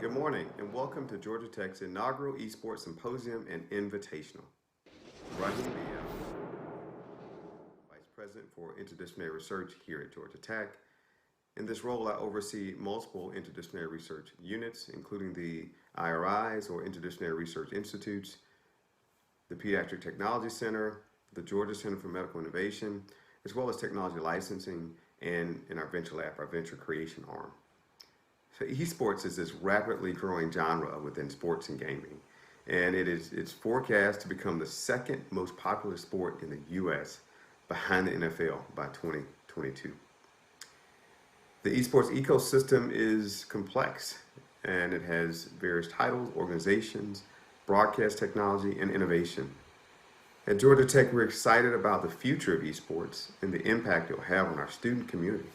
Good morning and welcome to Georgia Tech's inaugural Esports Symposium and Invitational. Rahim Biel, Vice President for Interdisciplinary Research here at Georgia Tech. In this role, I oversee multiple interdisciplinary research units, including the IRIs or Interdisciplinary Research Institutes, the Pediatric Technology Center, the Georgia Center for Medical Innovation, as well as technology licensing and in our venture lab, our venture creation arm. So esports is this rapidly growing genre within sports and gaming, and it's forecast to become the second most popular sport in the U.S. behind the NFL by 2022. The esports ecosystem is complex, and it has various titles, organizations, broadcast technology, and innovation. At Georgia Tech, we're excited about the future of esports and the impact it will have on our student community.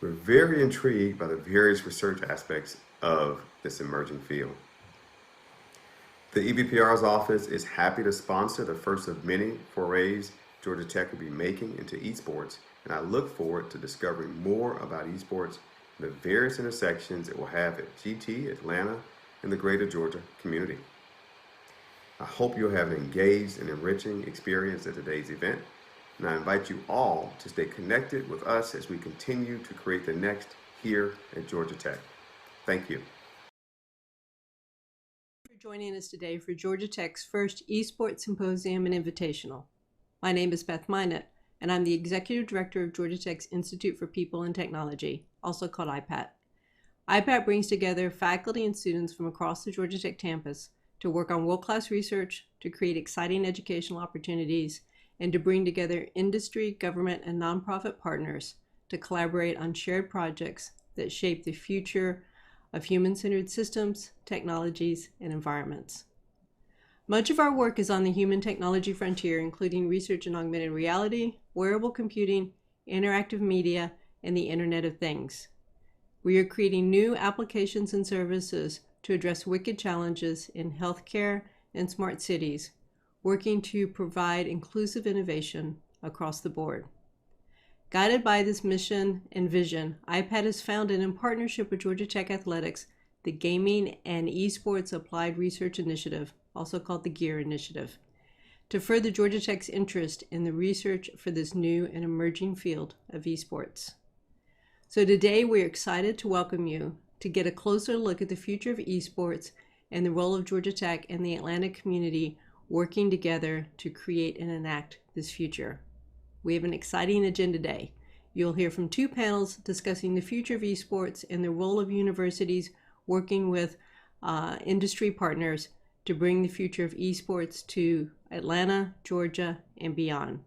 We're very intrigued by the various research aspects of this emerging field. The EVPR's office is happy to sponsor the first of many forays Georgia Tech will be making into esports, and I look forward to discovering more about esports and the various intersections it will have at GT, Atlanta, and the greater Georgia community. I hope you'll have an engaged and enriching experience at today's event, and I invite you all to stay connected with us as we continue to create the next here at Georgia Tech. Thank you. For joining us today for Georgia Tech's first Esports Symposium and Invitational. My name is Beth Minot, and I'm the Executive Director of Georgia Tech's Institute for People and Technology, also called IPAT. IPAT brings together faculty and students from across the Georgia Tech campus to work on world-class research, to create exciting educational opportunities, and to bring together industry, government, and nonprofit partners to collaborate on shared projects that shape the future of human-centered systems, technologies, and environments. Much of our work is on the human technology frontier, including research in augmented reality, wearable computing, interactive media, and the Internet of Things. We are creating new applications and services to address wicked challenges in healthcare and smart cities, working to provide inclusive innovation across the board. Guided by this mission and vision, IPAT has founded in partnership with Georgia Tech Athletics the Gaming and Esports Applied Research Initiative, also called the GEAR Initiative, to further Georgia Tech's interest in the research for this new and emerging field of esports. So today we're excited to welcome you to get a closer look at the future of esports and the role of Georgia Tech and the Atlanta community working together to create and enact this future. We have an exciting agenda today. You'll hear from two panels discussing the future of esports and the role of universities working with industry partners to bring the future of esports to Atlanta, Georgia, and beyond.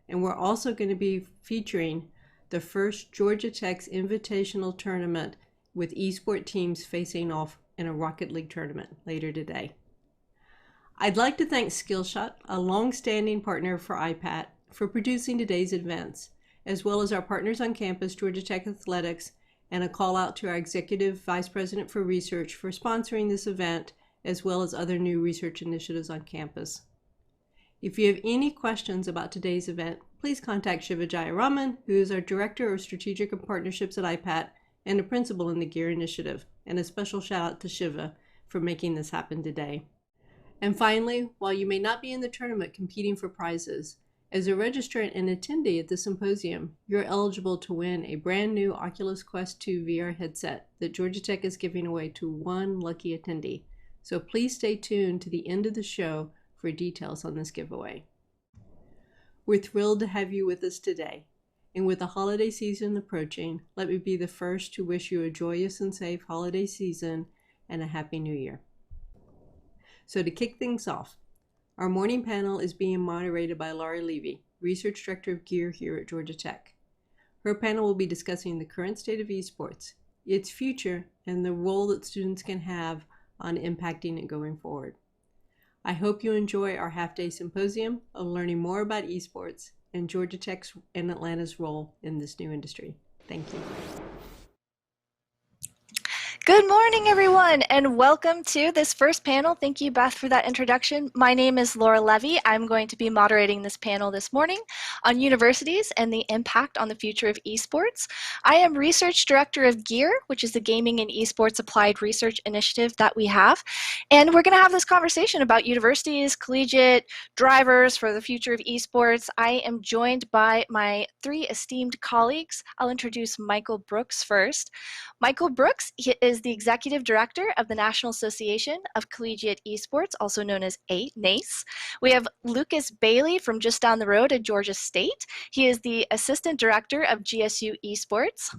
And we're also going to be featuring the first Georgia Tech's Invitational tournament with esport teams facing off in a Rocket League tournament later today. I'd like to thank Skillshot, a long-standing partner for IPAT, for producing today's events, as well as our partners on campus, Georgia Tech Athletics, and a call out to our Executive Vice President for Research for sponsoring this event, as well as other new research initiatives on campus. If you have any questions about today's event, please contact Shiva Jayaraman, who is our Director of Strategic and Partnerships at IPAT and a principal in the GEAR Initiative, and a special shout out to Shiva for making this happen today. And finally, while you may not be in the tournament competing for prizes, as a registrant and attendee at the symposium, you're eligible to win a brand new Oculus Quest 2 VR headset that Georgia Tech is giving away to one lucky attendee. So please stay tuned to the end of the show for details on this giveaway. We're thrilled to have you with us today. And with the holiday season approaching, let me be the first to wish you a joyous and safe holiday season and a Happy New Year. So to kick things off, our morning panel is being moderated by Laurie Levy, Research Director of GEAR here at Georgia Tech. Her panel will be discussing the current state of esports, its future, and the role that students can have on impacting it going forward. I hope you enjoy our half-day symposium of learning more about esports and Georgia Tech's and Atlanta's role in this new industry. Thank you. Good morning, everyone, and welcome to this first panel. Thank you, Beth, for that introduction. My name is Laura Levy. I'm going to be moderating this panel this morning on universities and the impact on the future of esports. I am Research Director of GEAR, which is the Gaming and Esports Applied Research Initiative that we have. And we're going to have this conversation about universities, collegiate drivers for the future of esports. I am joined by my three esteemed colleagues. I'll introduce Michael Brooks first. Michael Brooks is the Executive Director of the National Association of Collegiate Esports, also known as NACE. We have Lucas Bailey from just down the road at Georgia State. He is the Assistant Director of GSU Esports.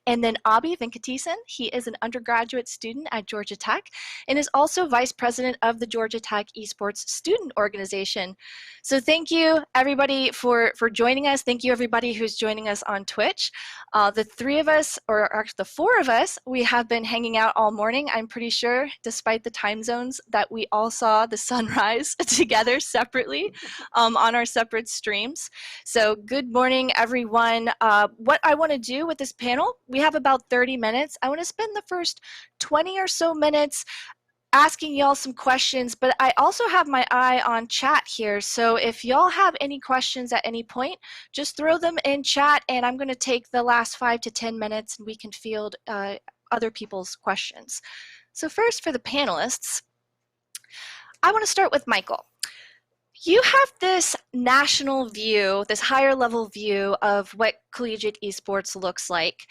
And then Abhi Venkatesan, he is an undergraduate student at Georgia Tech and is also Vice President of the Georgia Tech Esports Student Organization. So thank you, everybody, for joining us. Thank you, everybody who's joining us on Twitch. The three of us, or actually the four of us, we have been hanging out all morning. I'm pretty sure, despite the time zones, that we all saw the sunrise together separately on our separate streams. So good morning, everyone. What I want to do with this panel, we have about 30 minutes. I want to spend the first 20 or so minutes asking y'all some questions, but I also have my eye on chat here. So if y'all have any questions at any point, just throw them in chat and I'm going to take the last 5 to 10 minutes and we can field other people's questions. So first, for the panelists, I want to start with Michael. You have this national view, this higher level view of what collegiate esports looks like.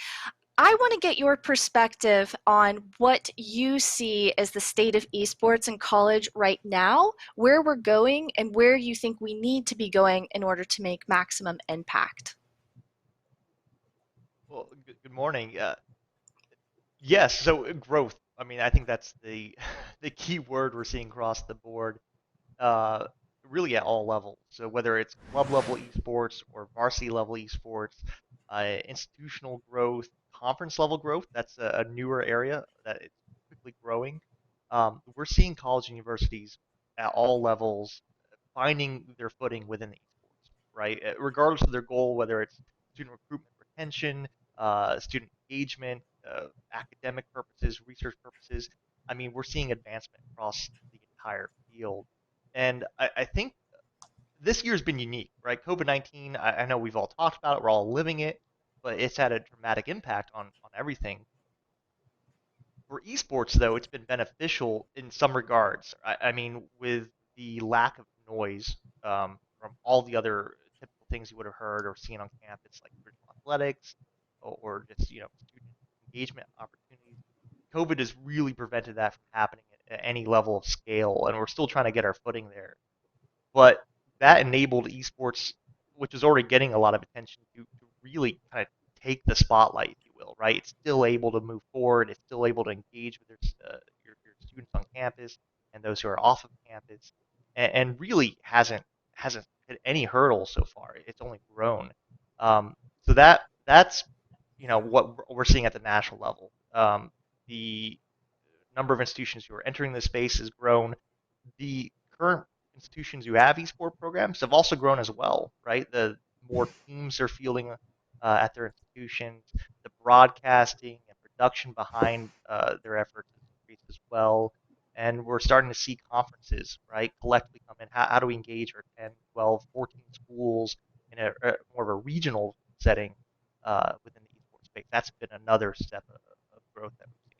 I want to get your perspective on what you see as the state of esports in college right now, where we're going, and where you think we need to be going in order to make maximum impact. Well, good morning. Yes, so growth. I mean, I think that's the the key word we're seeing across the board, uh, really at all levels. So whether it's club level esports or varsity level esports, institutional growth, conference level growth, that's a newer area that it's quickly growing. We're seeing college and universities at all levels finding their footing within the esports, right? Regardless of their goal, whether it's student recruitment, retention, student engagement, academic purposes, research purposes. I mean, we're seeing advancement across the entire field. And I think this year's been unique, right? COVID-19, I know we've all talked about it, we're all living it, but it's had a dramatic impact on everything. For esports, though, it's been beneficial in some regards. I mean, with the lack of noise from all the other typical things you would have heard or seen on campus, like virtual athletics or just student engagement opportunities, COVID has really prevented that from happening at any level of scale, and we're still trying to get our footing there. But that enabled esports, which is already getting a lot of attention, to really kind of take the spotlight, if you will, right? It's still able to move forward. It's still able to engage with your students on campus and those who are off of campus, and really hasn't hit any hurdle so far. It's only grown. So that's what we're seeing at the national level. The number of institutions who are entering this space has grown. The current institutions who have esport programs have also grown as well, right? The more teams they're fielding at their institutions, the broadcasting and production behind their efforts has increased as well. And we're starting to see conferences, right, collectively come in. How do we engage our 10, 12, 14 schools in a more of a regional setting within the esports space? That's been another step of growth that we've seen.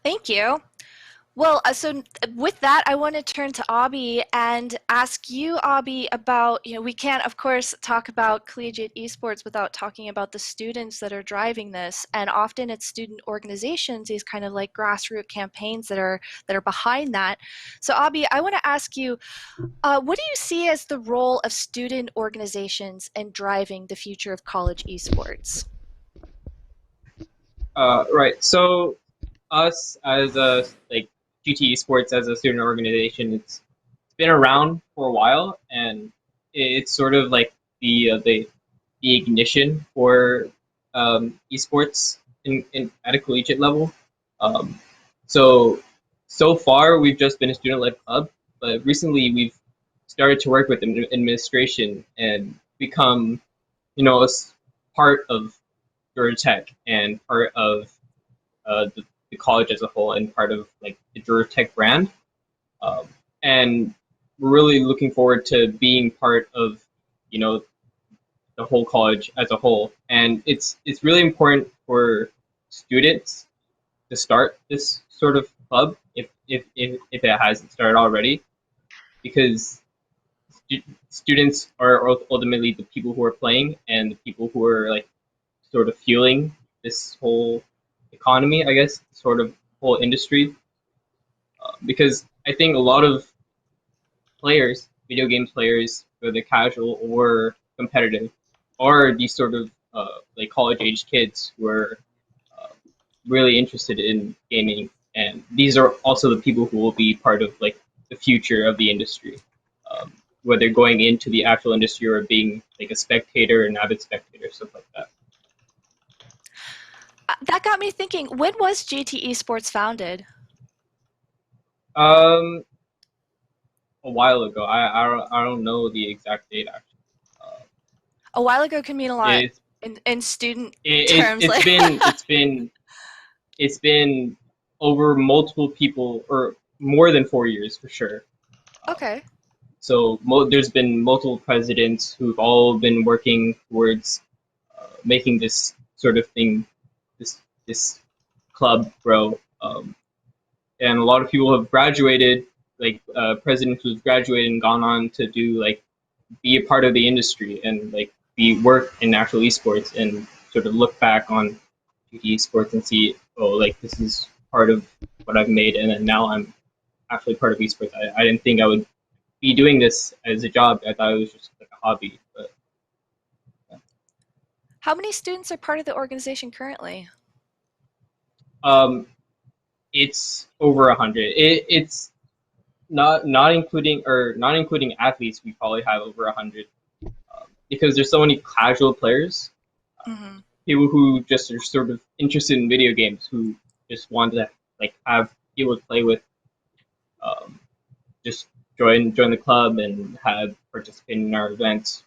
Thank you. Well, so with that, I want to turn to Abhi and ask you, Abhi, about, we can't, of course, talk about collegiate esports without talking about the students that are driving this. And often it's student organizations, these kind of like grassroots campaigns that are behind that. So Abhi, I want to ask you, what do you see as the role of student organizations in driving the future of college esports? Right. So us as a GT Esports as a student organization, it's been around for a while, and it's sort of like the ignition for esports at a collegiate level. Um, so so far we've just been a student-led club, but recently we've started to work with administration and become, a part of Georgia Tech and part of the college as a whole and part of like the Georgia Tech brand. Um, and we're really looking forward to being part of, you know, the whole college as a whole. And it's really important for students to start this sort of club if it hasn't started already, because students are ultimately the people who are playing and the people who are like sort of fueling this whole economy, I guess, sort of whole industry. Because I think a lot of players, video games players, whether casual or competitive, are these sort of like college age kids who are uh, really interested in gaming, and these are also the people who will be part of like the future of the industry, um, whether going into the actual industry or being like a spectator, an avid spectator, stuff like that. That got me thinking, when was GT Esports founded? Um, a while ago, I don't know the exact date actually. Uh, A while ago can mean a lot it's in student it, terms. it's Like, been it's been over multiple people or more than 4 years for sure. Um, okay. so there's been multiple presidents who've all been working towards making this sort of thing, this club grow. And a lot of people have graduated, like presidents who've graduated and gone on to do like be a part of the industry and like be work in actual esports and sort of look back on esports and see, oh, like this is part of what I've made, and then now I'm actually part of esports. I didn't think I would be doing this as a job. I thought it was just like a hobby. But How many students are part of the organization currently? um, it's over 100. It's not including not including athletes. We probably have over 100 because there's so many casual players, Mm-hmm. people who just are sort of interested in video games, who just want to like have people to play with, um, just join the club and have participate in our events,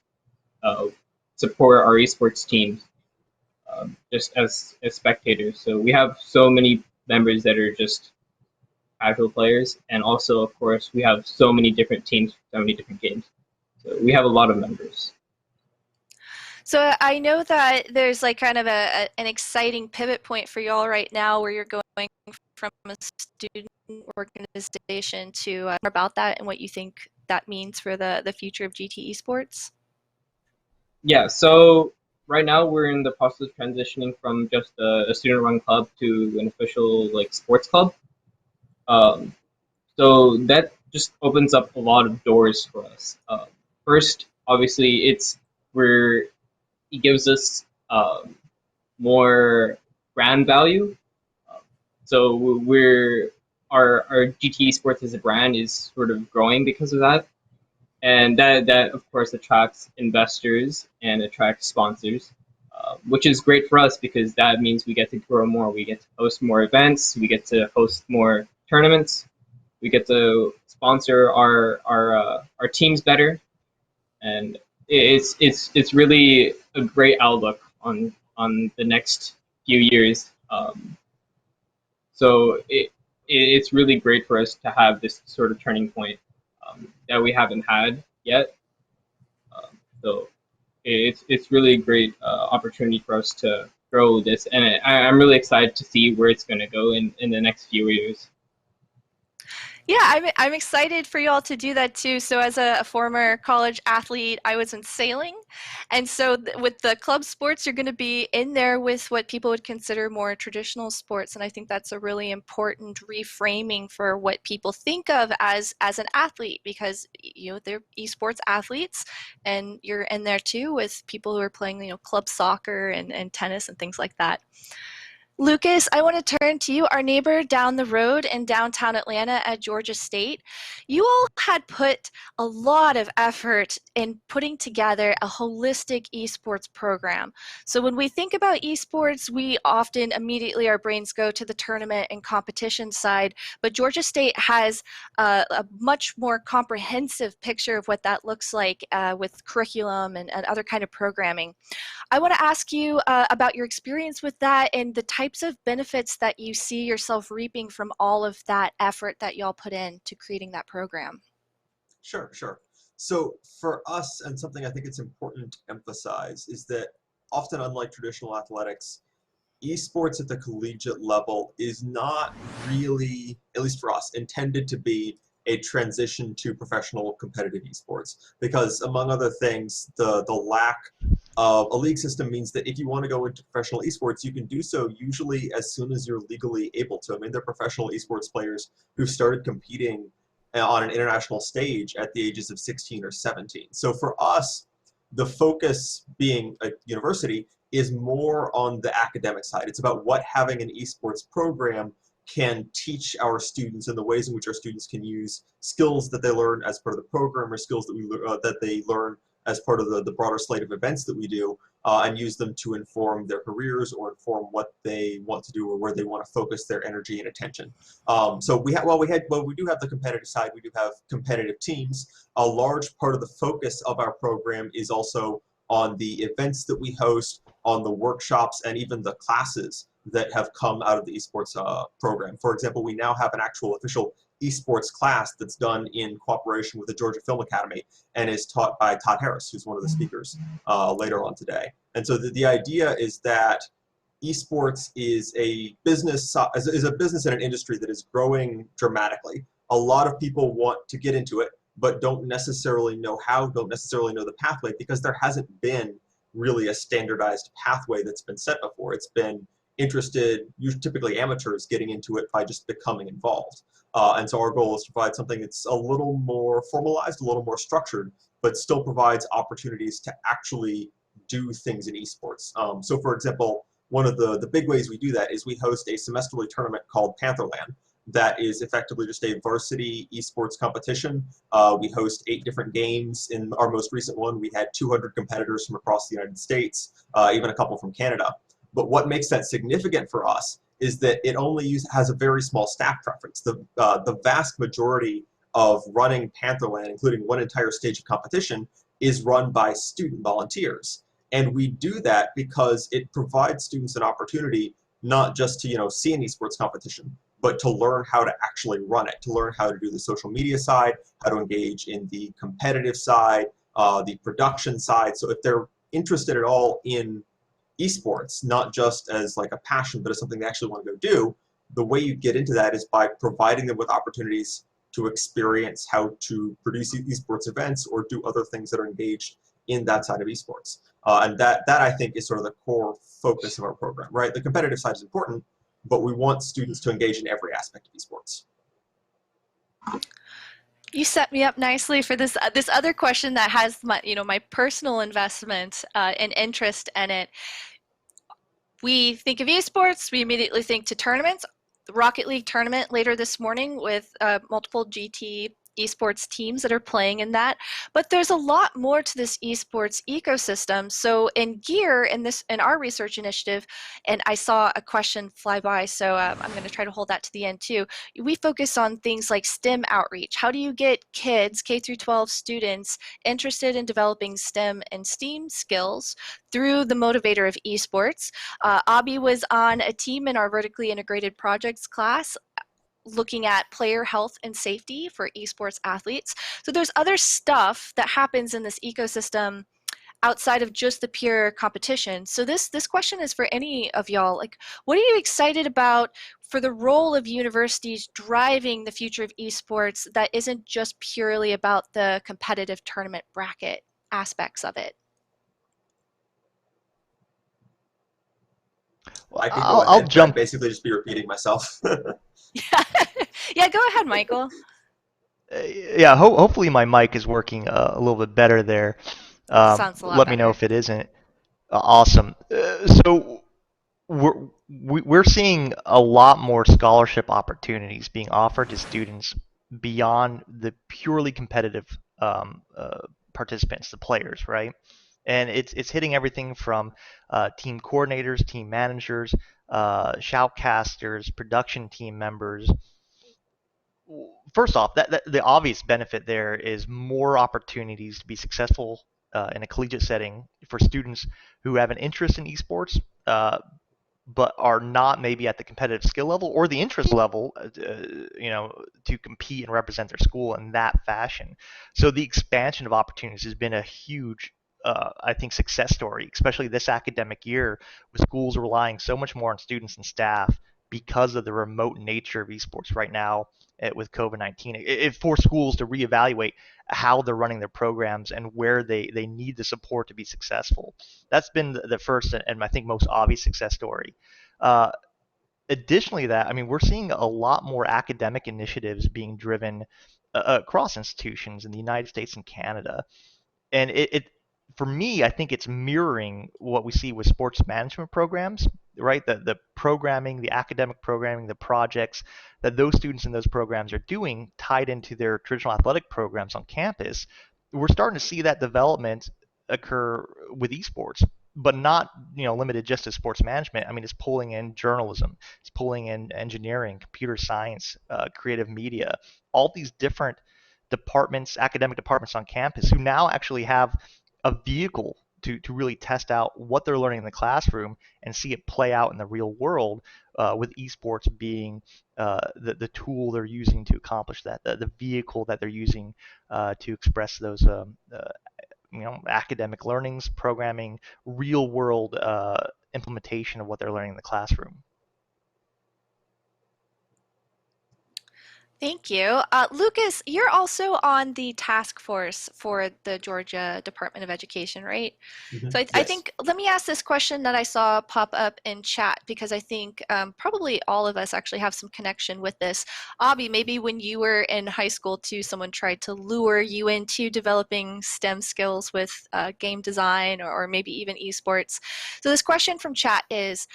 uh, support our esports teams, just as spectators. So we have so many members that are just casual players, and also of course we have so many different teams, so many different games. So we have a lot of members. So I know that there's like kind of an exciting pivot point for y'all right now where you're going from a student organization to more about that and what you think that means for the future of GT esports. Yeah, so right now we're in the process of transitioning from just a student-run club to an official like sports club. Um, so that just opens up a lot of doors for us. First, obviously, it's where it gives us more brand value. Um, so we're our GT Sports as a brand is sort of growing because of that, and that of course attracts investors and attracts sponsors, which is great for us because that means we get to grow more. We get to host more events. We get to host more tournaments. We get to sponsor our teams better, and it's really a great outlook on the next few years. So it's really great for us to have this sort of turning point that we haven't had yet. So it's really a great opportunity for us to grow this, and I'm really excited to see where it's going to go in the next few years. Yeah, I'm excited for y'all to do that too. So as a former college athlete, I was in sailing. And so with the club sports, you're going to be in there with what people would consider more traditional sports. And I think that's a really important reframing for what people think of as an athlete, because you know they're esports athletes and you're in there too with people who are playing, you know, club soccer and tennis and things like that. Lucas, I want to turn to you, our neighbor down the road in downtown Atlanta at Georgia State. You all had put a lot of effort in putting together a holistic esports program. So when we think about esports, we often immediately our brains go to the tournament and competition side, but Georgia State has a much more comprehensive picture of what that looks like with curriculum and other kind of programming. I want to ask you about your experience with that and the types of benefits that you see yourself reaping from all of that effort that y'all put in to creating that program. Sure, sure. So for us, and something I think it's important to emphasize, is that often, unlike traditional athletics, esports at the collegiate level is not really, at least for us, intended to be a transition to professional competitive esports. Because among other things, the lack of a league system means that if you want to go into professional esports, you can do so usually as soon as you're legally able to. I mean, there are professional esports players who started competing on an international stage at the ages of 16 or 17. So for us, the focus being a university is more on the academic side. It's about what having an esports program can teach our students and the ways in which our students can use skills that they learn as part of the program or skills that they learn as part of the broader slate of events that we do, and use them to inform their careers or inform what they want to do or where they want to focus their energy and attention. So we do have the competitive side. We do have competitive teams. A large part of the focus of our program is also on the events that we host, on the workshops, and even the classes that have come out of the esports program. For example, we now have an actual official esports class that's done in cooperation with the Georgia Film Academy and is taught by Todd Harris, who's one of the speakers later on today. And so the idea is that esports is a business and an industry that is growing dramatically. A lot of people want to get into it, but don't necessarily know how, don't necessarily know the pathway, because there hasn't been really a standardized pathway that's been set before. It's been typically amateurs getting into it by just becoming involved. And so our goal is to provide something that's a little more formalized, a little more structured, but still provides opportunities to actually do things in esports. So for example, one of the big ways we do that is we host a semesterly tournament called Pantherland that is effectively just a varsity esports competition. We host 8 different games. In our most recent one, we had 200 competitors from across the United States, even a couple from Canada. But what makes that significant for us is that it only has a very small staff preference. The vast majority of running Pantherland, including one entire stage of competition, is run by student volunteers. And we do that because it provides students an opportunity not just to see an esports competition, but to learn how to actually run it, to learn how to do the social media side, how to engage in the competitive side, the production side. So if they're interested at all in esports, not just as like a passion, but as something they actually want to go do, the way you get into that is by providing them with opportunities to experience how to produce esports events or do other things that are engaged in that side of esports. And that I think is sort of the core focus of our program, right? The competitive side is important, but we want students to engage in every aspect of esports. You set me up nicely for this other question that has my personal investment and interest in it. We think of esports, we immediately think to tournaments. The Rocket League tournament later this morning with multiple GT esports teams that are playing in that. But there's a lot more to this esports ecosystem. So in Gear, in our research initiative, and I saw a question fly by, so I'm going to try to hold that to the end too. We focus on things like STEM outreach. How do you get kids, K through 12 students, interested in developing STEM and STEAM skills through the motivator of esports? Abby was on a team in our vertically integrated projects class looking at player health and safety for esports athletes. So there's other stuff that happens in this ecosystem outside of just the pure competition. So this question is for any of y'all. Like, what are you excited about for the role of universities driving the future of esports that isn't just purely about the competitive tournament bracket aspects of it? Well, I could go I'll ahead, but I'd jump. basically just be repeating myself. Yeah, go ahead, Michael. Yeah, hopefully my mic is working a little bit better there. Sounds a lot Let me know better. if it isn't. Awesome. So we're seeing a lot more scholarship opportunities being offered to students beyond the purely competitive participants, the players, right? And it's hitting everything from team coordinators, team managers, shoutcasters, production team members. First off, the obvious benefit there is more opportunities to be successful in a collegiate setting for students who have an interest in esports, but are not maybe at the competitive skill level or the interest level, to compete and represent their school in that fashion. So the expansion of opportunities has been a huge, I think, success story, especially this academic year, with schools relying so much more on students and staff because of the remote nature of esports right now with COVID-19. It forced schools to reevaluate how they're running their programs and where they need the support to be successful. That's been the first and I think most obvious success story. Uh, Additionally, that I mean, we're seeing a lot more academic initiatives being driven across institutions in the United States and Canada, and it for me, I think it's mirroring what we see with sports management programs, right? The programming, the academic programming, the projects that those students in those programs are doing tied into their traditional athletic programs on campus. We're starting to see that development occur with esports, but not limited just to sports management. I mean, it's pulling in journalism, it's pulling in engineering, computer science, creative media, all these different departments, academic departments on campus who now actually have a vehicle to really test out what they're learning in the classroom and see it play out in the real world, with esports being the tool they're using to accomplish that, the vehicle that they're using to express those academic learnings, programming, real world implementation of what they're learning in the classroom. Thank you. Lucas, you're also on the task force for the Georgia Department of Education, right? So I Yes. think, let me ask this question that I saw pop up in chat, because I think probably all of us actually have some connection with this. Abby, maybe when you were in high school too, someone tried to lure you into developing STEM skills with game design or maybe even esports. So this question from chat is,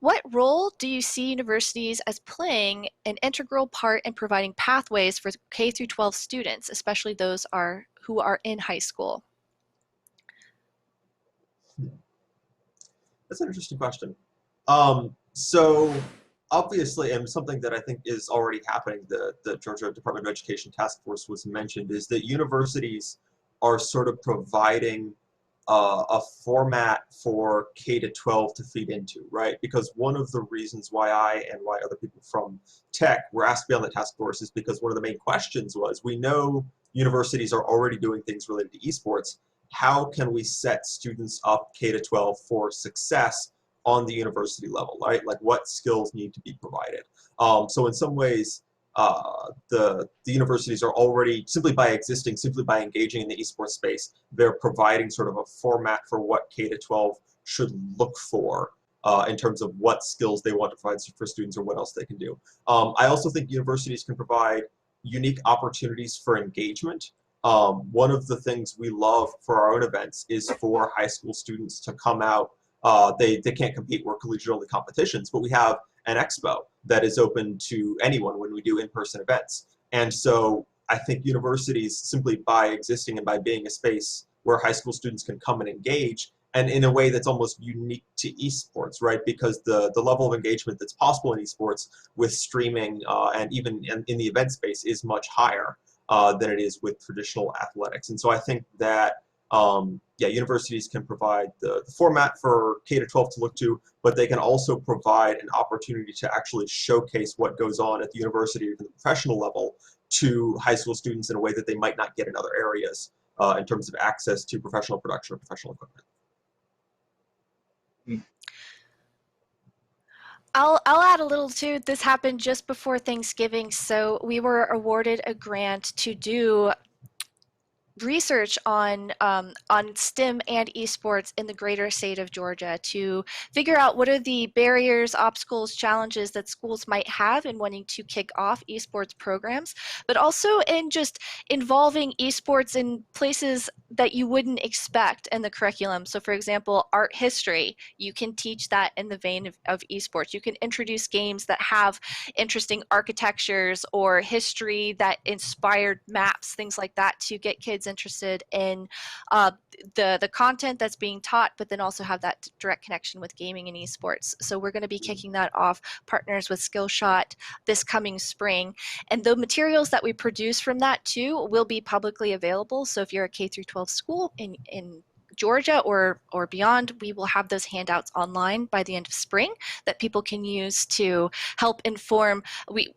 what role do you see universities as playing an integral part in providing pathways for K through 12 students, especially those who are in high school? That's an interesting question. So obviously, and something that I think is already happening, the Georgia Department of Education Task Force was mentioned, is that universities are sort of providing a format for K to 12 to feed into, right? Because one of the reasons why I and why other people from tech were asked to be on the task force is because one of the main questions was, we know universities are already doing things related to esports. How can we set students up K to 12 for success on the university level, right? Like, what skills need to be provided? So in some ways, the universities are already, simply by engaging in the esports space, they're providing sort of a format for what K to 12 should look for in terms of what skills they want to provide for students or what else they can do. I also think universities can provide unique opportunities for engagement. One of the things we love for our own events is for high school students to come out. They can't compete, we're collegiate-only competitions, but we have an expo that is open to anyone when we do in-person events. And so I think universities, simply by existing and by being a space where high school students can come and engage, and in a way that's almost unique to esports, right? Because the level of engagement that's possible in esports with streaming and even in the event space is much higher than it is with traditional athletics. And so I think that universities can provide the format for K to 12 to look to, but they can also provide an opportunity to actually showcase what goes on at the university or the professional level to high school students in a way that they might not get in other areas in terms of access to professional production or professional equipment. I'll add a little too. This happened just before Thanksgiving, so we were awarded a grant to do research on STEM and esports in the greater state of Georgia to figure out what are the barriers, obstacles, challenges that schools might have in wanting to kick off esports programs, but also in just involving esports in places that you wouldn't expect in the curriculum. So for example, art history, you can teach that in the vein of esports. You can introduce games that have interesting architectures or history that inspired maps, things like that, to get kids kids interested in the content that's being taught, but then also have that direct connection with gaming and esports. So we're going to be kicking that off, partners with Skillshot this coming spring. And the materials that we produce from that too will be publicly available. So if you're a K through 12 school in Georgia or beyond, we will have those handouts online by the end of spring that people can use to help inform.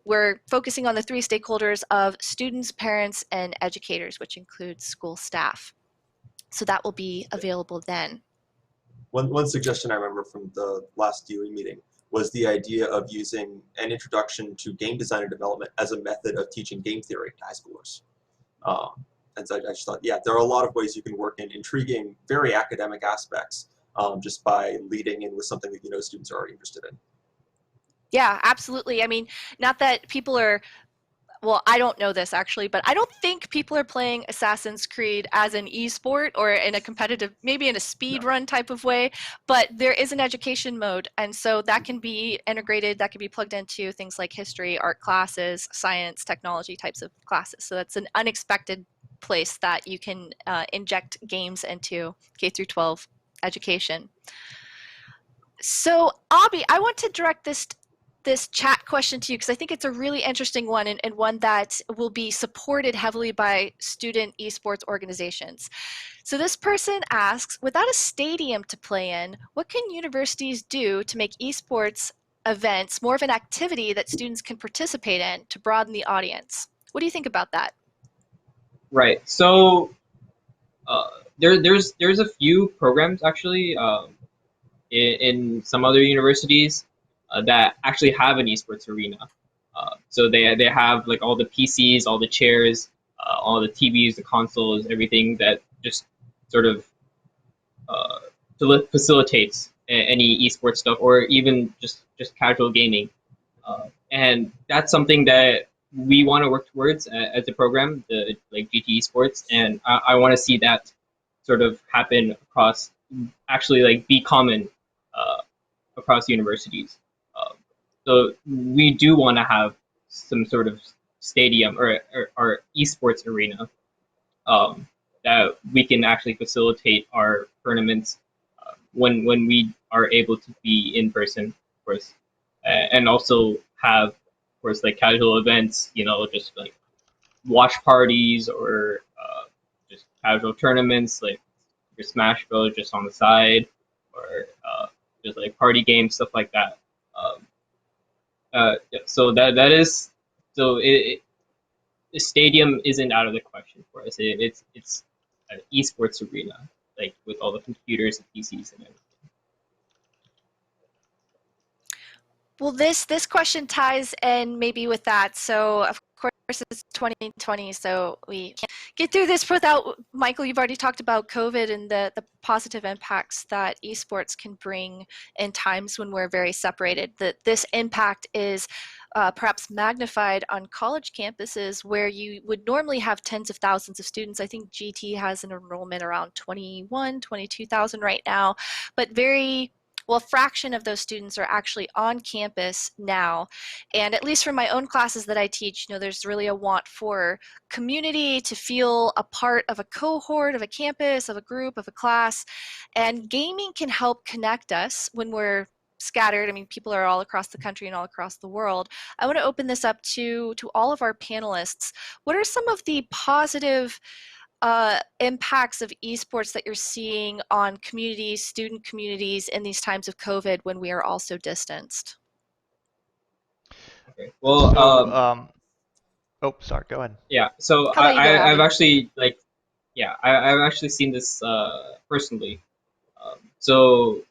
We're focusing on the three stakeholders of students, parents, and educators, which includes school staff. So that will be available then. One suggestion I remember from the last DOE meeting was the idea of using an introduction to game design and development as a method of teaching game theory to high schoolers. And so I just thought, yeah, there are a lot of ways you can work in intriguing, very academic aspects just by leading in with something that you know students are already interested in. Yeah, absolutely. I mean, not that people are, well, I don't know this actually, but I don't think people are playing Assassin's Creed as an esport or in a competitive, maybe in a speed run type of way, but there is an education mode. And so that can be integrated, that can be plugged into things like history, art classes, science, technology types of classes. So that's an unexpected place that you can inject games into K through 12 education. So Abhi, I want to direct this chat question to you because I think it's a really interesting one and one that will be supported heavily by student esports organizations. So this person asks, without a stadium to play in, what can universities do to make esports events more of an activity that students can participate in to broaden the audience? What do you think about that? Right. So there's a few programs actually in some other universities that actually have an esports arena. So they have like all the PCs, all the chairs, all the TVs, the consoles, everything that just sort of facilitates any esports stuff or even just casual gaming. And that's something that we want to work towards as a program, the like GT Esports, and I want to see that sort of happen across, actually like be common across universities. So we do want to have some sort of stadium or esports arena that we can actually facilitate our tournaments when we are able to be in person, of course, and also have, of course, like casual events, you know, just like watch parties or just casual tournaments, like your Smash Bros. Just on the side, or just like party games, stuff like that. Yeah, so that is so the stadium isn't out of the question for us. It's an esports arena, like with all the computers and PCs and everything. Well, this question ties in maybe with that. So of course it's 2020, so we can't get through this without, Michael, you've already talked about COVID and the positive impacts that esports can bring in times when we're very separated. That this impact is perhaps magnified on college campuses where you would normally have tens of thousands of students. I think GT has an enrollment around 22,000 right now, but a fraction of those students are actually on campus now. And at least for my own classes that I teach, you know, there's really a want for community, to feel a part of a cohort, of a campus, of a group, of a class. And gaming can help connect us when we're scattered. I mean, people are all across the country and all across the world. I want to open this up to all of our panelists. What are some of the positive impacts of esports that you're seeing on communities, student communities in these times of COVID when we are also distanced? Okay. Well, So, oh, sorry, go ahead. yeah. So How about you go, I've Abby? actually I've actually seen this personally. So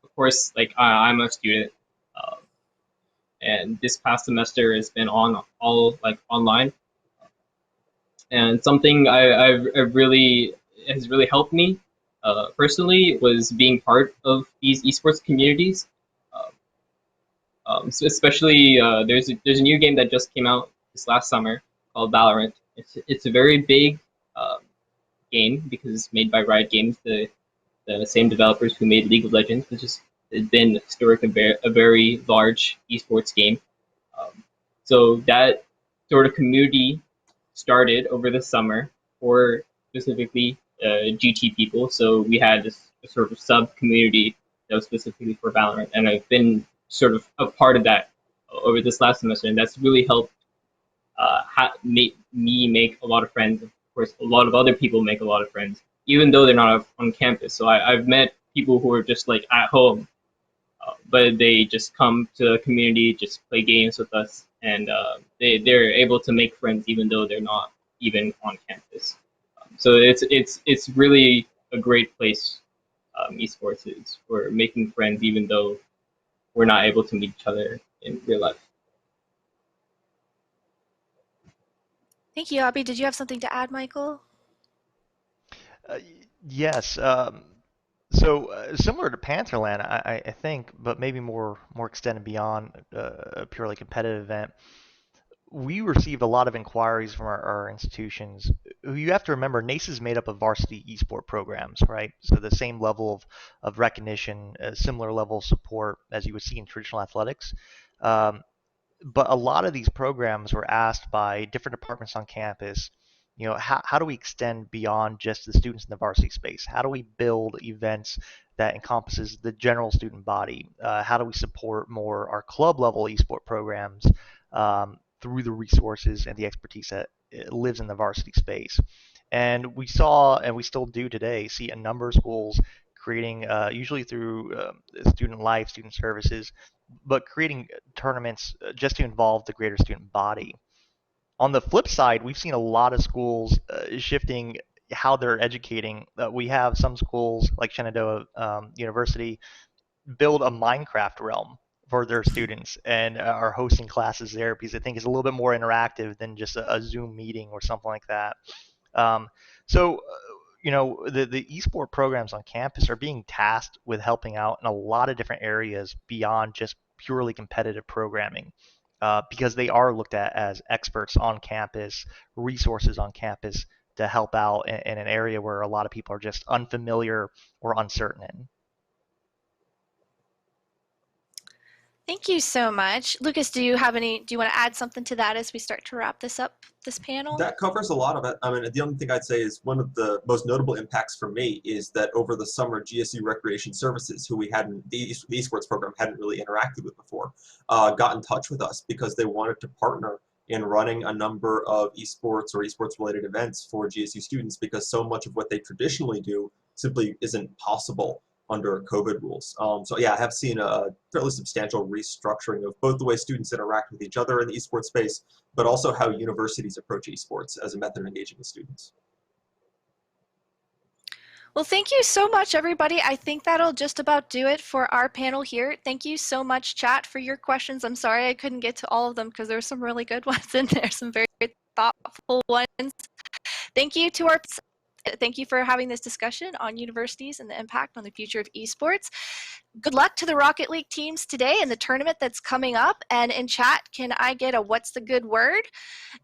of course, like I'm a student, um, and this past semester has been on all like online, and something I've really has really helped me personally was being part of these esports communities. Um, so especially there's a new game that just came out this last summer called Valorant. It's a very big um, game because it's made by Riot Games, the same developers who made League of Legends, which has been historically a very large esports game. So that sort of community started over the summer for specifically GT people. So we had this sort of sub community that was specifically for Valorant, and I've been sort of a part of that over this last semester, and that's really helped make me make a lot of friends. Of course, a lot of other people make a lot of friends, even though they're not on campus. So I've met people who are just like at home, but they just come to the community, just play games with us, and they're able to make friends even though they're not even on campus. So it's really a great place. Esports is for making friends even though we're not able to meet each other in real life. Thank you, Abby. Did you have something to add, Michael? Uh, yes. So similar to Pantherland, I think, but maybe more extended beyond a purely competitive event. We received a lot of inquiries from our institutions. You have to remember, NACE is made up of varsity esport programs, right? So the same level of recognition, a similar level of support as you would see in traditional athletics. Um, but a lot of these programs were asked by different departments on campus, how do we extend beyond just the students in the varsity space? How do we build events that encompasses the general student body? How do we support more our club level esport programs through the resources and the expertise that lives in the varsity space? And we saw, and we still do today, see a number of schools creating, usually through student life, student services, but creating tournaments just to involve the greater student body. On the flip side, we've seen a lot of schools shifting how they're educating. We have some schools like Shenandoah University build a Minecraft realm for their students and are hosting classes there because I think it's a little bit more interactive than just a Zoom meeting or something like that. Um, so, the esport programs on campus are being tasked with helping out in a lot of different areas beyond just purely competitive programming. Because they are looked at as experts on campus, resources on campus to help out in an area where a lot of people are just unfamiliar or uncertain in. Thank you so much. Lucas, do you want to add something to that as we start to wrap this panel? That covers a lot of it. I mean, the only thing I'd say is one of the most notable impacts for me is that over the summer, GSU Recreation Services, who the esports program hadn't really interacted with before, got in touch with us because they wanted to partner in running a number of esports or esports related events for GSU students because so much of what they traditionally do simply isn't possible under COVID rules. So yeah, I have seen a fairly substantial restructuring of both the way students interact with each other in the esports space, but also how universities approach esports as a method of engaging with students. Well, thank you so much, everybody. I think that'll just about do it for our panel here. Thank you so much, chat, for your questions. I'm sorry I couldn't get to all of them because there's some really good ones in there, some very thoughtful ones. Thank you to our Thank you for having this discussion on universities and the impact on the future of esports. Good luck to the Rocket League teams today in the tournament that's coming up. And in chat, can I get a what's the good word?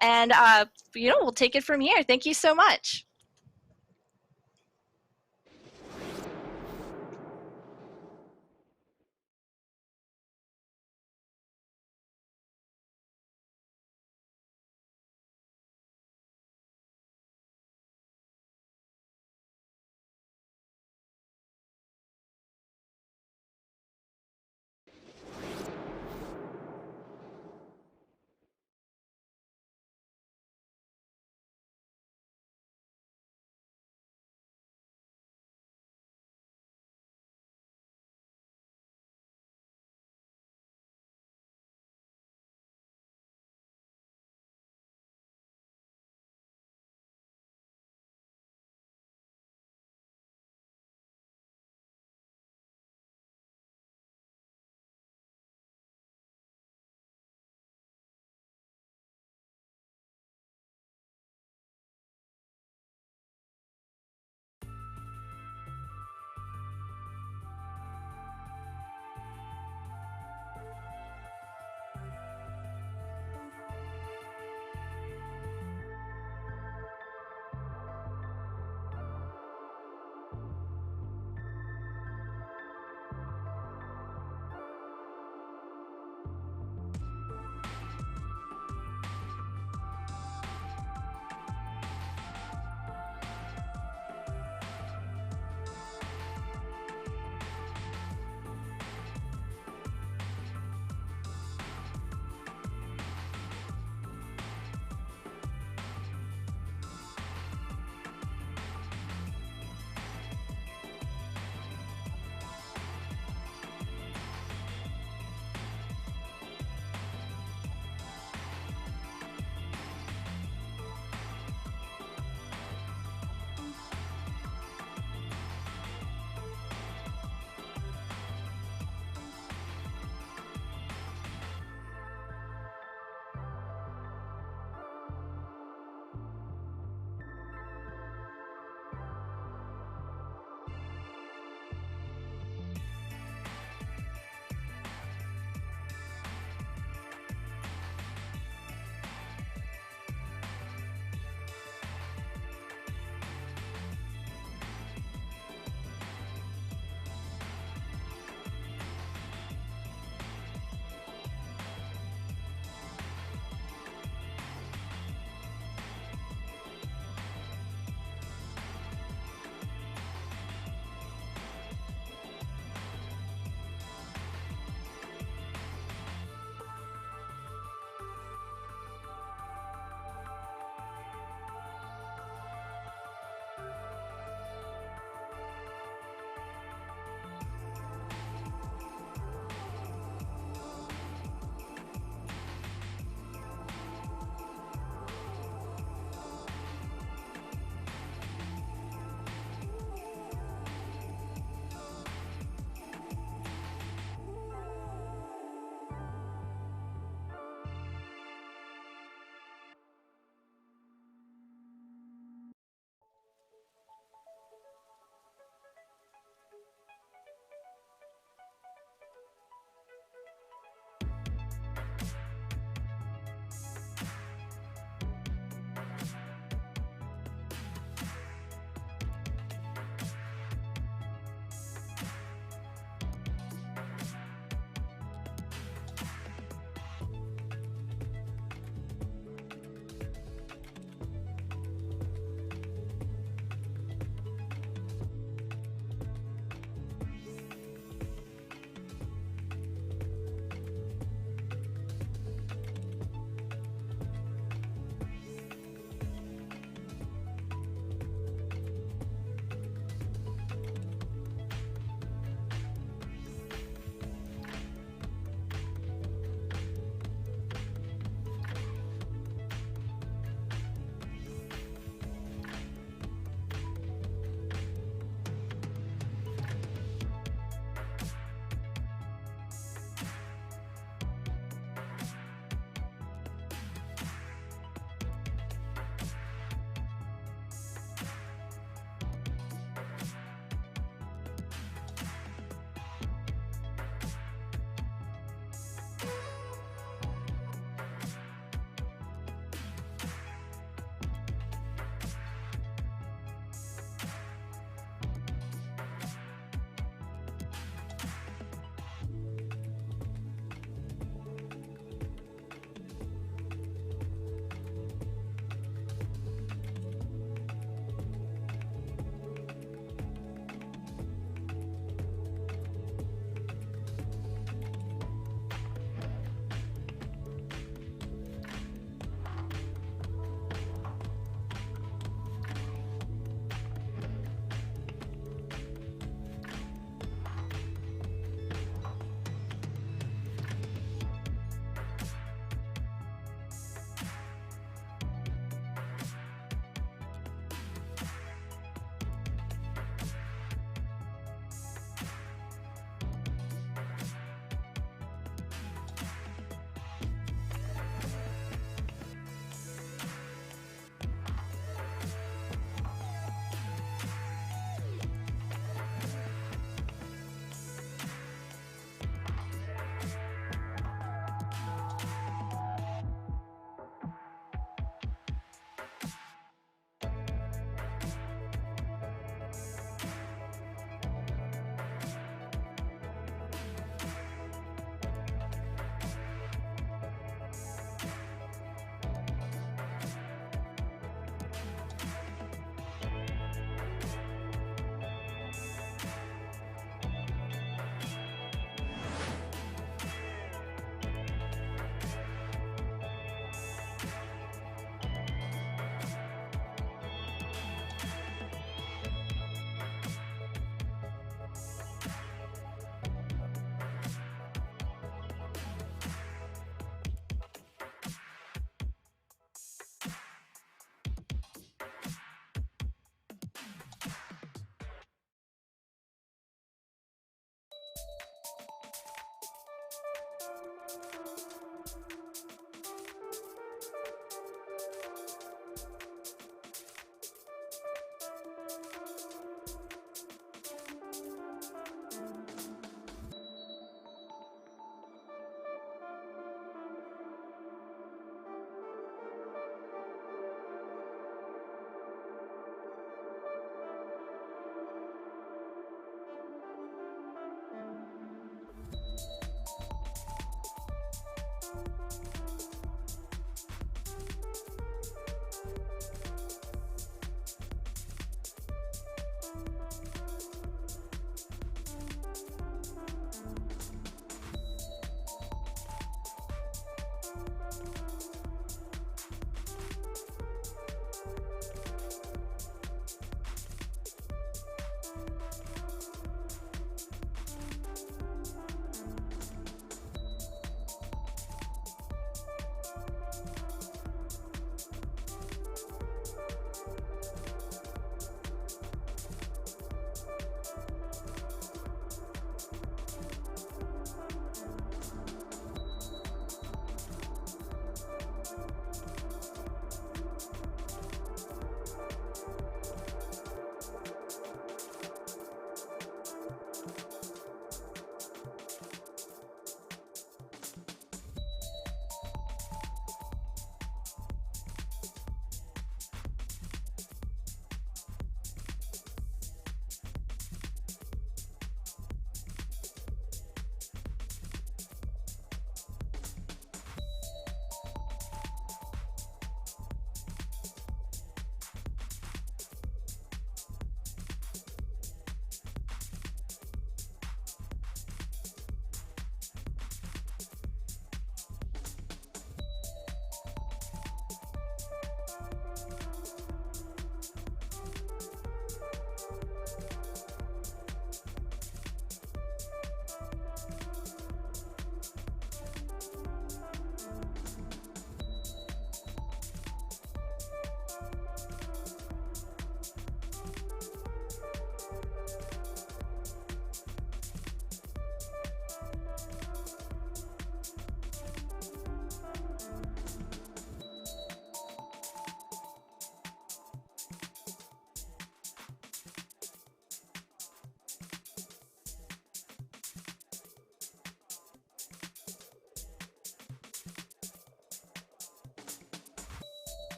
And, we'll take it from here. Thank you so much.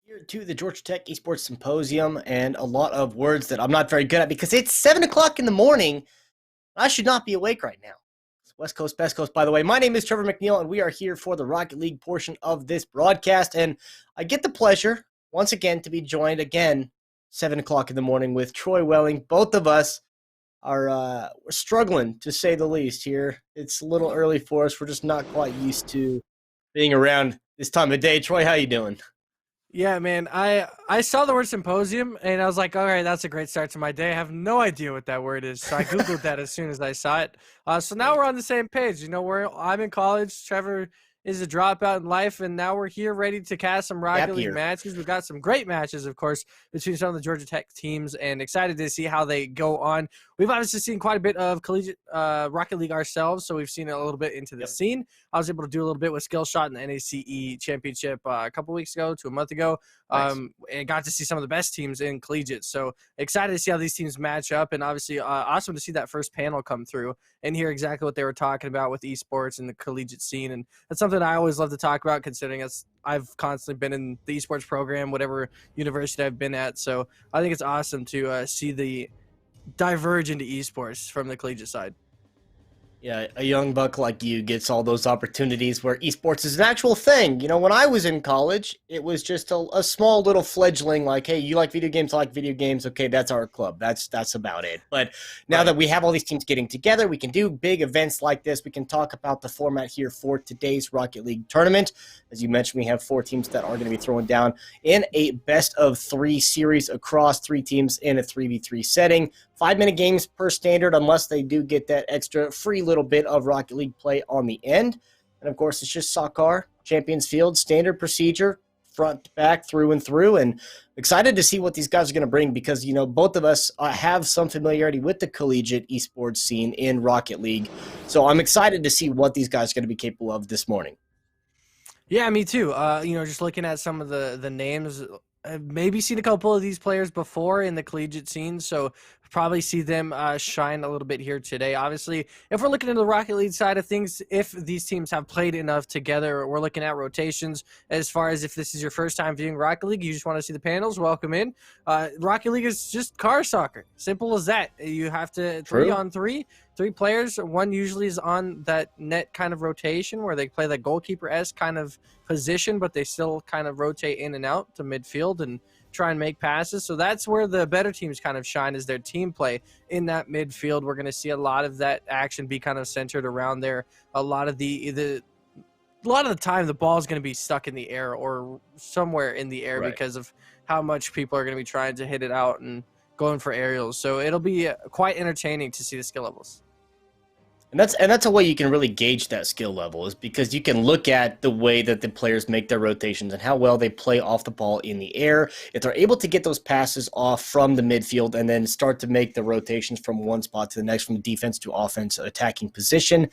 Here to the Georgia Tech Esports Symposium, and a lot of words that I'm not very good at because it's 7 o'clock in the morning. I should not be awake right now. It's West Coast, Best Coast, by the way. My name is Trevor McNeil, and we are here for the Rocket League portion of this broadcast. And I get the pleasure, once again, to be joined again 7 o'clock in the morning with Troy Welling. Both of us are we're struggling, to say the least, here. It's a little early for us. We're just not quite used to being around this time of day. Troy, how you doing? Yeah, man, I saw the word symposium, and I was like, all right, that's a great start to my day. I have no idea what that word is, so I Googled that as soon as I saw it. So now we're on the same page. You know, I'm in college. Trevor is a dropout in life, and now we're here ready to cast some Rocket League matches. We've got some great matches, of course, between some of the Georgia Tech teams, and excited to see how they go on. We've obviously seen quite a bit of collegiate Rocket League ourselves, so we've seen it a little bit into the scene. I was able to do a little bit with Skill Shot in the NACE championship a couple weeks ago to a month ago, and got to see some of the best teams in collegiate. So excited to see how these teams match up, and obviously awesome to see that first panel come through and hear exactly what they were talking about with esports and the collegiate scene. And that's something I always love to talk about, considering I've constantly been in the esports program, whatever university I've been at. So I think it's awesome to see the diverge into esports from the collegiate side. Yeah, a young buck like you gets all those opportunities where esports is an actual thing. You know, when I was in college, it was just a small little fledgling, like, hey, you like video games, I like video games. Okay, that's our club. That's about it. But now that we have all these teams getting together, we can do big events like this. We can talk about the format here for today's Rocket League tournament. As you mentioned, we have 4 teams that are going to be throwing down in a best-of-3 series across 3 teams in a 3v3 setting. 5-minute games per standard, unless they do get that extra free little bit of Rocket League play on the end. And, of course, it's just soccer, Champions Field, standard procedure, front to back, through and through. And excited to see what these guys are going to bring because, you know, both of us have some familiarity with the collegiate esports scene in Rocket League. So I'm excited to see what these guys are going to be capable of this morning. Yeah, me too. You know, just looking at some of the names, I've maybe seen a couple of these players before in the collegiate scene, so probably see them shine a little bit here today. Obviously, if we're looking at the Rocket League side of things, if these teams have played enough together, we're looking at rotations. As far as if this is your first time viewing Rocket League, you just want to see the panels, welcome in. Rocket League is just car soccer. Simple as that. You have to 3-on-3. 3 players. One usually is on that net kind of rotation where they play that goalkeeper-esque kind of position, but they still kind of rotate in and out to midfield and try and make passes. So that's where the better teams kind of shine, is their team play in that midfield. We're going to see a lot of that action be kind of centered around there. A lot of the time the ball is going to be stuck in the air or somewhere in the air because of how much people are going to be trying to hit it out and going for aerials. So it'll be quite entertaining to see the skill levels. And that's a way you can really gauge that skill level, is because you can look at the way that the players make their rotations and how well they play off the ball in the air. If they're able to get those passes off from the midfield and then start to make the rotations from one spot to the next, from defense to offense, attacking position,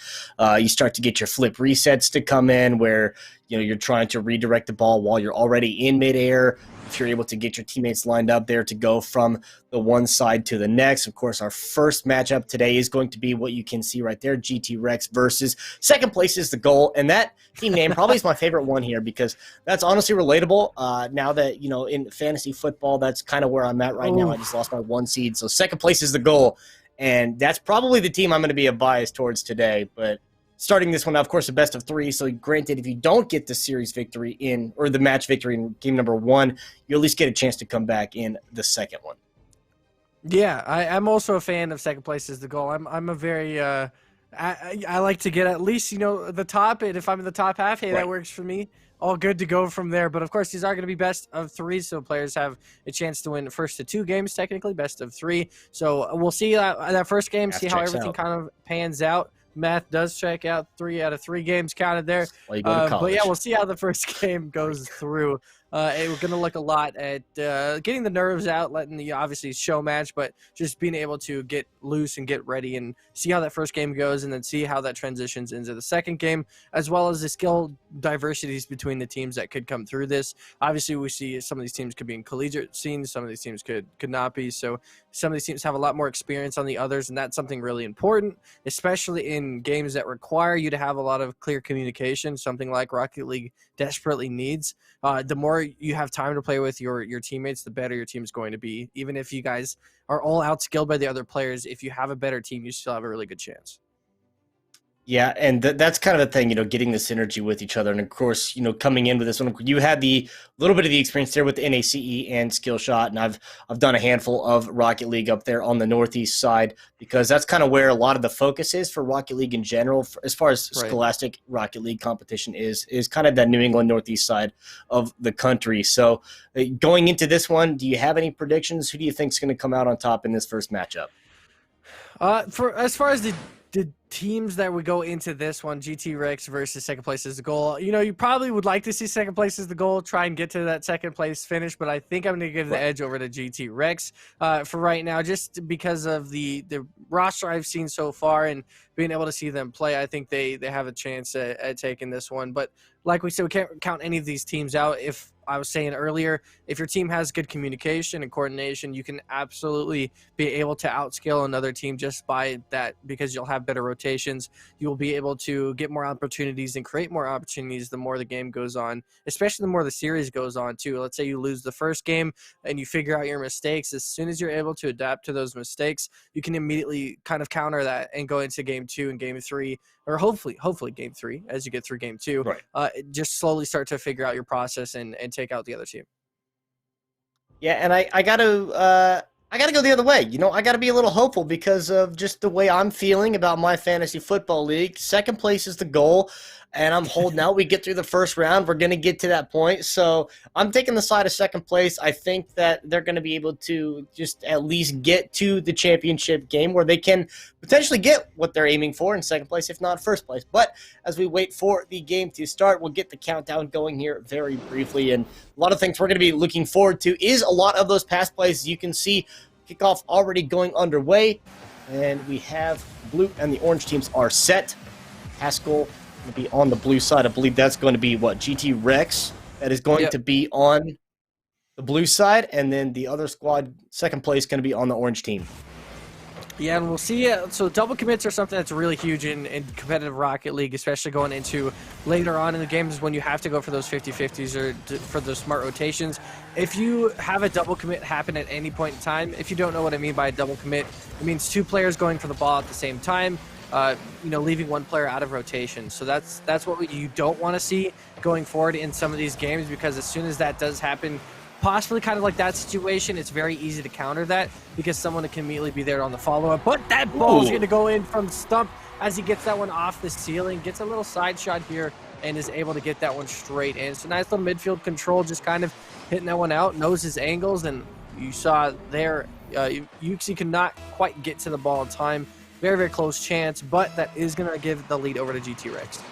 you start to get your flip resets to come in where, you know, you're trying to redirect the ball while you're already in midair. If you're able to get your teammates lined up there to go from the one side to the next. Of course, our first matchup today is going to be what you can see right there, GT Rex versus second place is the goal. And that team name probably is my favorite one here because that's honestly relatable. Now that, you know, in fantasy football, that's kind of where I'm at right now. I just lost my 1 seed. So second place is the goal. And that's probably the team I'm going to be a bias towards today. But starting this one, of course, a best of 3. So granted, if you don't get the series victory or the match victory in game number 1, you at least get a chance to come back in the second one. Yeah, I'm also a fan of second place is the goal. I'm a very I like to get at least, you know, the top, and if I'm in the top half, hey, that works for me. All good to go from there. But of course, these are going to be best of 3, so players have a chance to win first to 2 games, technically best of 3. So we'll see that first game, see how everything kind of pans out. Math does check out. 3 out of 3 games counted there. Well, you go to college. But yeah, we'll see how the first game goes through. We're going to look a lot at getting the nerves out, letting the obviously show match, but just being able to get loose and get ready and see how that first game goes, and then see how that transitions into the second game, as well as the skill diversities between the teams that could come through this. Obviously, we see some of these teams could be in collegiate scenes, some of these teams could not be. So some of these teams have a lot more experience on the others, and that's something really important, especially in games that require you to have a lot of clear communication, something like Rocket League desperately needs. The more you have time to play with your teammates, the better your team is going to be. Even if you guys are all outskilled by the other players, if you have a better team, you still have a really good chance. Yeah, and that's kind of the thing, getting the synergy with each other. And of course, coming in with this one, you had the little bit of the experience there with the NACE and Skillshot, and I've done a handful of Rocket League up there on the Northeast side because that's kind of where a lot of the focus is for Rocket League in general, as far as Right. Scholastic Rocket League competition is kind of that New England Northeast side of the country. So going into this one, do you have any predictions? Who do you think is going to come out on top in this first matchup? For as far as the teams that would go into this one, GT Rex versus second place is the goal. You probably would like to see second place as the goal, try and get to that second place finish, but I think I'm going to give the edge over to GT Rex for right now, just because of the roster I've seen so far and being able to see them play. I think they have a chance at taking this one. But like we said, we can't count any of these teams out. If I was saying earlier, if your team has good communication and coordination, you can absolutely be able to outscale another team just by that, because you'll have better rotations. You will be able to get more opportunities and create more opportunities the more the game goes on, especially the more the series goes on too. Let's say you lose the first game and you figure out your mistakes. As soon as you're able to adapt to those mistakes, you can immediately kind of counter that and go into game 2 and game 3, or hopefully game 3 as you get through game 2. Right. Just slowly start to figure out your process and take out the other team. Yeah, and I gotta go the other way. I gotta be a little hopeful because of just the way I'm feeling about my fantasy football league. Second place is the goal, and I'm holding out. We get through the first round, we're gonna get to that point. So I'm taking the side of second place. I think that they're gonna be able to just at least get to the championship game where they can potentially get what they're aiming for in second place, if not first place. But as we wait for the game to start, we'll get the countdown going here very briefly. And a lot of things we're going to be looking forward to is a lot of those past plays. You can see kickoff already going underway, and we have blue and the orange teams are set. Haskell going to be on the blue side. I believe that's going to be GT Rex that is going to be on the blue side, and then the other squad, second place, going to be on the orange team. Yeah, and we'll see. So double commits are something that's really huge in competitive Rocket League, especially going into later on in the games when you have to go for those 50-50s or for those smart rotations. If you have a double commit happen at any point in time, if you don't know what I mean by a double commit, it means 2 players going for the ball at the same time, leaving 1 player out of rotation. So that's what you don't want to see going forward in some of these games, because as soon as that does happen, possibly kind of like that situation, it's very easy to counter that because someone can immediately be there on the follow-up. But that ball's going to go in from stump as he gets that one off the ceiling, gets a little side shot here, and is able to get that one straight in. So nice little midfield control, just kind of hitting that one out, knows his angles, and you saw there, Yuxi could not quite get to the ball in time. Very, very close chance, but that is going to give the lead over to GT Rex.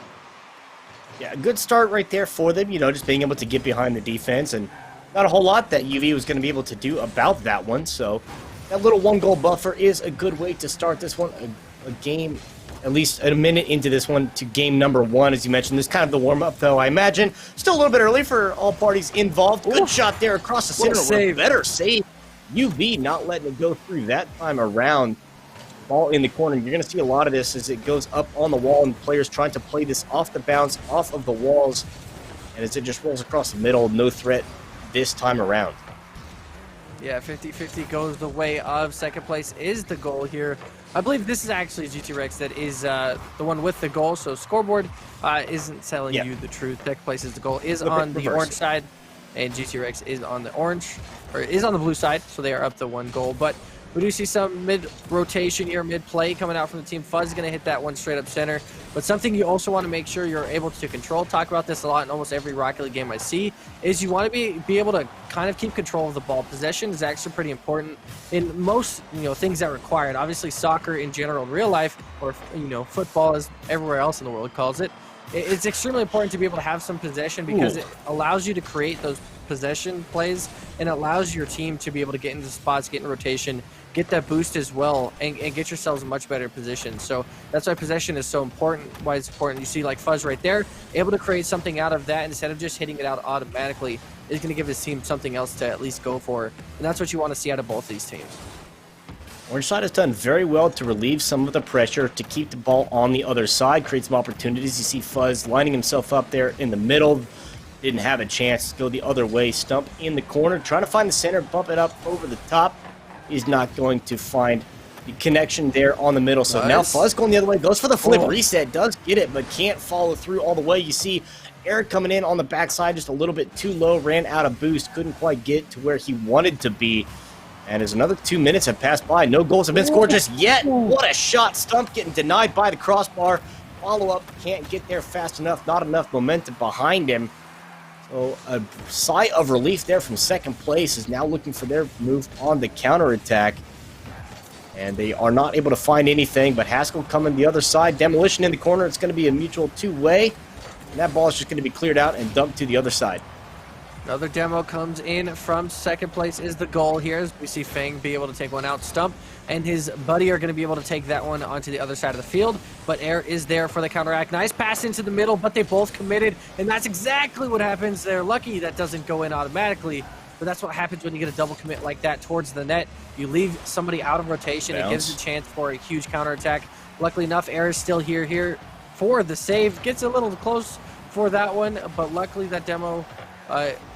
Yeah, a good start right there for them, just being able to get behind the defense, and not a whole lot that UV was going to be able to do about that one. So that little 1-goal buffer is a good way to start this one. A game, at least a minute into this one, to game number 1, as you mentioned. This is kind of the warm-up, though, I imagine. Still a little bit early for all parties involved. Good shot there across the center. Save. Better save. UV not letting it go through that time around. Ball in the corner. You're going to see a lot of this as it goes up on the wall and players trying to play this off the bounce, off of the walls. And as it just rolls across the middle, no threat this time around. Yeah, 50-50 goes the way of second place is the goal here. I believe this is actually GT Rex that is the one with the goal, so scoreboard isn't telling you the truth. Second place is the goal, is on the orange side, and GT Rex is on the orange, or is on the blue side, so they are up to 1 goal. But we do see some mid-rotation here, mid-play coming out from the team. Fuzz is going to hit that one straight up center. But something you also want to make sure you're able to control, talk about this a lot in almost every Rocket League game I see, is you want to be able to kind of keep control of the ball. Possession is actually pretty important in most things that are required. Obviously, soccer in general in real life, or football as everywhere else in the world calls it, it's extremely important to be able to have some possession because it allows you to create those possession plays and allows your team to be able to get into spots, get in rotation, get that boost as well, and get yourselves in much better position. So that's why possession is so important, why it's important. You see like Fuzz right there, able to create something out of that instead of just hitting it out automatically is going to give his team something else to at least go for. And that's what you want to see out of both these teams. Orange side has done very well to relieve some of the pressure, to keep the ball on the other side, create some opportunities. You see Fuzz lining himself up there in the middle. didn't have a chance to go the other way. Stump in the corner, trying to find the center, bump it up over the top. He's not going to find the connection there on the middle. So now Fuzz going the other way, goes for the flip reset, does get it, but can't follow through all the way. You see Eric coming in on the backside just a little bit too low, ran out of boost, couldn't quite get to where he wanted to be. And as another 2 minutes have passed by, no goals have been scored just yet. What a shot. Stump getting denied by the crossbar. Follow-up, can't get there fast enough, not enough momentum behind him. So a sigh of relief there from second place, is now looking for their move on the counterattack. And they are not able to find anything, but Haskell coming the other side. Demolition in the corner. It's going to be a mutual two-way. And that ball is just going to be cleared out and dumped to the other side. Another demo comes in from second place is the goal here, as we see Fang be able to take one out. Stump and his buddy are going to be able to take that one onto the other side of the field, but Air is there for the counteract. Nice pass into the middle, but they both committed, and that's exactly what happens. They're lucky that doesn't go in automatically, but that's what happens when you get a double commit like that towards the net. You leave somebody out of rotation. It gives a chance for a huge counterattack. Luckily enough, Air is still here for the save. Gets a little close for that one, but luckily that demo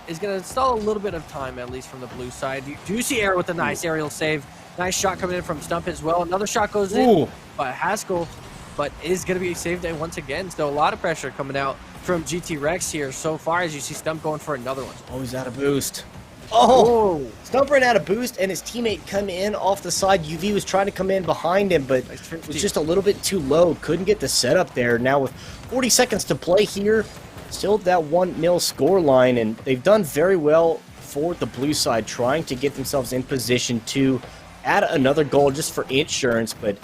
is going to install a little bit of time, at least from the blue side. You do see Air with a nice aerial save. Nice shot coming in from Stump as well. Another shot goes in by Haskell, but is going to be saved once again. So a lot of pressure coming out from GT Rex here so far, as you see Stump going for another one. Oh, he's out of boost. Oh, Stump ran out of boost, and his teammate come in off the side. UV was trying to come in behind him, but was just a little bit too low. Couldn't get the setup there. Now with 40 seconds to play here, still that 1-0 score line, and they've done very well for the blue side, trying to get themselves in position to add another goal just for insurance, but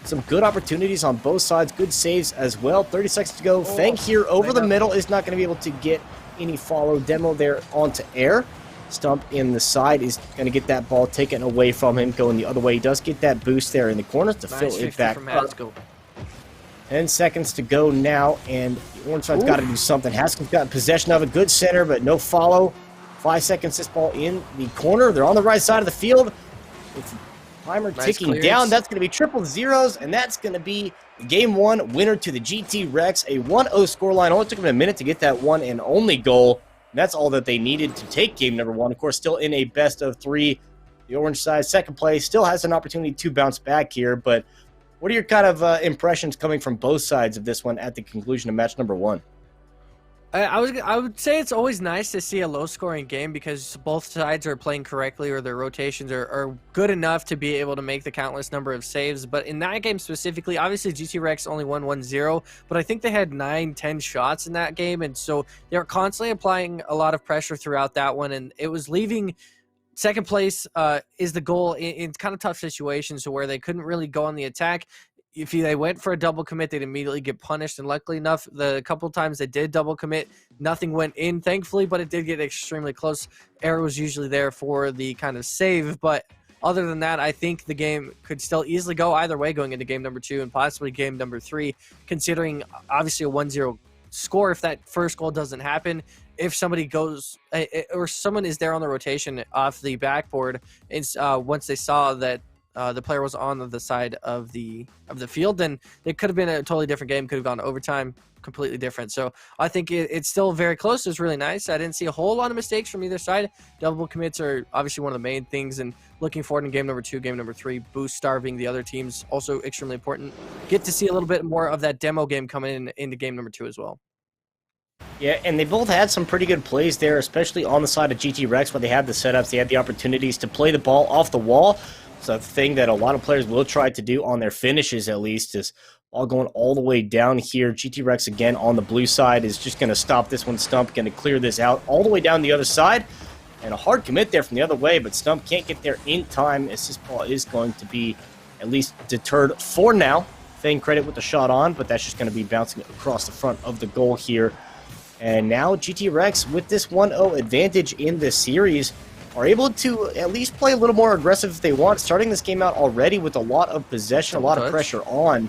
some good opportunities on both sides, good saves as well. 30 seconds to go. Fang here over the middle is not going to be able to get any follow. Demo there onto Air. Stump in the side is going to get that ball taken away from him, going the other way. He does get that boost there in the corner to fill it back up. 10 seconds to go now, and the orange side's got to do something. Haskell's got possession of a good center, but no follow. 5 seconds, this ball in the corner. They're on the right side of the field. With the timer ticking down, that's going to be triple zeros, and that's going to be game one winner to the GT Rex. A 1-0 scoreline. Only took them a minute to get that one and only goal. And that's all that they needed to take game number one. Of course, still in a best of three. The orange side, second place, still has an opportunity to bounce back here, but what are your kind of impressions coming from both sides of this one at the conclusion of match number one? I would say it's always nice to see a low-scoring game because both sides are playing correctly, or their rotations are good enough to be able to make the countless number of saves. But in that game specifically, obviously GT Rex only won 1-0, but I think they had 9-10 shots in that game, and so they were constantly applying a lot of pressure throughout that one, and it was leaving second place is the goal in kind of tough situations where they couldn't really go on the attack. If they went for a double commit, they'd immediately get punished. And luckily enough, the couple times they did double commit, nothing went in, thankfully, but it did get extremely close. Air was usually there for the kind of save. But other than that, I think the game could still easily go either way going into game number two and possibly game number three, considering obviously a 1-0 score if that first goal doesn't happen. If somebody goes or someone is there on the rotation off the backboard, it's once they saw that the player was on the side of the field, then it could have been a totally different game, could have gone to overtime, completely different. So I think it's still very close. It's really nice. I didn't see a whole lot of mistakes from either side. Double commits are obviously one of the main things, and looking forward in game number two, game number three, boost starving the other teams, also extremely important. Get to see a little bit more of that demo game coming into game number two as well. Yeah, and they both had some pretty good plays there, especially on the side of GT Rex where they had the setups, they had the opportunities to play the ball off the wall. So the thing that a lot of players will try to do on their finishes, at least, is all going all the way down here. GT Rex, again, on the blue side, is just going to stop this one. Stump going to clear this out all the way down the other side. And a hard commit there from the other way, but Stump can't get there in time, as this ball is going to be at least deterred for now. Fang credit with the shot on, but that's just going to be bouncing across the front of the goal here. And now GT Rex, with this 1-0 advantage in this series, are able to at least play a little more aggressive if they want. Starting this game out already with a lot of possession, a lot of pressure on.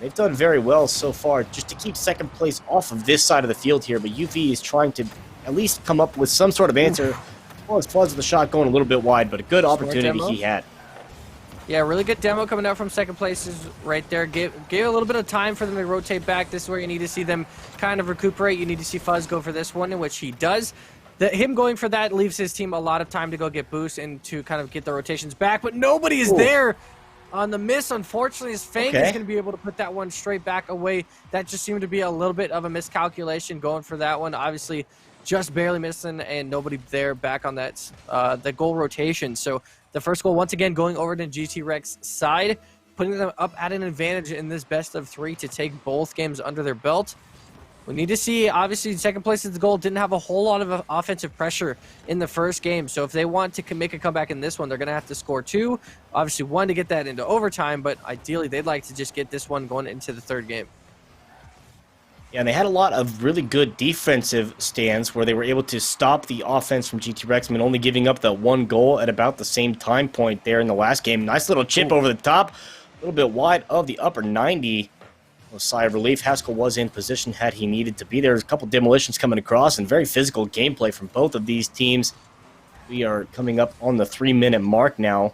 They've done very well so far just to keep second place off of this side of the field here, but UV is trying to at least come up with some sort of answer. As well as Fuzz with the shot going a little bit wide, but a good opportunity he had. Yeah, really good demo coming out from second place is right there. Gave a little bit of time for them to rotate back. This is where you need to see them kind of recuperate. You need to see Fuzz go for this one, in which he does. Him going for that leaves his team a lot of time to go get boost and to kind of get the rotations back, but nobody is there on the miss. Unfortunately, his Fang is going to be able to put that one straight back away. That just seemed to be a little bit of a miscalculation going for that one. Obviously, just barely missing and nobody there back on that the goal rotation. So the first goal once again going over to GT Rex side, putting them up at an advantage in this best of 3 to take both games under their belt. We need to see, obviously, second place at the goal didn't have a whole lot of offensive pressure in the first game. So if they want to make a comeback in this one, they're going to have to score 2. Obviously, 1 to get that into overtime, but ideally they'd like to just get this one going into the third game. Yeah, and they had a lot of really good defensive stands where they were able to stop the offense from GT Rexman, only giving up the 1 goal at about the same time point there in the last game. Nice little chip over the top, a little bit wide of the upper 90. A sigh of relief. Haskell was in position had he needed to be there. There's a couple demolitions coming across and very physical gameplay from both of these teams. We are coming up on the 3-minute mark now.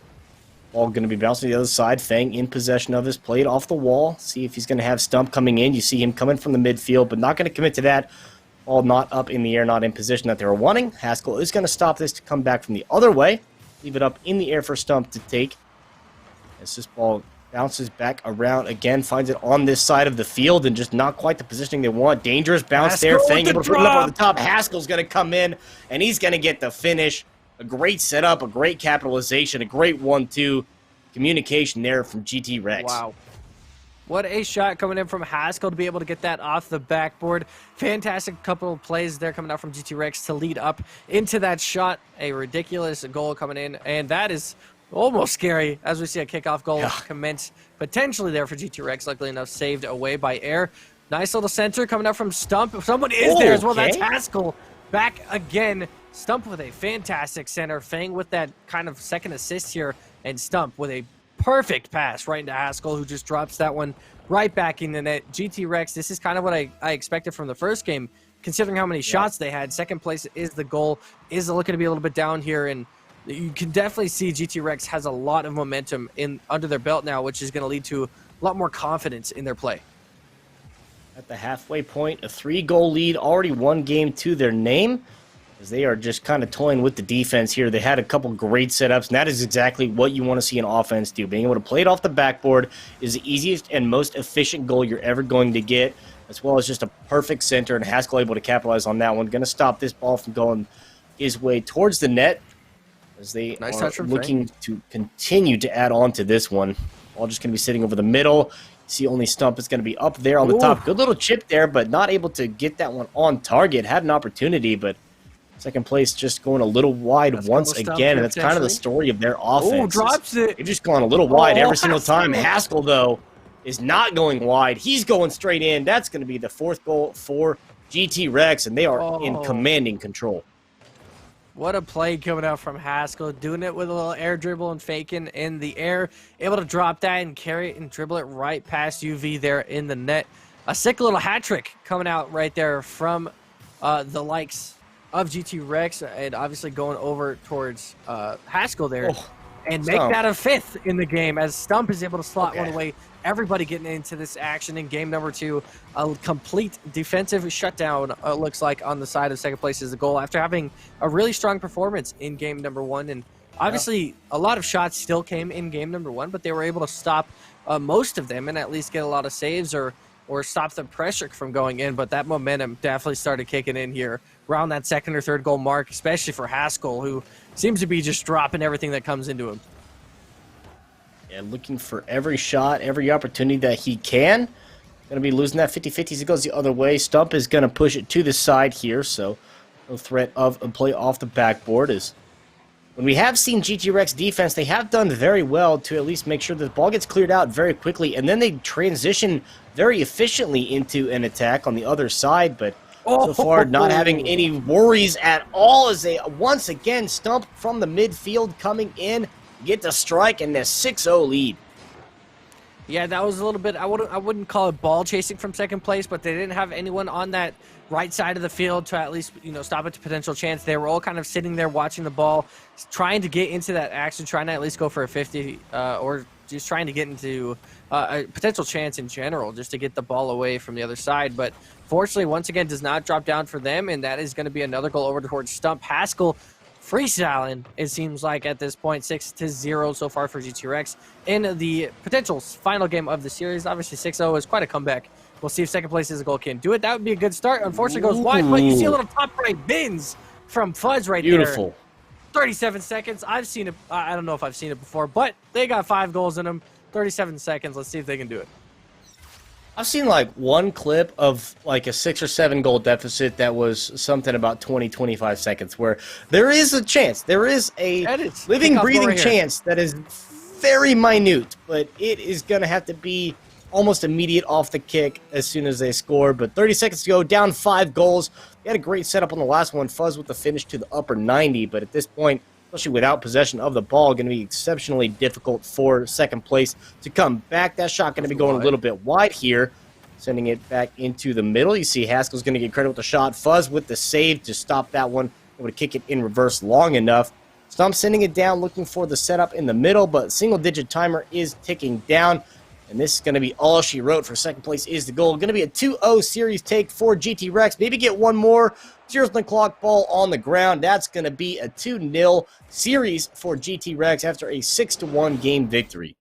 Ball going to be bouncing to the other side. Fang in possession of this. Played off the wall. See if he's going to have Stump coming in. You see him coming from the midfield, but not going to commit to that. Ball not up in the air, not in position that they were wanting. Haskell is going to stop this to come back from the other way. Leave it up in the air for Stump to take. As this ball bounces back around again, finds it on this side of the field, and just not quite the positioning they want. Dangerous bounce there. Fang able to put it up over the top. Haskell's going to come in, and he's going to get the finish. A great setup, a great capitalization, a great 1-2 communication there from GT Rex. Wow. What a shot coming in from Haskell to be able to get that off the backboard. Fantastic couple of plays there coming out from GT Rex to lead up into that shot. A ridiculous goal coming in, and that is almost scary as we see a kickoff goal commence potentially there for GT Rex. Luckily enough, saved away by air. Nice little center coming out from Stump. Someone is there as well. That's Haskell back again. Stump with a fantastic center. Fang with that kind of second assist here. And Stump with a perfect pass right into Haskell, who just drops that one right back in the net. GT Rex, this is kind of what I expected from the first game, considering how many shots they had. Second place is the goal. Is looking to be a little bit down here, and you can definitely see GT Rex has a lot of momentum under their belt now, which is going to lead to a lot more confidence in their play. At the halfway point, a 3-goal lead, already 1 game to their name, as they are just kind of toying with the defense here. They had a couple great setups, and that is exactly what you want to see an offense do. Being able to play it off the backboard is the easiest and most efficient goal you're ever going to get, as well as just a perfect center, and Haskell able to capitalize on that one. Going to stop this ball from going his way towards the net, as they are looking to continue to add on to this one. Ball just going to be sitting over the middle. See only Stump is going to be up there on the top. Good little chip there, but not able to get that one on target. Had an opportunity, but second place just going a little wide once again, and that's kind of the story of their offense. Drops it. They've just gone a little wide every single time. Haskell, though, is not going wide. He's going straight in. That's going to be the 4th goal for GT Rex, and they are in commanding control. What a play coming out from Haskell, doing it with a little air dribble and faking in the air. Able to drop that and carry it and dribble it right past UV there in the net. A sick little hat trick coming out right there from the likes of GT Rex, and obviously going over towards Haskell there. And make that a 5th in the game as Stump is able to slot one away. Everybody getting into this action in game number 2. A complete defensive shutdown, looks like, on the side of second place is the goal after having a really strong performance in game number 1. And obviously, a lot of shots still came in game number 1, but they were able to stop most of them and at least get a lot of saves or stop the pressure from going in. But that momentum definitely started kicking in here around that 2nd or 3rd goal mark, especially for Haskell, who seems to be just dropping everything that comes into him. Yeah, looking for every shot, every opportunity that he can. Going to be losing that 50-50 as it goes the other way. Stump is going to push it to the side here, so no threat of a play off the backboard. Is when we have seen GT Rex defense, they have done very well to at least make sure that the ball gets cleared out very quickly, and then they transition very efficiently into an attack on the other side, but so far not having any worries at all as they once again Stump from the midfield coming in, get the strike, and the 6-0 lead. Yeah, that was a little bit. I wouldn't call it ball chasing from second place, but they didn't have anyone on that right side of the field to at least stop a potential chance. They were all kind of sitting there watching the ball, trying to get into that action, trying to at least go for a 50, or just trying to get into a potential chance in general, just to get the ball away from the other side. But fortunately, once again, does not drop down for them, and that is going to be another goal over towards Stump. Haskell freestyling, it seems like at this point, 6-0 so far for GT Rex in the potential final game of the series. Obviously 6-0 is quite a comeback. We'll see if second place is a goal can do it. That would be a good start. Unfortunately goes wide, but you see a little top right bins from Fudge right Beautiful. there. 37 seconds. I've seen it. I don't know if I've seen it before, but they got 5 goals in them. 37 seconds. Let's see if they can do it. I've seen like one clip of like a 6 or 7 goal deficit that was something about 20-25 seconds, where there is a chance, there is a living, breathing chance that is very minute, but it is going to have to be almost immediate off the kick as soon as they score. But 30 seconds to go, down 5 goals. They had a great setup on the last one. Fuzz with the finish to the upper 90, but at this point, especially without possession of the ball, going to be exceptionally difficult for second place to come back. That shot going to be going a little bit wide here, sending it back into the middle. You see Haskell's going to get credit with the shot. Fuzz with the save to stop that one, able to kick it in reverse long enough. Stump sending it down, looking for the setup in the middle, but single-digit timer is ticking down, and this is going to be all she wrote for second place is the goal. Going to be a 2-0 series take for GT Rex. Maybe get one more. Zeros on the clock, ball on the ground. That's going to be a 2-0 series for GT Rex after a 6-1 game victory.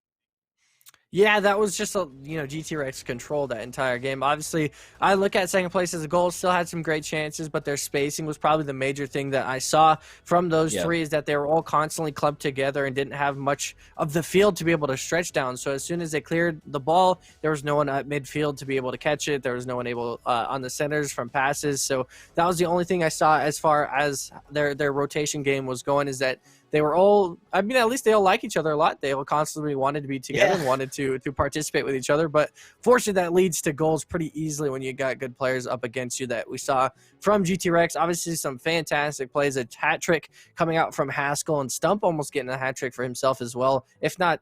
Yeah, that was just GT Rex controlled that entire game. Obviously, I look at second place as a goal, still had some great chances, but their spacing was probably the major thing that I saw from those three, is that they were all constantly clubbed together and didn't have much of the field to be able to stretch down. So as soon as they cleared the ball, there was no one at midfield to be able to catch it. There was no one able on the centers from passes. So that was the only thing I saw as far as their rotation game was going, is that they were all, at least they all like each other a lot. They all constantly wanted to be together and wanted to participate with each other. But fortunately, that leads to goals pretty easily when you got good players up against you, that we saw from GT Rex. Obviously, some fantastic plays. A hat trick coming out from Haskell, and Stump almost getting a hat trick for himself as well. If not,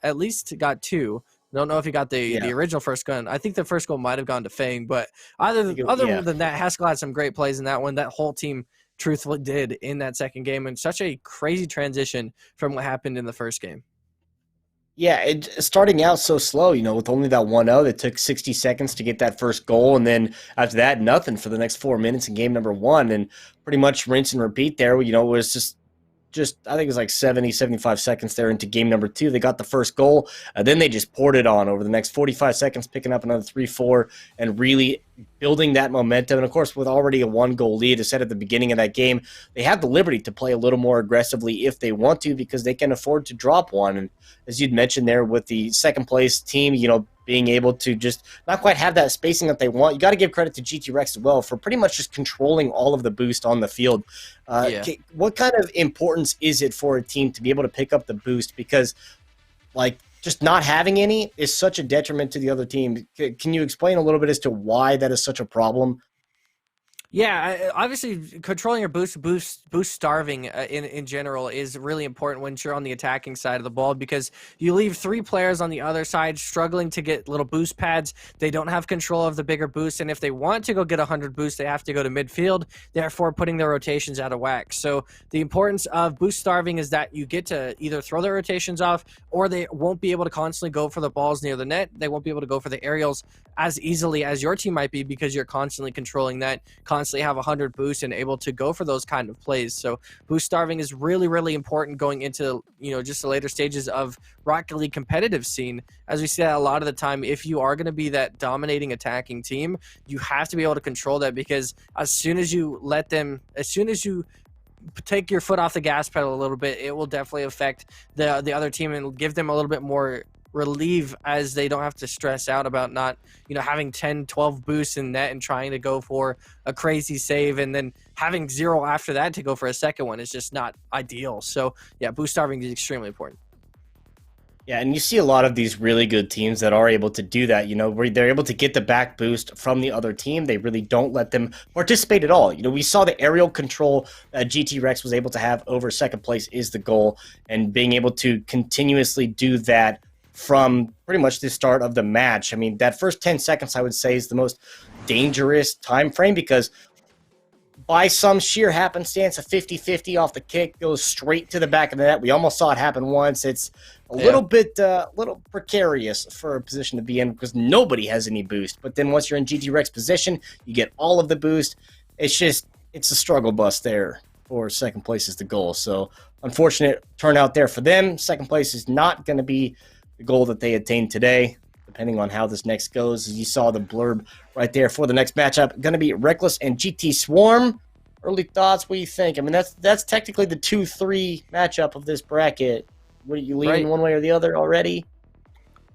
at least got 2. Don't know if he got the original first gun. I think the first goal might have gone to Fang. But other than that, Haskell had some great plays in that one. That whole team truthfully did in that second game, and such a crazy transition from what happened in the first game. Yeah, starting out so slow, with only that 1-0, that took 60 seconds to get that first goal, and then after that, nothing for the next 4 minutes in game number 1, and pretty much rinse and repeat there. It was just I think it was like 70, 75 seconds there into game number 2. They got the first goal, then they just poured it on over the next 45 seconds, picking up another 3-4, and really building that momentum. And of course, with already a 1-goal lead, as said at the beginning of that game, they have the liberty to play a little more aggressively if they want to, because they can afford to drop one. And as you'd mentioned there, with the second place team, being able to just not quite have that spacing that they want. You got to give credit to GT Rex as well for pretty much just controlling all of the boost on the field. What kind of importance is it for a team to be able to pick up the boost? Because, just not having any is such a detriment to the other team. Can you explain a little bit as to why that is such a problem? Yeah, obviously controlling your boost starving in general is really important when you're on the attacking side of the ball, because you leave 3 players on the other side struggling to get little boost pads. They don't have control of the bigger boost, and if they want to go get 100 boosts, they have to go to midfield, therefore putting their rotations out of whack. So the importance of boost starving is that you get to either throw their rotations off, or they won't be able to constantly go for the balls near the net. They won't be able to go for the aerials as easily as your team might be, because you're constantly controlling that, constantly have 100 boosts and able to go for those kind of plays. So boost starving is really, really important going into, just the later stages of Rocket League competitive scene. As we see that a lot of the time, if you are going to be that dominating attacking team, you have to be able to control that, because as soon as you take your foot off the gas pedal a little bit, it will definitely affect the other team and give them a little bit more relief, as they don't have to stress out about not having 10-12 boosts in net and trying to go for a crazy save, and then having 0 after that to go for a second one is just not ideal. So yeah, boost starving is extremely important. Yeah, and you see a lot of these really good teams that are able to do that, where they're able to get the back boost from the other team. They really don't let them participate at all. We saw the aerial control that GT Rex was able to have over second place is the goal, and being able to continuously do that from pretty much the start of the match. I mean, that first 10 seconds, I would say, is the most dangerous time frame because by some sheer happenstance, a 50-50 off the kick goes straight to the back of the net. We almost saw it happen once. It's a little bit little precarious for a position to be in because nobody has any boost. But then once you're in GT Rex position, you get all of the boost. It's a struggle bus there for second place is the goal. So unfortunate turnout there for them. Second place is not going to be the goal that they attained today, depending on how this next goes. As you saw the blurb right there for the next matchup, going to be Reckless and GT Swarm. Early thoughts, what do you think? I mean, that's technically the 2-3 matchup of this bracket. What are you leaning one way or the other already?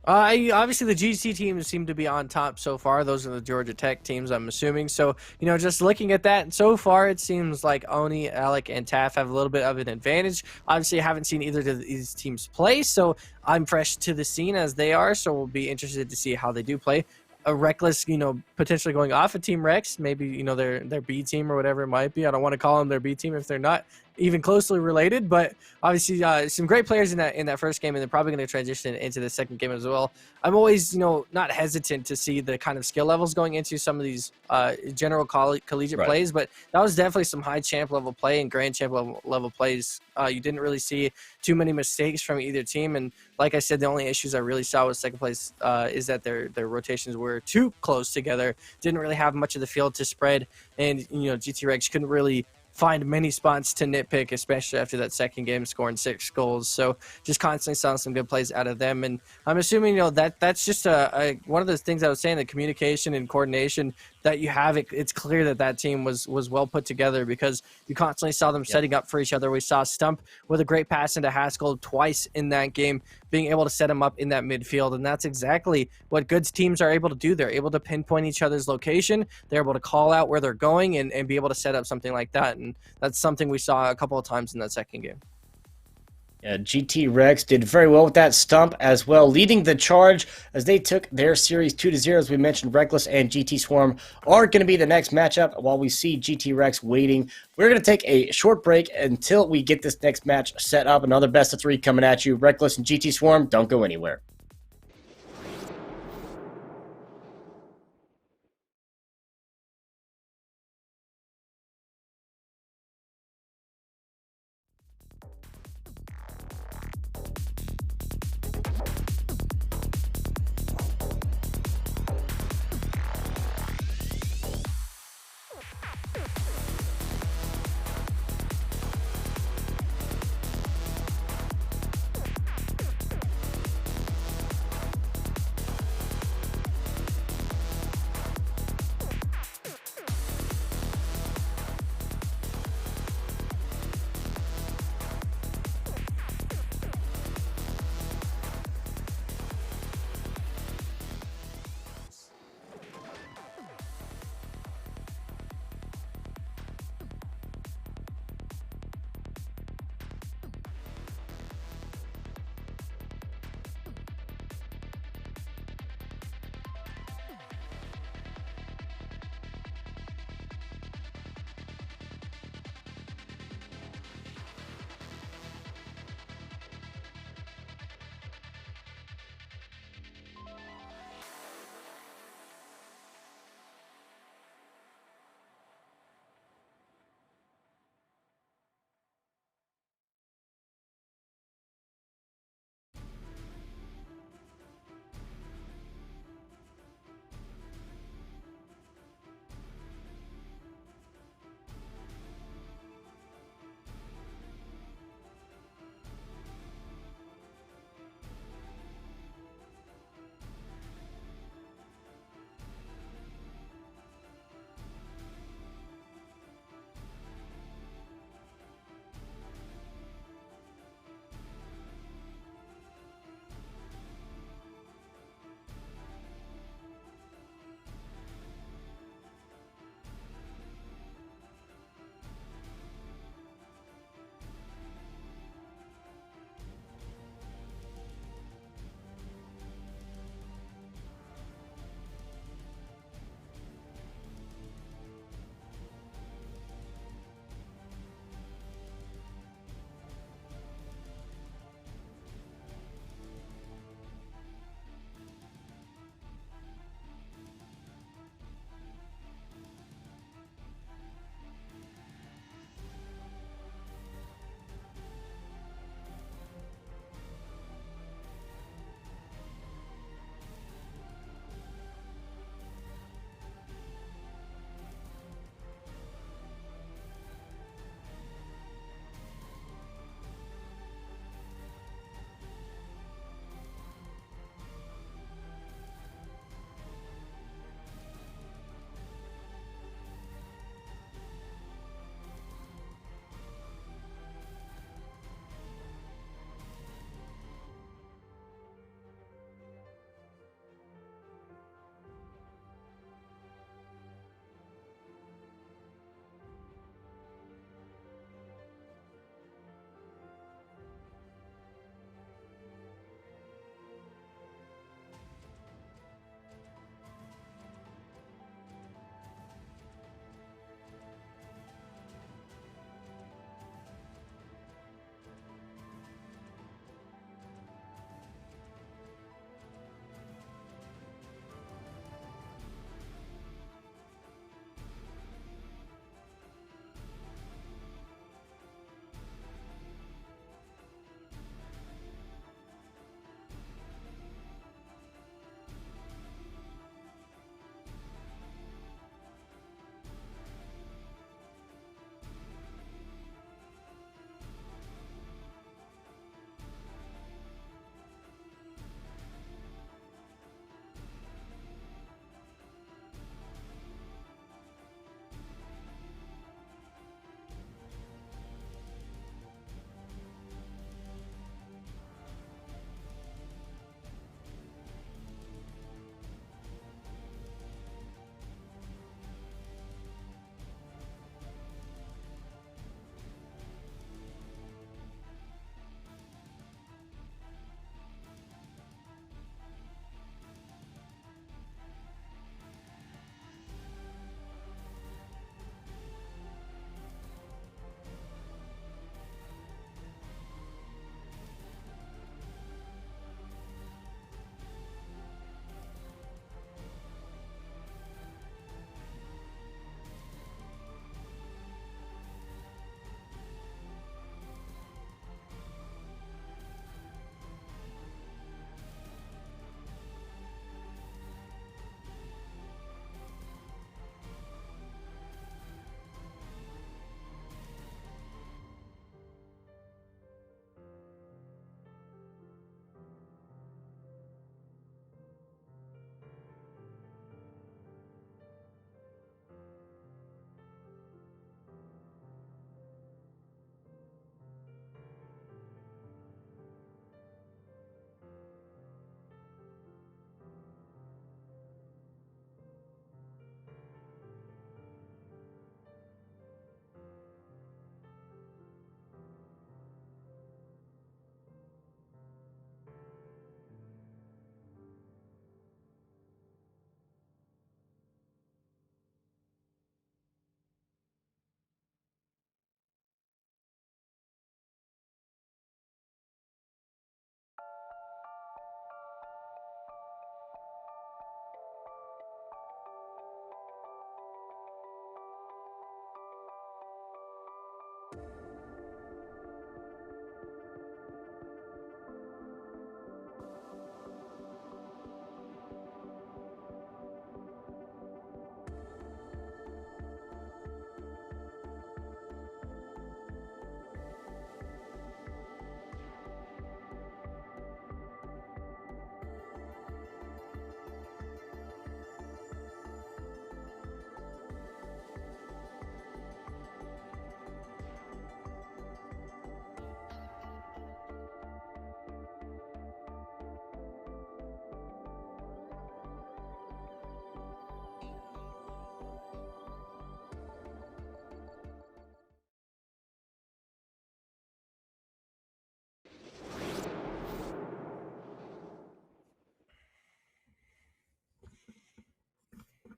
Obviously, the GC teams seem to be on top so far. Those are the Georgia Tech teams, I'm assuming. So, just looking at that, so far it seems like Oni, Alec, and Taff have a little bit of an advantage. Obviously, I haven't seen either of these teams play, so I'm fresh to the scene as they are, so we'll be interested to see how they do play. A Reckless, potentially going off of Team Rex, maybe, their B team or whatever it might be. I don't want to call them their B team if they're not even closely related, but obviously some great players in that first game, and they're probably going to transition into the second game as well. I'm always, not hesitant to see the kind of skill levels going into some of these general collegiate plays, but that was definitely some high champ level play and grand champ level plays. You didn't really see too many mistakes from either team, and like I said, the only issues I really saw with second place is that their rotations were too close together, didn't really have much of the field to spread, and GT Rex couldn't really find many spots to nitpick, especially after that second game scoring 6 goals. So just constantly saw some good plays out of them. And I'm assuming, that's just one of those things I was saying, the communication and coordination that you have. It's clear that team was well put together because you constantly saw them setting up for each other. We saw Stump with a great pass into Haskell twice in that game, being able to set him up in that midfield. And that's exactly what good teams are able to do. They're able to pinpoint each other's location. They're able to call out where they're going and be able to set up something like that. And that's something we saw a couple of times in that second game. Yeah, GT Rex did very well with that Stump as well, leading the charge as they took their series 2-0. As we mentioned, Reckless and GT Swarm are going to be the next matchup while we see GT Rex waiting. We're going to take a short break until we get this next match set up. Another best of 3 coming at you. Reckless and GT Swarm, don't go anywhere.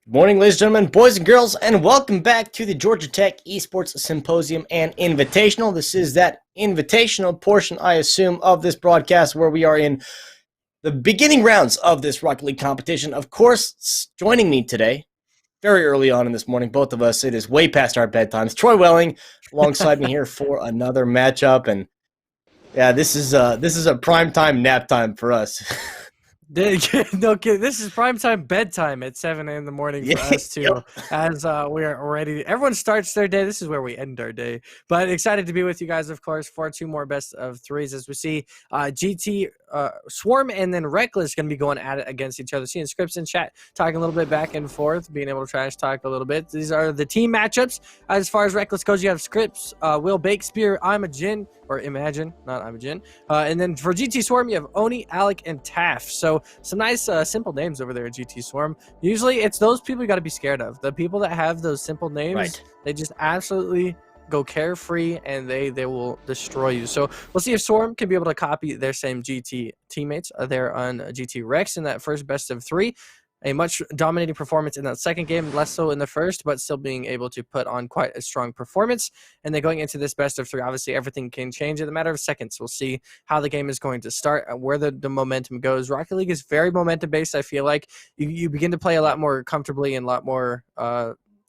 Good morning, ladies and gentlemen, boys and girls, and welcome back to the Georgia Tech Esports Symposium and Invitational. This is that invitational portion, I assume, of this broadcast where we are in the beginning rounds of this Rocket League competition. Of course, joining me today, very early on in this morning, both of us, it is way past our bedtimes. Troy Welling alongside me here for another matchup, and yeah, this is a prime time nap time for us. No kidding. This is primetime bedtime at 7 in the morning for us too. Yep. As we are ready. Everyone starts their day. This is where we end our day. But excited to be with you guys, of course, for 2 more best of 3s as we see GT Swarm and then Reckless going to be going at it against each other. Seeing scripts in chat, talking a little bit back and forth, being able to trash talk a little bit. These are the team matchups. As far as Reckless goes, you have scripts, Will Bakespear, I'm a Jin, or Imagine, not I'm a Jin. And then for GT Swarm, you have Oni, Alec, and Taff. So some nice simple names over there at GT Swarm. Usually it's those people you got to be scared of. The people that have those simple names, Right. They just absolutely go carefree and they will destroy you. So we'll see if Swarm can be able to copy their same GT teammates there on GT Rex in that first best of 3. A much dominating performance in that second game, less so in the first, but still being able to put on quite a strong performance. And then going into this best of 3, obviously everything can change in a matter of seconds. We'll see how the game is going to start, where the momentum goes. Rocket League is very momentum-based. I feel like you begin to play a lot more comfortably and a lot more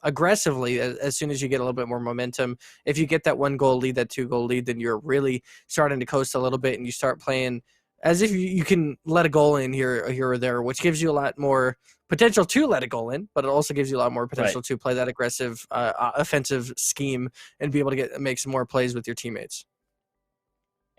aggressively as soon as you get a little bit more momentum. If you get that 1-goal lead, that 2-goal lead, then you're really starting to coast a little bit and you start playing as if you can let a goal in here or there, which gives you a lot more potential to let a goal in, but it also gives you a lot more potential to play that aggressive offensive scheme and be able to make some more plays with your teammates.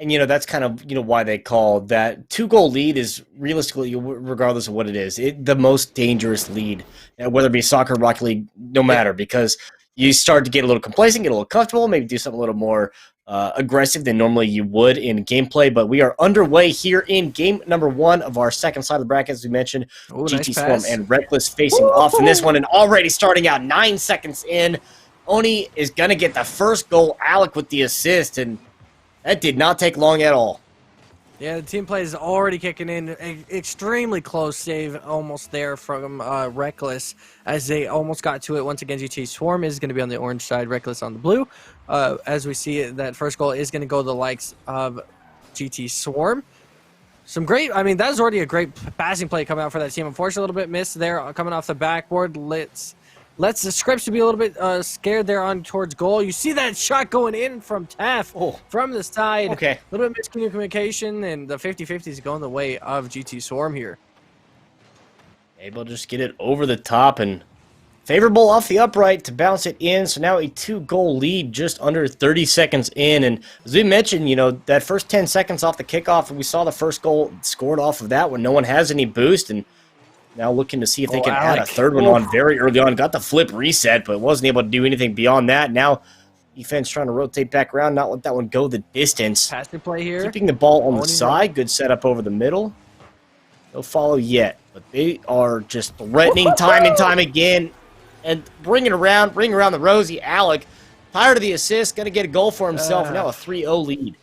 And, that's kind of, why they call that 2-goal lead is realistically, regardless of what it is, the most dangerous lead, whether it be soccer, Rocket League, no matter, because you start to get a little complacent, get a little comfortable, maybe do something a little more aggressive than normally you would in gameplay. But we are underway here in game number 1 of our second side of the bracket, as we mentioned. Ooh, GT nice Swarm pass. and Reckless facing off in this one, and already starting out 9 seconds in, Oni is going to get the first goal. Alec with the assist, and that did not take long at all. Yeah, the team play is already kicking in. Extremely close save almost there from Reckless as they almost got to it. Once again, GT Swarm is going to be on the orange side, Reckless on the blue. As we see it, that first goal is going to go to the likes of GT Swarm. That was already a great passing play coming out for that team. Unfortunately, a little bit missed there coming off the backboard. Let's the scripts to be a little bit scared there on towards goal. You see that shot going in from Taff from the side. Okay. A little bit of miscommunication, and the 50-50 is going the way of GT Swarm here. Able to just get it over the top and favorable off the upright to bounce it in. So now a 2-goal lead just under 30 seconds in. And as we mentioned, that first 10 seconds off the kickoff, we saw the first goal scored off of that when no one has any boost. And now looking to see if they can add a third one on very early on. Got the flip reset, but wasn't able to do anything beyond that. Now defense trying to rotate back around, not let that one go the distance. Passing play here. Keeping the ball on the side. Good setup over the middle. No follow yet, but they are just threatening time and time again. And bringing around the rosy. Alec, tired of the assist, going to get a goal for himself. Now a 3-0 lead.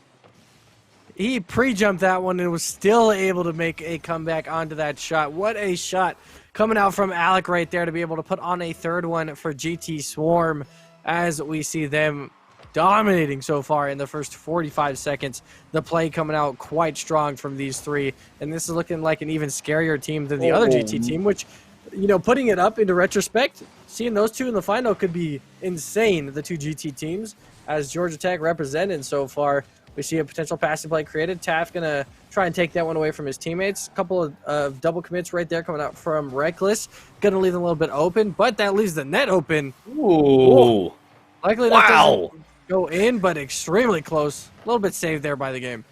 He pre-jumped that one and was still able to make a comeback onto that shot. What a shot coming out from Alec right there to be able to put on a third one for GT Swarm as we see them dominating so far in the first 45 seconds. The play coming out quite strong from these 3, and this is looking like an even scarier team than the other GT team, which, putting it up into retrospect, seeing those 2 in the final could be insane, the 2 GT teams, as Georgia Tech represented so far. We see a potential passing play created. Taff going to try and take that one away from his teammates. A couple of double commits right there coming out from Reckless. Going to leave them a little bit open, but that leaves the net open. Ooh. Likely that doesn't go in, but extremely close. A little bit saved there by the game.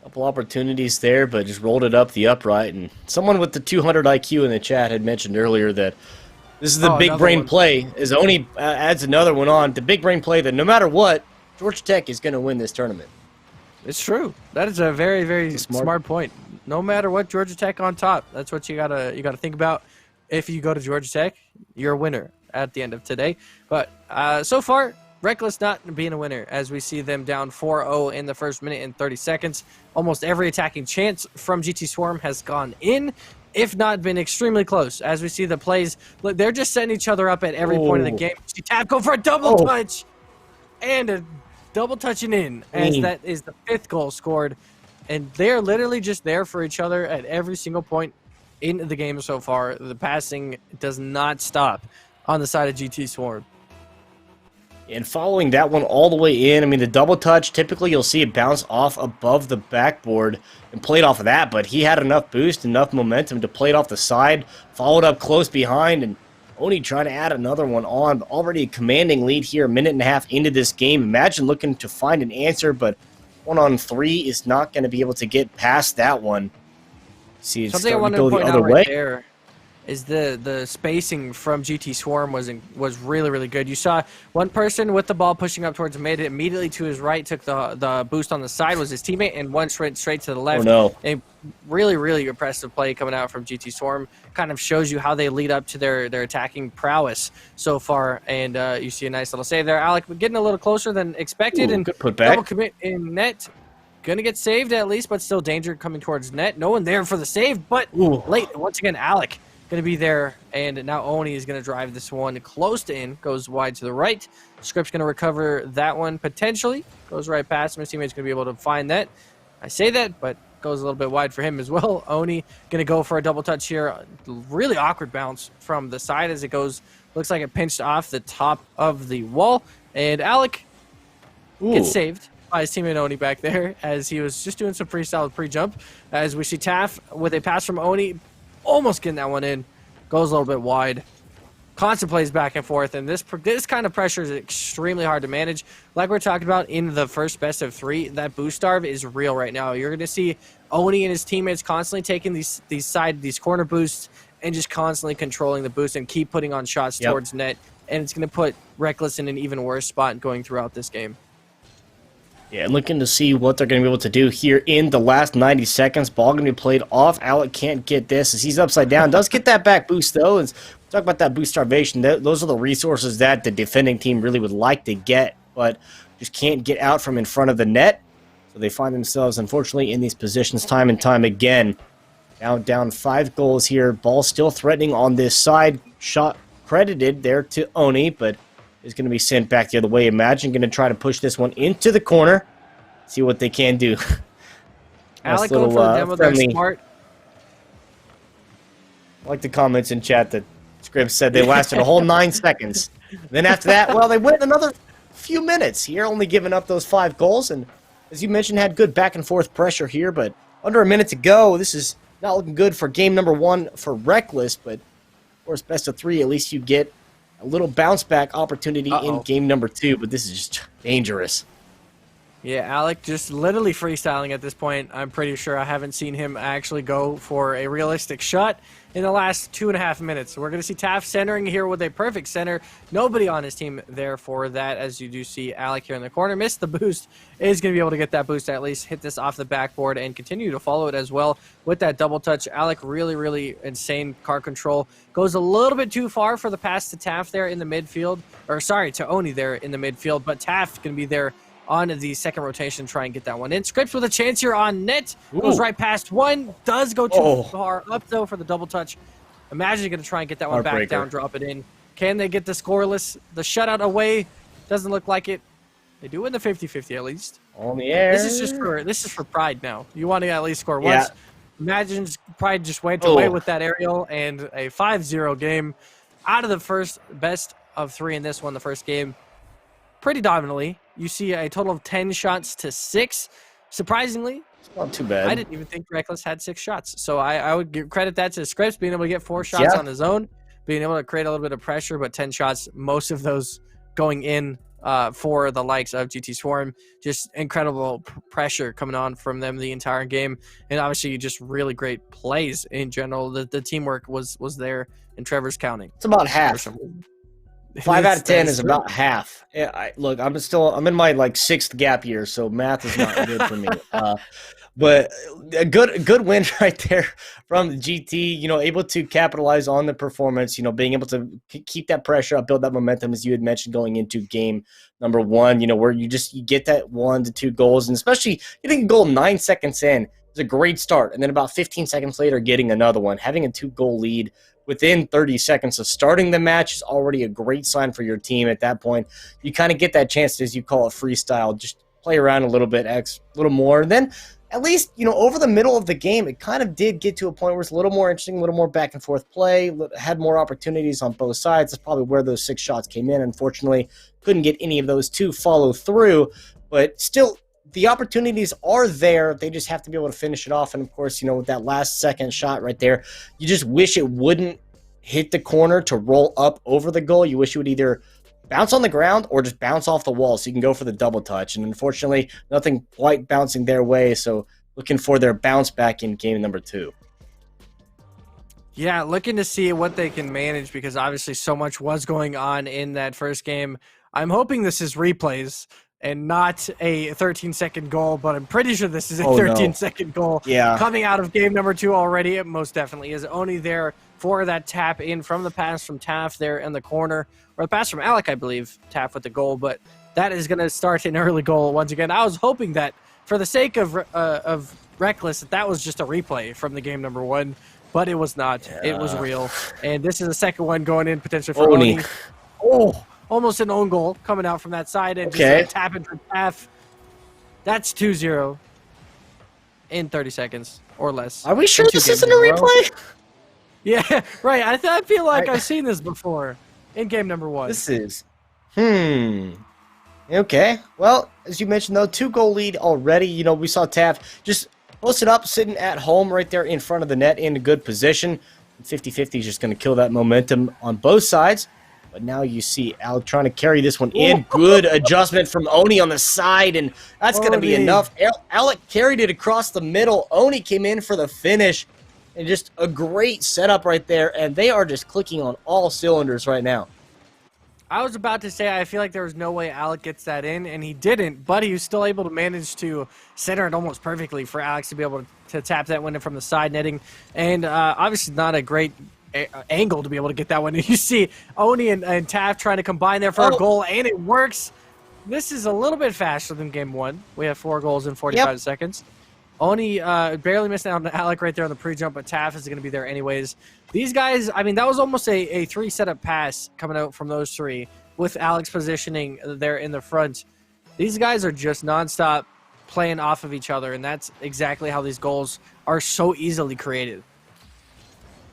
Couple opportunities there, but just rolled it up the upright. And someone with the 200 IQ in the chat had mentioned earlier that this is the big brain play. As Oni adds another one on. The big brain play that no matter what, Georgia Tech is going to win this tournament. It's true. That is a very, very smart point. No matter what, Georgia Tech on top. That's what you gotta think about. If you go to Georgia Tech, you're a winner at the end of today. But so far, Reckless not being a winner as we see them down 4-0 in the first minute and 30 seconds. Almost every attacking chance from GT Swarm has gone in, if not been extremely close. As we see the plays, look, they're just setting each other up at every point in the game. See Tap go for a double touch and a double touching in, as that is the 5th goal scored. And they're literally just there for each other at every single point in the game so far. The passing does not stop on the side of GT Swarm. And following that one all the way in, I mean, the double touch, typically you'll see it bounce off above the backboard and played off of that, but he had enough boost, enough momentum to play it off the side, followed up close behind, and Oni trying to add another one on. Already a commanding lead here, a minute and a half into this game. Imagine looking to find an answer, but 1-on-3 is not going to be able to get past that one. See, it's something I starting wanted to go to the point other out way. right there is the spacing from GT Swarm was really, really good. You saw one person with the ball pushing up towards mid, immediately to his right took the boost on the side was his teammate, and one straight to the left. Oh, no. A really, really impressive play coming out from GT Swarm. Kind of shows you how they lead up to their attacking prowess so far, and you see a nice little save there. Alec getting a little closer than expected, and good put back. double commit in net. Gonna get saved at least, but still danger coming towards net. No one there for the save, but late. Once again, Alec going to be there, and now Oni is going to drive this one close to in, goes wide to the right. Script's going to recover that one potentially, goes right past him. His teammate's going to be able to find that. I say that, but goes a little bit wide for him as well. Oni going to go for a double touch here. Really awkward bounce from the side as it goes, looks like it pinched off the top of the wall, and Alec gets saved by his teammate Oni back there as he was just doing some freestyle pre-jump. As we see Taff with a pass from Oni, almost getting that one in, goes a little bit wide. Constant plays back and forth, and this kind of pressure is extremely hard to manage. Like we're talking about in the first best of 3, that boost starve is real right now. You're going to see Oni and his teammates constantly taking these corner boosts and just constantly controlling the boost and keep putting on shots towards net, and it's going to put Reckless in an even worse spot going throughout this game. Yeah, looking to see what they're going to be able to do here in the last 90 seconds. Ball going to be played off. Alec can't get this as he's upside down. Does get that back boost, though. And talk about that boost starvation. Those are the resources that the defending team really would like to get, but just can't get out from in front of the net. So they find themselves, unfortunately, in these positions time and time again. Now down 5 goals here. Ball still threatening on this side. Shot credited there to Oni, but is going to be sent back the other way. Imagine going to try to push this one into the corner. See what they can do. Alec going for the demo there, smart. I like the comments in chat that Scripps said they lasted a whole 9 seconds. Then after that, well, they went another few minutes here, only giving up those 5 goals. And as you mentioned, had good back and forth pressure here, but under a minute to go. This is not looking good for game number 1 for Reckless, but of course, best of 3, at least you get a little bounce back opportunity in game number 2, but this is just dangerous. Yeah, Alec just literally freestyling at this point. I'm pretty sure I haven't seen him actually go for a realistic shot in the last 2.5 minutes. We're going to see Taft centering here with a perfect center. Nobody on his team there for that, as you do see Alec here in the corner. Missed the boost. Is going to be able to get that boost, at least hit this off the backboard and continue to follow it as well with that double touch. Alec really, really insane car control. Goes a little bit too far for the pass to Taft there in the midfield. Or sorry, to Oni there in the midfield. But Taft going to be there on the second rotation, try and get that one in. Scripps with a chance here on net. Goes right past one. Does go too far up, though, for the double touch. Imagine you're going to try and get that one back down, drop it in. Can they get the scoreless, the shutout away? Doesn't look like it. They do win the 50-50 at least. On the air. This is for pride now. You want to at least score once. Imagine pride just went away with that aerial and a 5-0 game. Out of the first best of 3 in this one, the first game, pretty dominantly. You see a total of 10 shots to 6. Surprisingly, it's not too bad. I didn't even think Reckless had 6 shots. So I would give credit that to Scripps, being able to get 4 shots on his own, being able to create a little bit of pressure, but 10 shots, most of those going in for the likes of GT Swarm. Just incredible pressure coming on from them the entire game. And obviously just really great plays in general. The teamwork was there, and Trevor's counting. It's about half. 5 out of 10 is about half. Yeah, look, I'm in my 6th gap year, so math is not good for me. But a good win right there from the GT, able to capitalize on the performance, being able to keep that pressure up, build that momentum, as you had mentioned, going into game number one, where you get that 1 to 2 goals, and especially getting a goal 9 seconds in is a great start. And then about 15 seconds later, getting another one, having a 2-goal lead within 30 seconds of starting the match is already a great sign for your team. At that point, you kind of get that chance to, as you call it, freestyle, just play around a little bit, a little more. And then at least, over the middle of the game, it kind of did get to a point where it's a little more interesting, a little more back and forth play, had more opportunities on both sides. That's probably where those 6 shots came in. Unfortunately, couldn't get any of those to follow through, but still, the opportunities are there. They just have to be able to finish it off. And of course, with that last second shot right there, you just wish it wouldn't hit the corner to roll up over the goal. You wish it would either bounce on the ground or just bounce off the wall so you can go for the double touch. And unfortunately, nothing quite bouncing their way. So looking for their bounce back in game number 2. Yeah, looking to see what they can manage, because obviously so much was going on in that first game. I'm hoping this is replays and not a 13-second goal, but I'm pretty sure this is a 13-second goal coming out of game number 2 already. It most definitely is. Only there for that tap in from the pass from Taff there in the corner, or the pass from Alec, I believe, Taff with the goal, but that is going to start an early goal once again. I was hoping that for the sake of Reckless, that was just a replay from the game number 1, but it was not. Yeah. It was real. And this is the second one going in potentially for Oni. Oh, almost an own goal coming out from that side and just tapping for Taff. That's 2-0 in 30 seconds or less. Are we sure this isn't a replay? Yeah, right. I feel like I've seen this before in game number 1. This is, okay. Well, as you mentioned, though, 2-goal lead already. We saw Taff just posted up, sitting at home right there in front of the net in a good position. 50-50 is just going to kill that momentum on both sides. But now you see Alec trying to carry this one in. Good adjustment from Oni on the side, and that's going to be enough. Alec carried it across the middle. Oni came in for the finish. And just a great setup right there, and they are just clicking on all cylinders right now. I was about to say I feel like there was no way Alec gets that in, and he didn't, but he was still able to manage to center it almost perfectly for Alex to be able to tap that one in from the side netting. And obviously not a great angle to be able to get that one. And you see Oni and Taff trying to combine there for a goal, and it works. This is a little bit faster than game 1. We have 4 goals in 45 seconds. Oni barely missing out on Alec right there on the pre-jump, but Taff is going to be there anyways. These guys, I mean, that was almost a 3 setup pass coming out from those 3 with Alex positioning there in the front. These guys are just nonstop playing off of each other, and that's exactly how these goals are so easily created.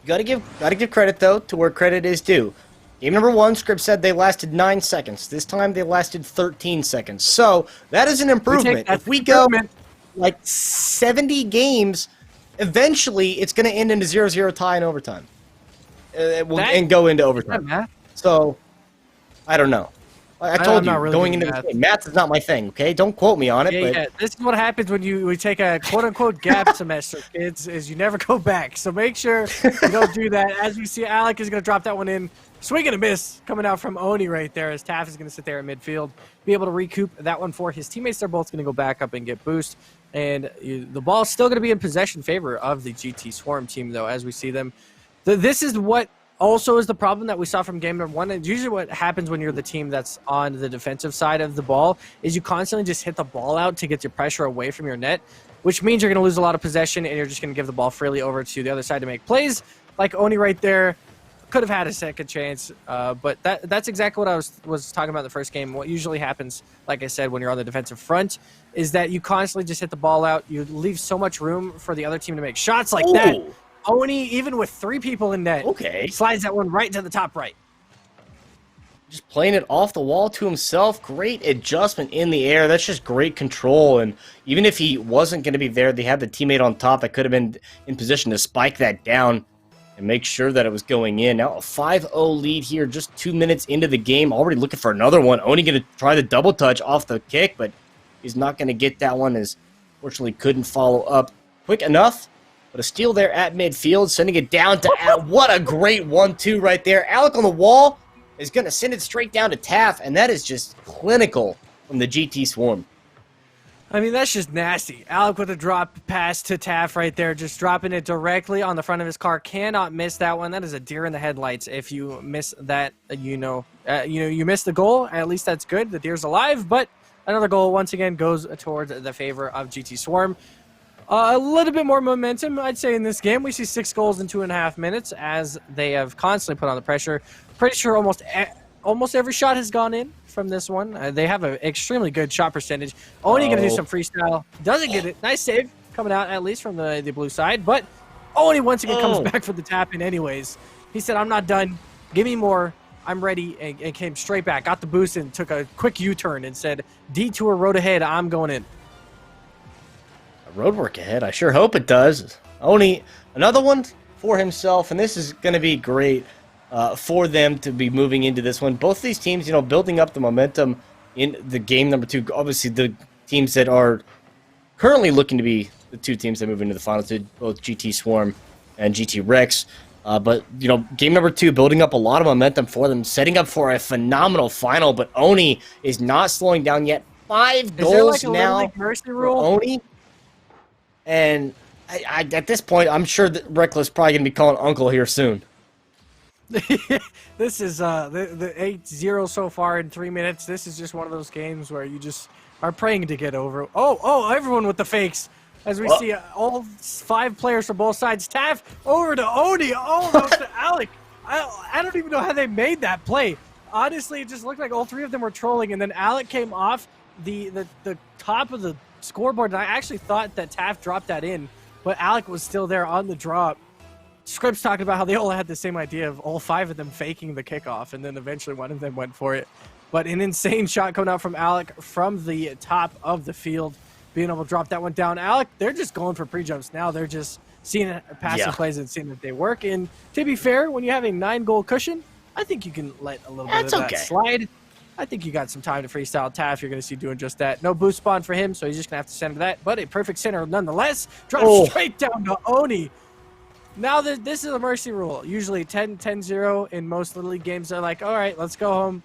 Gotta give credit, though, to where credit is due. Game number 1, Script said they lasted 9 seconds. This time they lasted 13 seconds. So that is an improvement. If we go like 70 games, eventually it's going to end in a 0-0 tie in overtime. And go into overtime. So, I don't know. I told you, really going into this game, math is not my thing, okay? Don't quote me on it. Yeah. This is what happens when we take a quote-unquote gap semester, kids, is you never go back. So make sure you don't do that. As we see, Alec is going to drop that one in. Swing and a miss coming out from Oni right there, as Taff is going to sit there in midfield, be able to recoup that one for his teammates. They're both going to go back up and get boost. And the ball's still going to be in possession favor of the GT Swarm team, though, as we see them. This is what also is the problem that we saw from game number 1. And usually what happens when you're the team that's on the defensive side of the ball is you constantly just hit the ball out to get your pressure away from your net, which means you're going to lose a lot of possession and you're just going to give the ball freely over to the other side to make plays. Like Oni right there. Could have had a second chance, but that's exactly what I was talking about in the first game. What usually happens, like I said, when you're on the defensive front, is that you constantly just hit the ball out. You leave so much room for the other team to make shots like that. Oni, even with 3 people in net, slides that one right to the top right. Just playing it off the wall to himself. Great adjustment in the air. That's just great control. And even if he wasn't going to be there, they had the teammate on top that could have been in position to spike that down and make sure that it was going in. Now a 5-0 lead here, just 2 minutes into the game. Already looking for another one. Only going to try the double touch off the kick, but he's not going to get that one, as fortunately couldn't follow up quick enough. But a steal there at midfield, sending it down to Alec. What a great 1-2 right there. Alec on the wall is going to send it straight down to Taff, and that is just clinical from the GT Swarm. I mean, that's just nasty. Alec with a drop pass to Taff right there, just dropping it directly on the front of his car. Cannot miss that one. That is a deer in the headlights. If you miss that, you missed the goal. At least that's good. The deer's alive, but another goal once again goes towards the favor of GT Swarm. A little bit more momentum, I'd say, in this game. We see 6 goals in 2.5 minutes as they have constantly put on the pressure. Pretty sure almost every shot has gone in from this one. They have an extremely good shot percentage. Oni going to do some freestyle. Doesn't get it. Nice save coming out, at least from the blue side. But Oni once again comes back for the tap in anyways. He said, I'm not done. Give me more. I'm ready. And came straight back. Got the boost and took a quick U-turn and said, detour road ahead. I'm going in. Roadwork ahead. I sure hope it does. Oni, another one for himself, and this is going to be great for them to be moving into this one. Both these teams, building up the momentum in the game number 2. Obviously, the teams that are currently looking to be the 2 teams that move into the finals, both GT Swarm and GT Rex. But game number 2, building up a lot of momentum for them, setting up for a phenomenal final. But Oni is not slowing down yet. 5 goals now mercy for rule? Oni. And I at this point, I'm sure that Reckless probably going to be calling Uncle here soon. This is the 8-0 so far in 3 minutes. This is just one of those games where you just are praying to get over. Oh, everyone with the fakes. As we see all 5 players from both sides. Taff over to Oni. Oh, no, to Alec. I don't even know how they made that play. Honestly, it just looked like all 3 of them were trolling, and then Alec came off the top of the scoreboard, and I actually thought that Taff dropped that in, but Alec was still there on the drop. Scripps talking about how they all had the same idea of all 5 of them faking the kickoff, and then eventually one of them went for it. But an insane shot coming out from Alec from the top of the field, being able to drop that one down. Alec, they're just going for pre-jumps now. They're just seeing passing plays and seeing if they work. And to be fair, when you have a 9-goal cushion, I think you can let a little bit of that slide. I think you got some time to freestyle. Taff, you're going to see doing just that. No boost spawn for him, so he's just going to have to center that. But a perfect center nonetheless. Drops straight down to Oni. Now this is a mercy rule. Usually 10-0 in most Little League games. They're like, all right, let's go home.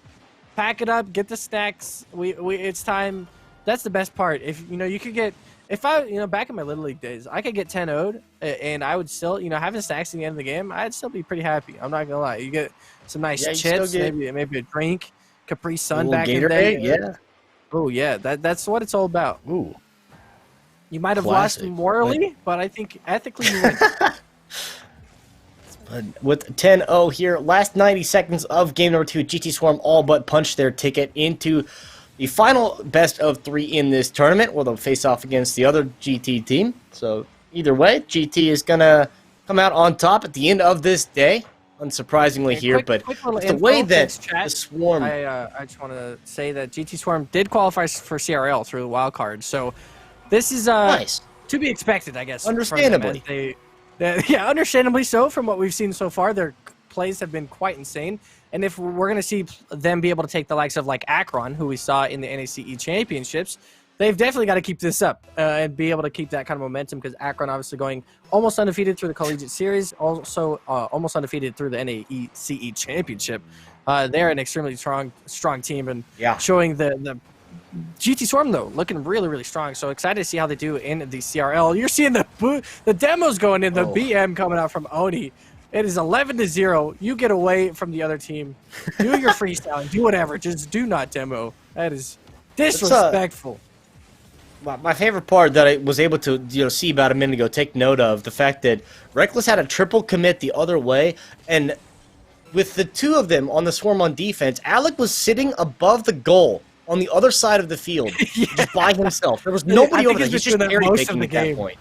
Pack it up. Get the snacks. It's time. That's the best part. If you could get, if I back in my Little League days, I could get 10-0'd and I would still having snacks at the end of the game. I'd still be pretty happy. I'm not gonna lie. You get some nice chips, maybe a drink. Capri Sun back in the day. Yeah. Oh, yeah. That's what it's all about. Ooh. You might have lost morally, but I think ethically you win. But with 10-0 here, last 90 seconds of game number 2, GT Swarm all but punched their ticket into the final best of 3 in this tournament, where they'll face off against the other GT team. So either way, GT is going to come out on top at the end of this day. Unsurprisingly but the way that the Swarm... I just want to say that GT Swarm did qualify for CRL through the wild card, so this is nice. To be expected, I guess. Understandably. Yeah, understandably so. From what we've seen so far, their plays have been quite insane, and if we're going to see them be able to take the likes of like Akron, who we saw in the NACE Championships, they've definitely got to keep this up and be able to keep that kind of momentum, because Akron obviously going almost undefeated through the Collegiate Series, also almost undefeated through the NACE Championship. They're an extremely strong team, and showing the GT Swarm, though, looking really, really strong. So excited to see how they do in the CRL. You're seeing the demos going in, the BM coming out from Oni. It is 11-0. You get away from the other team. Do your freestyle. Do whatever. Just do not demo. That is disrespectful. My favorite part that I was able to see about a minute ago, take note of, the fact that Reckless had a triple commit the other way, and with the 2 of them on the Swarm on defense, Alec was sitting above the goal on the other side of the field, just by himself. There was nobody over there. He's just cherry-picking at that point.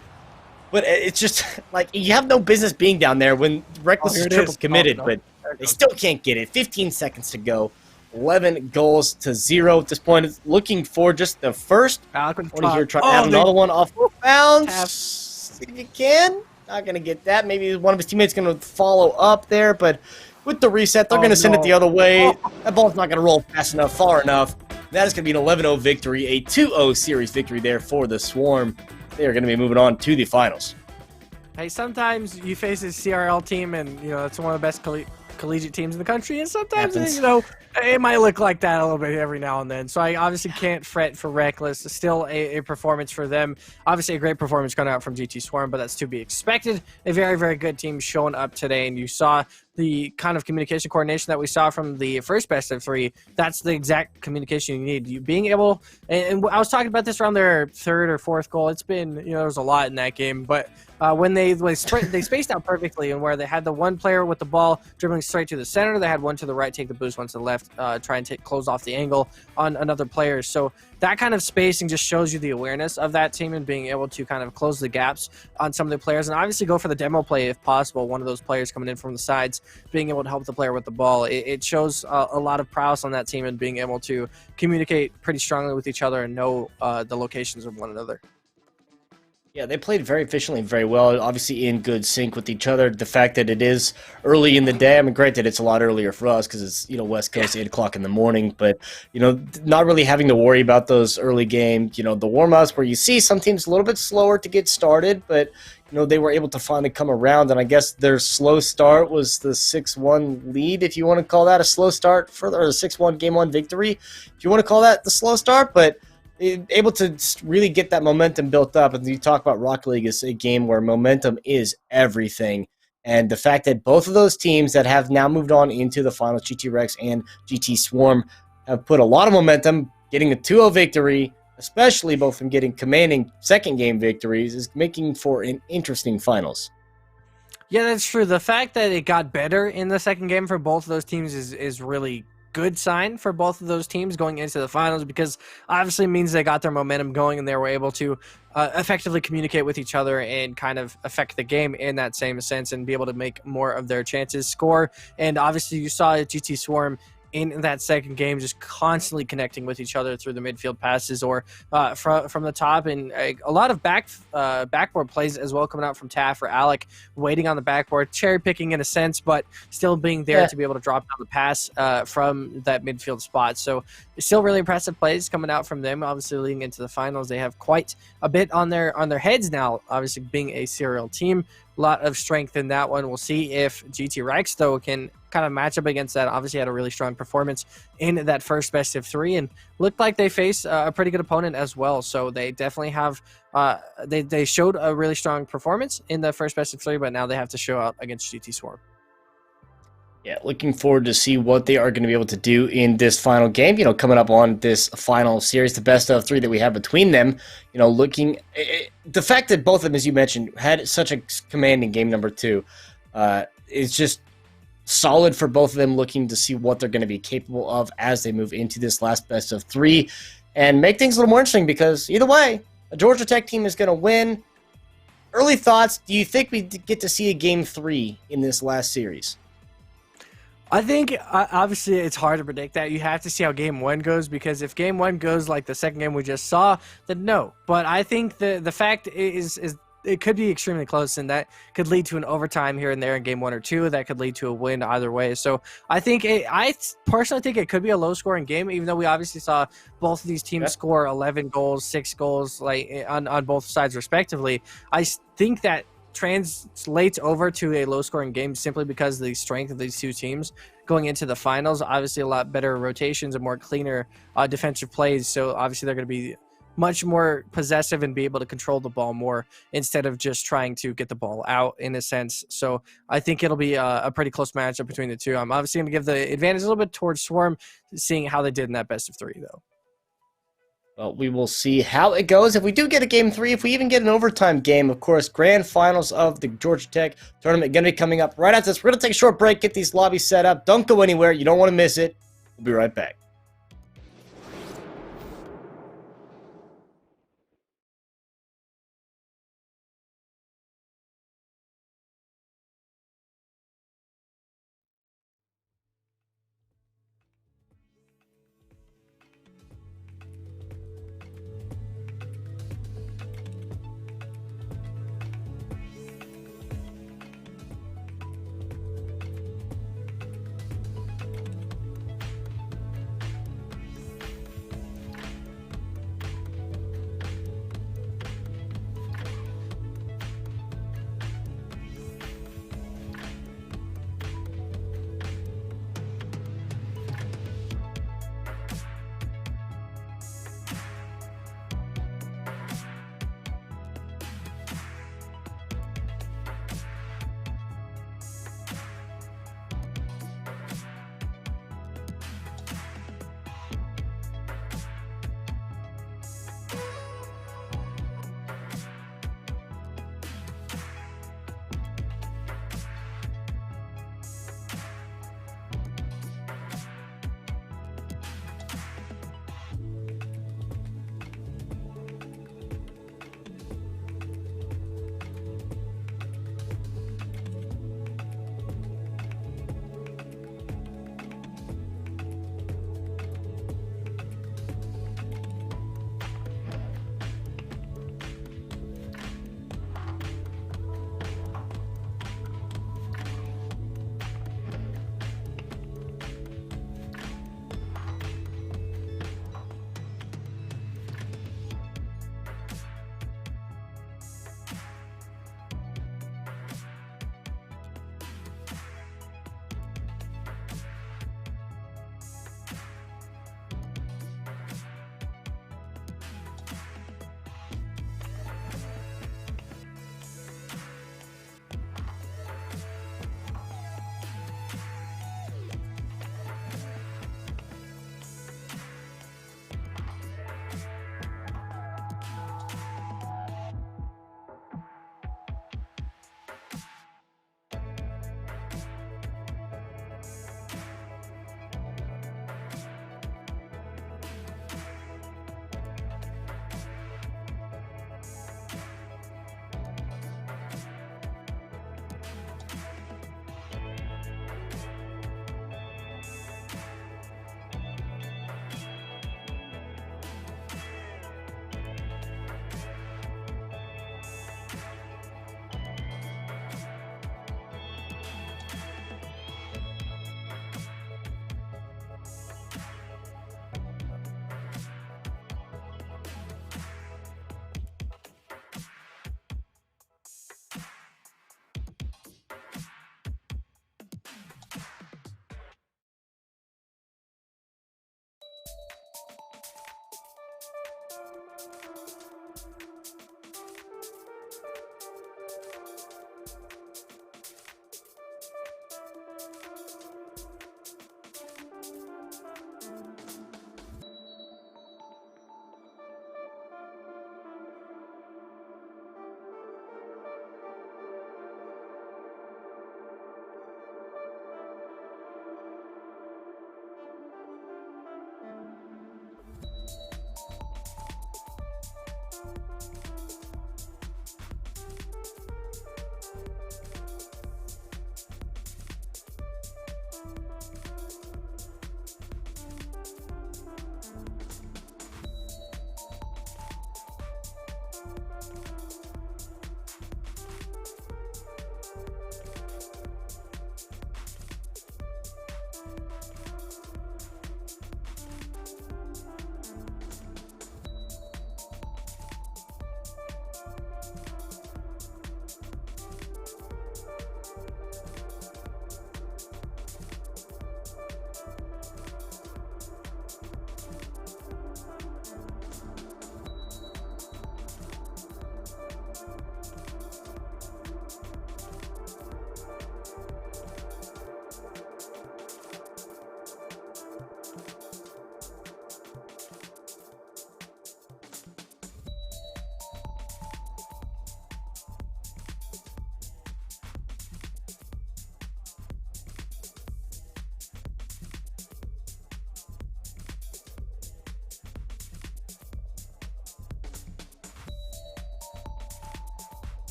But it's just, like, you have no business being down there when Reckless is triple committed, but they still can't get it. 15 seconds to go. 11 goals to 0 at this point. It's looking for just the first. Here, try to have another one off bounds. See if you can. Not going to get that. Maybe one of his teammates going to follow up there, but with the reset, they're going to send it the other way. That ball's not going to roll fast enough, far enough. That is going to be an 11-0 victory, a 2-0 series victory there for the Swarm. They are going to be moving on to the finals. Hey, sometimes you face a CRL team, and it's one of the best collegiate teams in the country, and sometimes Happens. it might look like that a little bit every now and then. So I obviously can't fret for Reckless. It's still a performance for them. Obviously, a great performance coming out from GT Swarm, but that's to be expected. A very, very good team showing up today, and you saw the kind of communication coordination that we saw from the first best of 3. That's the exact communication you need. You being able, and I was talking about this around their 3rd or 4th goal. It's been, there was a lot in that game, but when they spaced out perfectly, and where they had the one player with the ball dribbling straight to the center, they had one to the right take the boost, one to the left try and close off the angle on another player. So that kind of spacing just shows you the awareness of that team and being able to kind of close the gaps on some of the players, and obviously go for the demo play if possible. One of those players coming in from the sides, being able to help the player with the ball. It shows a lot of prowess on that team and being able to communicate pretty strongly with each other and know the locations of one another. Yeah, they played very efficiently, very well, obviously in good sync with each other. The fact that it is early in the day, I mean, granted, it's a lot earlier for us because it's, West Coast, 8 o'clock in the morning, but, not really having to worry about those early games, the warm-ups where you see some teams a little bit slower to get started, but, they were able to finally come around, and I guess their slow start was the 6-1 lead, if you want to call that a slow start, or the 6-1 Game 1 victory, if you want to call that the slow start, but able to really get that momentum built up. And you talk about Rocket League as a game where momentum is everything. And the fact that both of those teams that have now moved on into the finals, GT Rex and GT Swarm, have put a lot of momentum, getting a 2-0 victory, especially both from getting commanding second game victories, is making for an interesting finals. Yeah, that's true. The fact that it got better in the second game for both of those teams is really good sign for both of those teams going into the finals, because obviously it means they got their momentum going and they were able to effectively communicate with each other and kind of affect the game in that same sense and be able to make more of their chances score. And obviously you saw GT Swarm in that second game just constantly connecting with each other through the midfield passes or from the top, and a lot of backboard plays as well coming out from Taff or Alec, waiting on the backboard, cherry picking in a sense, but still being there to be able to drop down the pass from that midfield spot. So still really impressive plays coming out from them. Obviously leading into the finals, they have quite a bit on their heads now, obviously being a serial team. A lot of strength in that one. We'll see if GT Rex, though, can kind of match up against that. Obviously had a really strong performance in that first best of 3 and looked like they face a pretty good opponent as well. So they definitely have they showed a really strong performance in the first best of 3, but now they have to show out against GT Swarm. Yeah, looking forward to see what they are going to be able to do in this final game. Coming up on this final series, the best of 3 that we have between them. The fact that both of them, as you mentioned, had such a commanding game number 2 is just solid for both of them, looking to see what they're going to be capable of as they move into this last best of 3 and make things a little more interesting, because either way, a Georgia Tech team is going to win. Early thoughts, do you think we get to see a game 3 in this last series? I think, obviously, it's hard to predict that. You have to see how Game 1 goes, because if Game 1 goes like the second game we just saw, then no. But I think the fact is it could be extremely close, and that could lead to an overtime here and there in Game 1 or 2. That could lead to a win either way. So I think I personally think it could be a low-scoring game, even though we obviously saw both of these teams score 11 goals, 6 goals like on both sides respectively. I think that translates over to a low-scoring game simply because of the strength of these two teams going into the finals. Obviously, a lot better rotations and more cleaner defensive plays. So obviously, they're going to be much more possessive and be able to control the ball more instead of just trying to get the ball out in a sense. So I think it'll be a pretty close matchup between the two. I'm obviously going to give the advantage a little bit towards Swarm, seeing how they did in that best of 3, though. Well, we will see how it goes. If we do get a game 3, if we even get an overtime game, of course, grand finals of the Georgia Tech tournament going to be coming up right after this. We're going to take a short break, get these lobbies set up. Don't go anywhere. You don't want to miss it. We'll be right back.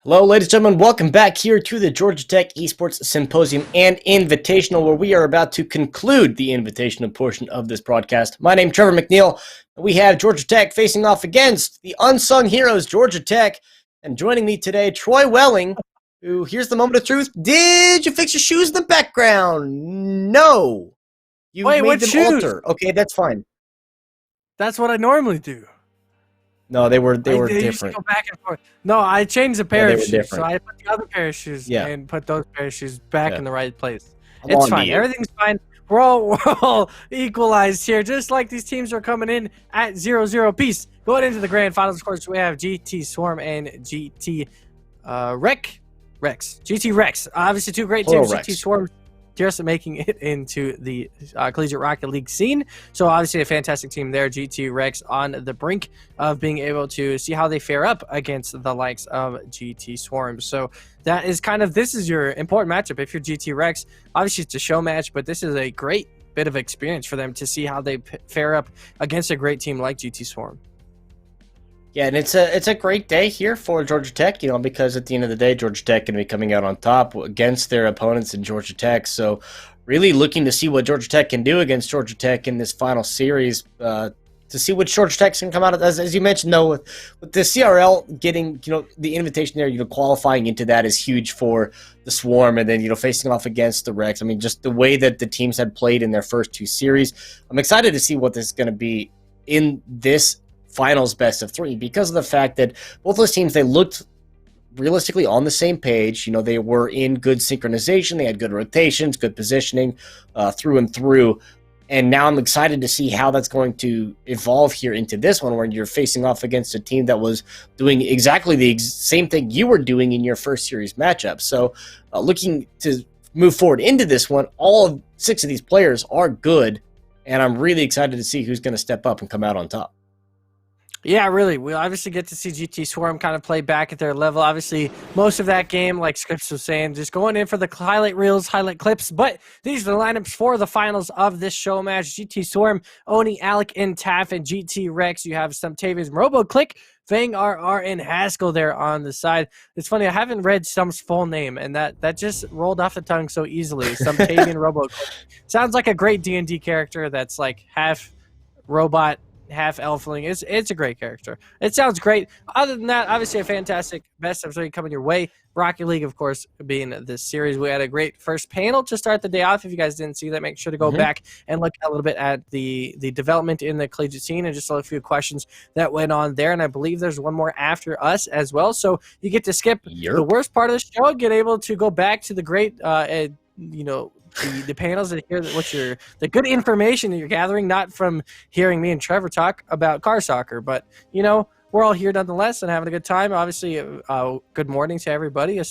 Hello, ladies and gentlemen. Welcome back here to the Georgia Tech Esports Symposium and Invitational, where we are about to conclude the invitational portion of this broadcast. My name is Trevor McNeil, and we have Georgia Tech facing off against the unsung heroes, Georgia Tech. And joining me today, Troy Welling, who, here's the moment of truth. Did you fix your shoes in the background? No. You Wait, made what them shoes? alter. Okay, that's fine. That's what I normally do. No, they were I used to different. go back and forth. No, I changed the pair they of were shoes. different. So I put the other pair of shoes and put those pair of shoes back in the right place. I'm It's on to fine. you. Everything's fine. We're all equalized here, just like these teams are coming in at 0-0 piece. Going into the grand finals, of course, we have GT Swarm and GT Rex. GT Rex. Obviously, two great teams. Rex. GT Swarm just making it into the Collegiate Rocket League scene. So obviously a fantastic team there. GT Rex on the brink of being able to see how they fare up against the likes of GT Swarm. So that is this is your important matchup if you're GT Rex. Obviously it's a show match, but this is a great bit of experience for them to see how they fare up against a great team like GT Swarm. Yeah, and it's a great day here for Georgia Tech, because at the end of the day, Georgia Tech going to be coming out on top against their opponents in Georgia Tech. So really looking to see what Georgia Tech can do against Georgia Tech in this final series, to see what Georgia Tech can come out of. As you mentioned, though, with the CRL getting, the invitation there, qualifying into that is huge for the Swarm, and then, facing off against the Rex. I mean, just the way that the teams had played in their first two series. I'm excited to see what this is going to be in this finals best of three, because of the fact that both those teams, they looked realistically on the same page. They were in good synchronization, they had good rotations, good positioning through and through. And now I'm excited to see how that's going to evolve here into this one, where you're facing off against a team that was doing exactly the same thing you were doing in your first series matchup. So looking to move forward into this one, all 6 of these players are good, and I'm really excited to see who's going to step up and come out on top. Yeah, really. We obviously get to see GT Swarm kind of play back at their level. Obviously, most of that game, like Scripps was saying, just going in for the highlight reels, highlight clips. But these are the lineups for the finals of this show match. GT Swarm, Oni, Alec, and Taff, and GT Rex. You have Stumptavius, RoboClick, Fang, RR, and Haskell there on the side. It's funny, I haven't read Stump's full name, and that just rolled off the tongue so easily. Stumptavian RoboClick. Sounds like a great D&D character that's like half robot, half elfling. It's a great character. It sounds great. Other than that, obviously a fantastic best of three coming your way. Rocket League, of course, being this series. We had a great first panel to start the day off. If you guys didn't see that, make sure to go back and look a little bit at the development in the collegiate scene and just a few questions that went on there. And I believe there's one more after us as well. So you get to skip the worst part of the show, get able to go back to the great the panels and hear the good information that you're gathering, not from hearing me and Trevor talk about car soccer, but we're all here nonetheless and having a good time. Obviously, good morning to everybody.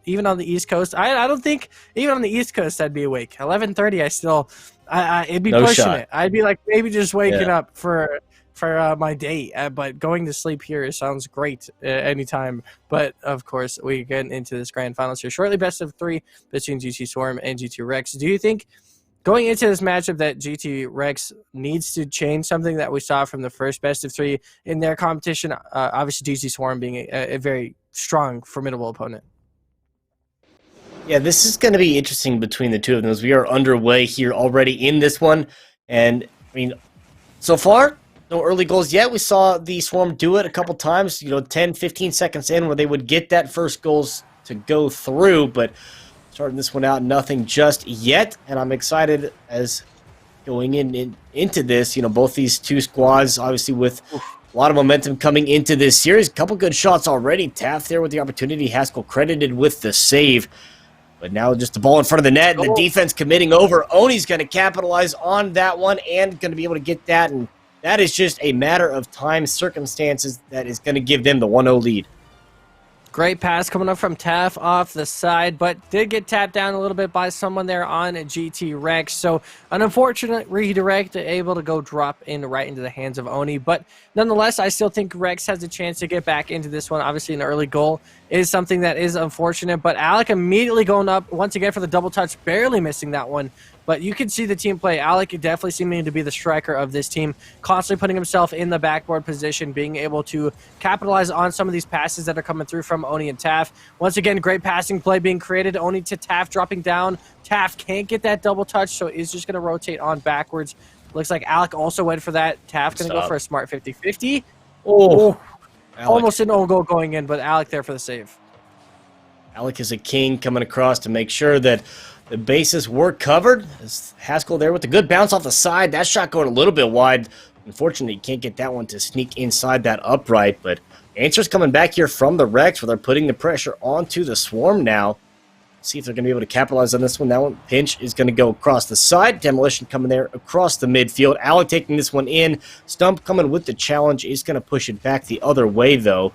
Even on the East Coast, I don't think even on the East Coast I'd be awake. 11:30, it'd be pushing it. I'd be like maybe just waking up for my day, but going to sleep here sounds great anytime. But of course, we get into this grand finals here shortly. Best of three between GT Swarm and GT Rex. Do you think going into this matchup that GT Rex needs to change something that we saw from the first best of three in their competition? Obviously, GT Swarm being a very strong, formidable opponent. Yeah, this is going to be interesting between the two of them as we are underway here already in this one. And I mean, so far, no early goals yet. We saw the Swarm do it a couple times, 10, 15 seconds in where they would get that first goals to go through, but starting this one out, nothing just yet. And I'm excited as going into this, both these two squads, obviously with a lot of momentum coming into this series. A couple good shots already. Taft there with the opportunity. Haskell credited with the save. But now just the ball in front of the net and the defense committing over. Oni's going to capitalize on that one and going to be able to get that, and that is just a matter of time, circumstances that is going to give them the 1-0 lead. Great pass coming up from Taff off the side, but did get tapped down a little bit by someone there on GT Rex. So an unfortunate redirect, able to go drop in right into the hands of Oni. But nonetheless, I still think Rex has a chance to get back into this one. Obviously, an early goal is something that is unfortunate, but Alec immediately going up once again for the double touch, barely missing that one. But you can see the team play. Alec definitely seeming to be the striker of this team, constantly putting himself in the backboard position, being able to capitalize on some of these passes that are coming through from Oni and Taff. Once again, great passing play being created. Oni to Taff dropping down. Taff can't get that double touch, so is just going to rotate on backwards. Looks like Alec also went for that. Taff going to go for a smart 50-50. Oh, almost an own goal going in, but Alec there for the save. Alec is a king coming across to make sure that the bases were covered. As Haskell there with a good bounce off the side. That shot going a little bit wide. Unfortunately, you can't get that one to sneak inside that upright. But answers coming back here from the Rex, where they're putting the pressure onto the Swarm now. See if they're going to be able to capitalize on this one. That one, Pinch, is going to go across the side. Demolition coming there across the midfield. Alec taking this one in. Stump coming with the challenge. Is going to push it back the other way, though.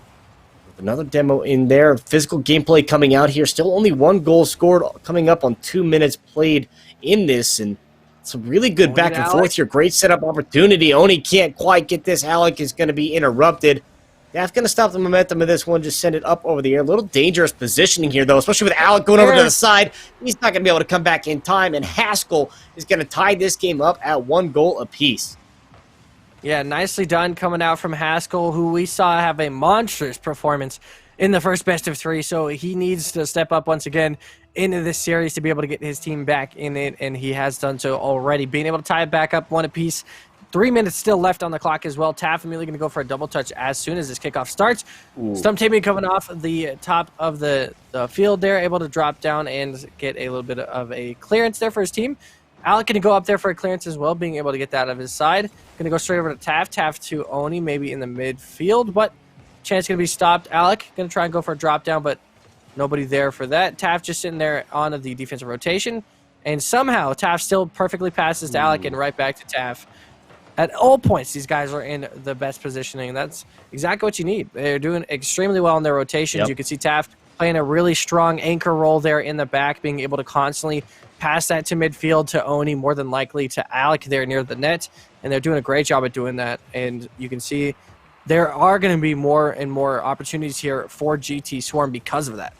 Another demo in there. Physical gameplay coming out here. Still only 1 goal scored, coming up on 2 minutes played in this. And some really good back and forth here. Great setup opportunity. Oni can't quite get this. Alec is going to be interrupted. That's going to stop the momentum of this one. Just send it up over the air. A little dangerous positioning here, though, especially with Alec going over to the side. He's not going to be able to come back in time. And Haskell is going to tie this game up at 1 goal apiece. Yeah, nicely done coming out from Haskell, who we saw have a monstrous performance in the first best of 3. So he needs to step up once again into this series to be able to get his team back in it, and he has done so already. Being able to tie it back up 1 apiece. 3 minutes still left on the clock as well. Taff immediately going to go for a double touch as soon as this kickoff starts. Stump Taming coming off the top of the field there, able to drop down and get a little bit of a clearance there for his team. Alec going to go up there for a clearance as well, being able to get that out of his side. Going to go straight over to Taff. Taff to Oni, maybe in the midfield, but chance going to be stopped. Alec going to try and go for a drop down, but nobody there for that. Taff just sitting there on the defensive rotation, and somehow Taff still perfectly passes to Alec and right back to Taff. At all points, these guys are in the best positioning, and that's exactly what you need. They're doing extremely well in their rotations. Yep. You can see Taff playing a really strong anchor role there in the back, being able to constantly pass that to midfield to Oni, more than likely to Alec there near the net, and they're doing a great job at doing that. And you can see there are going to be more and more opportunities here for GT Swarm because of that.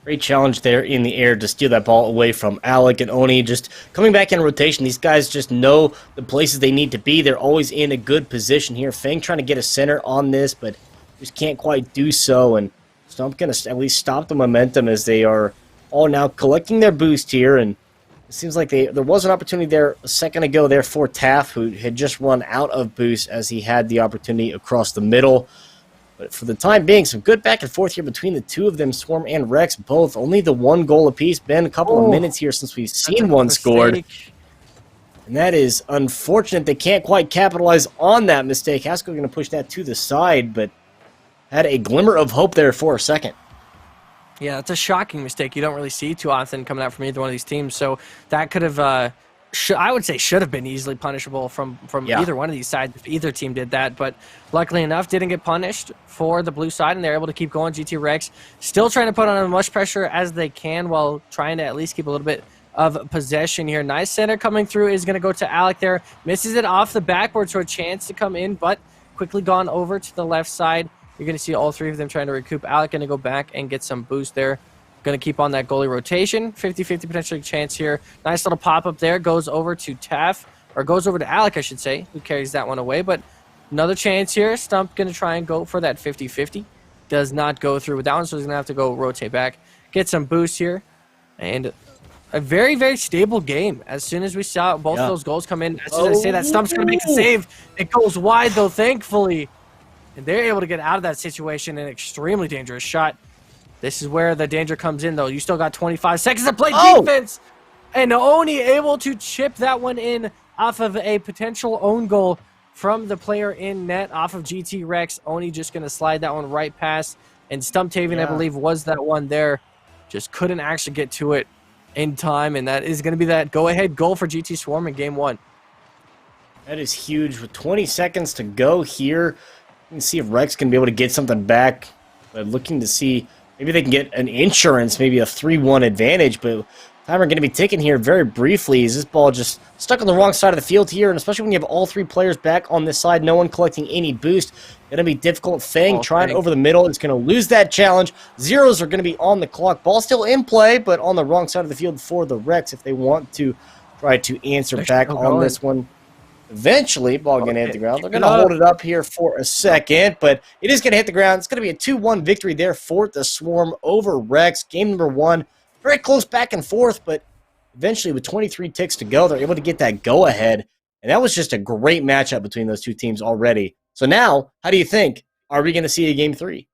Great challenge there in the air to steal that ball away from Alec and Oni. Just coming back in rotation. These guys just know the places they need to be. They're always in a good position here. Fang trying to get a center on this, but just can't quite do so. And Stump going to at least stop the momentum as they are all now collecting their boost here. And it seems like there was an opportunity there a second ago there for Taff, who had just run out of boost as he had the opportunity across the middle. But for the time being, some good back and forth here between the two of them, Swarm and Rex, both. Only the 1 goal apiece. Been a couple of minutes here since we've seen one scored. And that is unfortunate. They can't quite capitalize on that mistake. Haskell going to push that to the side, but had a glimmer of hope there for a second. Yeah, that's a shocking mistake. You don't really see too often coming out from either one of these teams. So that could have, I would say, should have been easily punishable from either one of these sides if either team did that. But luckily enough, didn't get punished for the blue side, and they're able to keep going. GT Rex still trying to put on as much pressure as they can while trying to at least keep a little bit of possession here. Nice center coming through is going to go to Alec there. Misses it off the backboard, so a chance to come in, but quickly gone over to the left side. You're going to see all 3 of them trying to recoup. Alec going to go back and get some boost there. Going to keep on that goalie rotation. 50-50 potential chance here. Nice little pop-up there. Goes over to Taff, or goes over to Alec, I should say, who carries that one away. But another chance here. Stump going to try and go for that 50-50. Does not go through with that one, so he's going to have to go rotate back. Get some boost here. And a very, very stable game. As soon as we saw both of those goals come in, as soon as I say that, Stump's going to make a save. It goes wide, though, thankfully. And they're able to get out of that situation. An extremely dangerous shot. This is where the danger comes in, though. You still got 25 seconds to play defense. And Oni able to chip that one in off of a potential own goal from the player in net off of GT Rex. Oni just going to slide that one right past. And Stump Tavian, I believe, was that one there. Just couldn't actually get to it in time. And that is going to be that go-ahead goal for GT Swarm in Game 1. That is huge. With 20 seconds to go here, you can see if Rex can be able to get something back. But looking to see... maybe they can get an insurance, maybe a 3-1 advantage, but Timer going to be ticking here very briefly. Is this ball just stuck on the wrong side of the field here? And especially when you have all 3 players back on this side, no one collecting any boost. Going to be difficult. Fang trying over the middle. It's going to lose that challenge. Zeros are going to be on the clock. Ball still in play, but on the wrong side of the field for the Rex if they want to try to answer back on this one. Eventually, ball going to hit the ground. They're going to hold it up here for a second, but it is going to hit the ground. It's going to be a 2-1 victory there for the Swarm over Rex. Game number 1. Very close back and forth, but eventually with 23 ticks to go, they're able to get that go-ahead. And that was just a great matchup between those 2 teams already. So now, how do you think? Are we going to see a Game 3?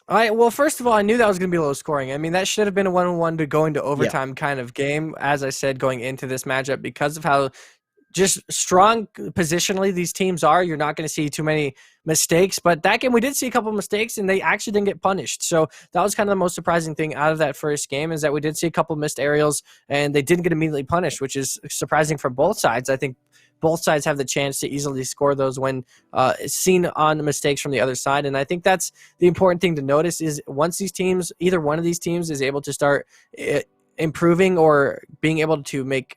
All right, well, first of all, I knew that was going to be low scoring. I mean, that should have been a 1-1 to go into overtime kind of game, as I said, going into this matchup because of how just strong positionally these teams are. You're not going to see too many mistakes, but that game we did see a couple of mistakes and they actually didn't get punished. So that was kind of the most surprising thing out of that first game, is that we did see a couple of missed aerials and they didn't get immediately punished, which is surprising for both sides. I think both sides have the chance to easily score those when seen on the mistakes from the other side. And I think that's the important thing to notice, is once these teams, either one of these teams is able to start improving or being able to make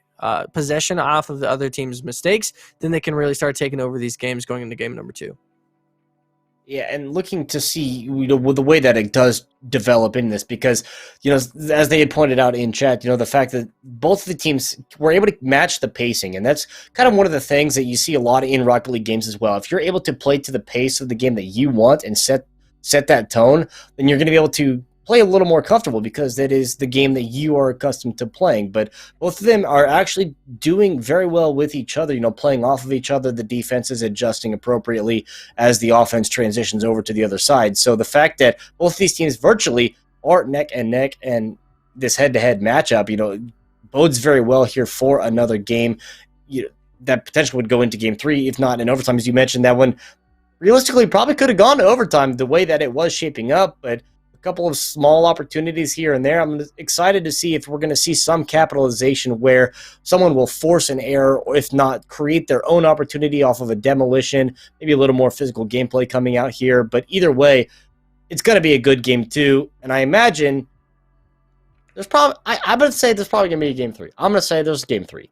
possession off of the other team's mistakes, then they can really start taking over these games going into game number 2. Yeah, and looking to see with the way that it does develop in this, because as they had pointed out in chat, the fact that both of the teams were able to match the pacing, and that's kind of one of the things that you see a lot in Rocket League games as well. If you're able to play to the pace of the game that you want and set that tone, then you're going to be able to play a little more comfortable, because that is the game that you are accustomed to playing. But both of them are actually doing very well with each other, playing off of each other. The defense is adjusting appropriately as the offense transitions over to the other side. So the fact that both of these teams virtually are neck and neck, and this head-to-head matchup, bodes very well here for another game that potentially would go into game 3, if not in overtime. As you mentioned, that one realistically probably could have gone to overtime the way that it was shaping up, but a couple of small opportunities here and there. I'm excited to see if we're going to see some capitalization where someone will force an error, or if not, create their own opportunity off of a demolition, maybe a little more physical gameplay coming out here. But either way, it's going to be a good game too. And I imagine there's probably, I'm going to say there's probably going to be a game 3. I'm going to say there's game 3.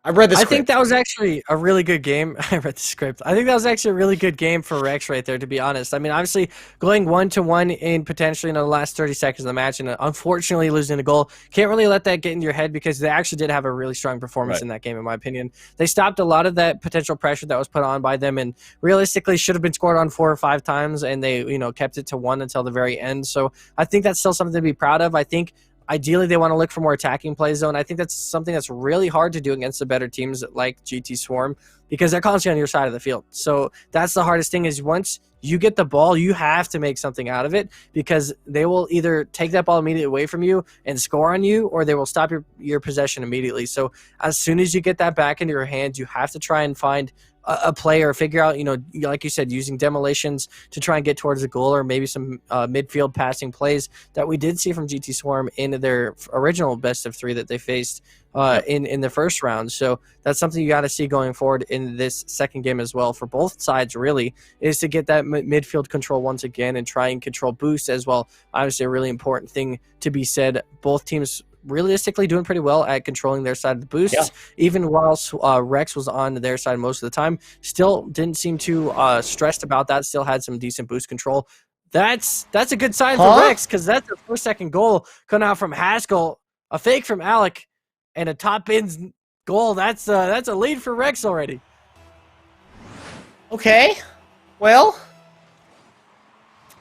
I read the script. I think that was actually a really good game. I read the script. I think that was actually a really good game for Rex right there, to be honest. I mean, obviously, going 1-1 in potentially the last 30 seconds of the match, and unfortunately losing a goal, can't really let that get into your head, because they actually did have a really strong performance in that game, in my opinion. They stopped a lot of that potential pressure that was put on by them, and realistically should have been scored on 4 or 5 times, and they kept it to 1 until the very end. So I think that's still something to be proud of. I think ideally, they want to look for more attacking plays, though, and I think that's something that's really hard to do against the better teams like GT Swarm, because they're constantly on your side of the field. So that's the hardest thing, is once you get the ball, you have to make something out of it, because they will either take that ball immediately away from you and score on you, or they will stop your possession immediately. So as soon as you get that back into your hands, you have to try and find a play, or figure out, like you said, using demolitions to try and get towards the goal, or maybe some midfield passing plays that we did see from GT Swarm in their original best of 3 that they faced in the first round. So that's something you got to see going forward in this second game as well for both sides, really, is to get that midfield control once again and try and control boosts as well. Obviously, a really important thing to be said. Both teams realistically doing pretty well at controlling their side of the boosts, even whilst Rex was on their side most of the time. Still didn't seem too stressed about that. Still had some decent boost control. That's a good sign for Rex, because that's their first second goal coming out from Haskell, a fake from Alec, and a top bins goal. That's a lead for Rex already. Okay, well,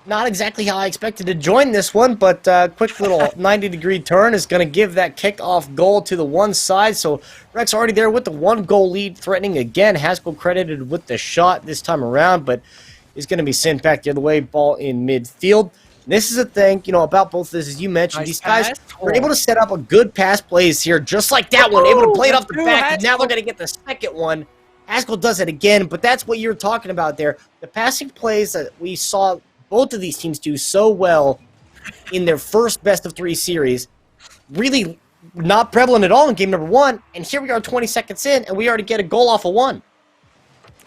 not exactly how I expected to join this one, but quick little 90-degree turn is going to give that kickoff goal to the one side. So Rex already there with the 1-goal lead, threatening again. Haskell credited with the shot this time around, but is going to be sent back the other way. Ball in midfield. This is the thing, about both of this, as you mentioned, these guys were able to set up a good pass plays here, just like that one, able to play it off the back, and now they're going to get the second one. Haskell does it again, but that's what you're talking about there. The passing plays that we saw both of these teams do so well in their first best-of-3 series, really not prevalent at all in game number 1, and here we are 20 seconds in, and we already get a goal off of 1.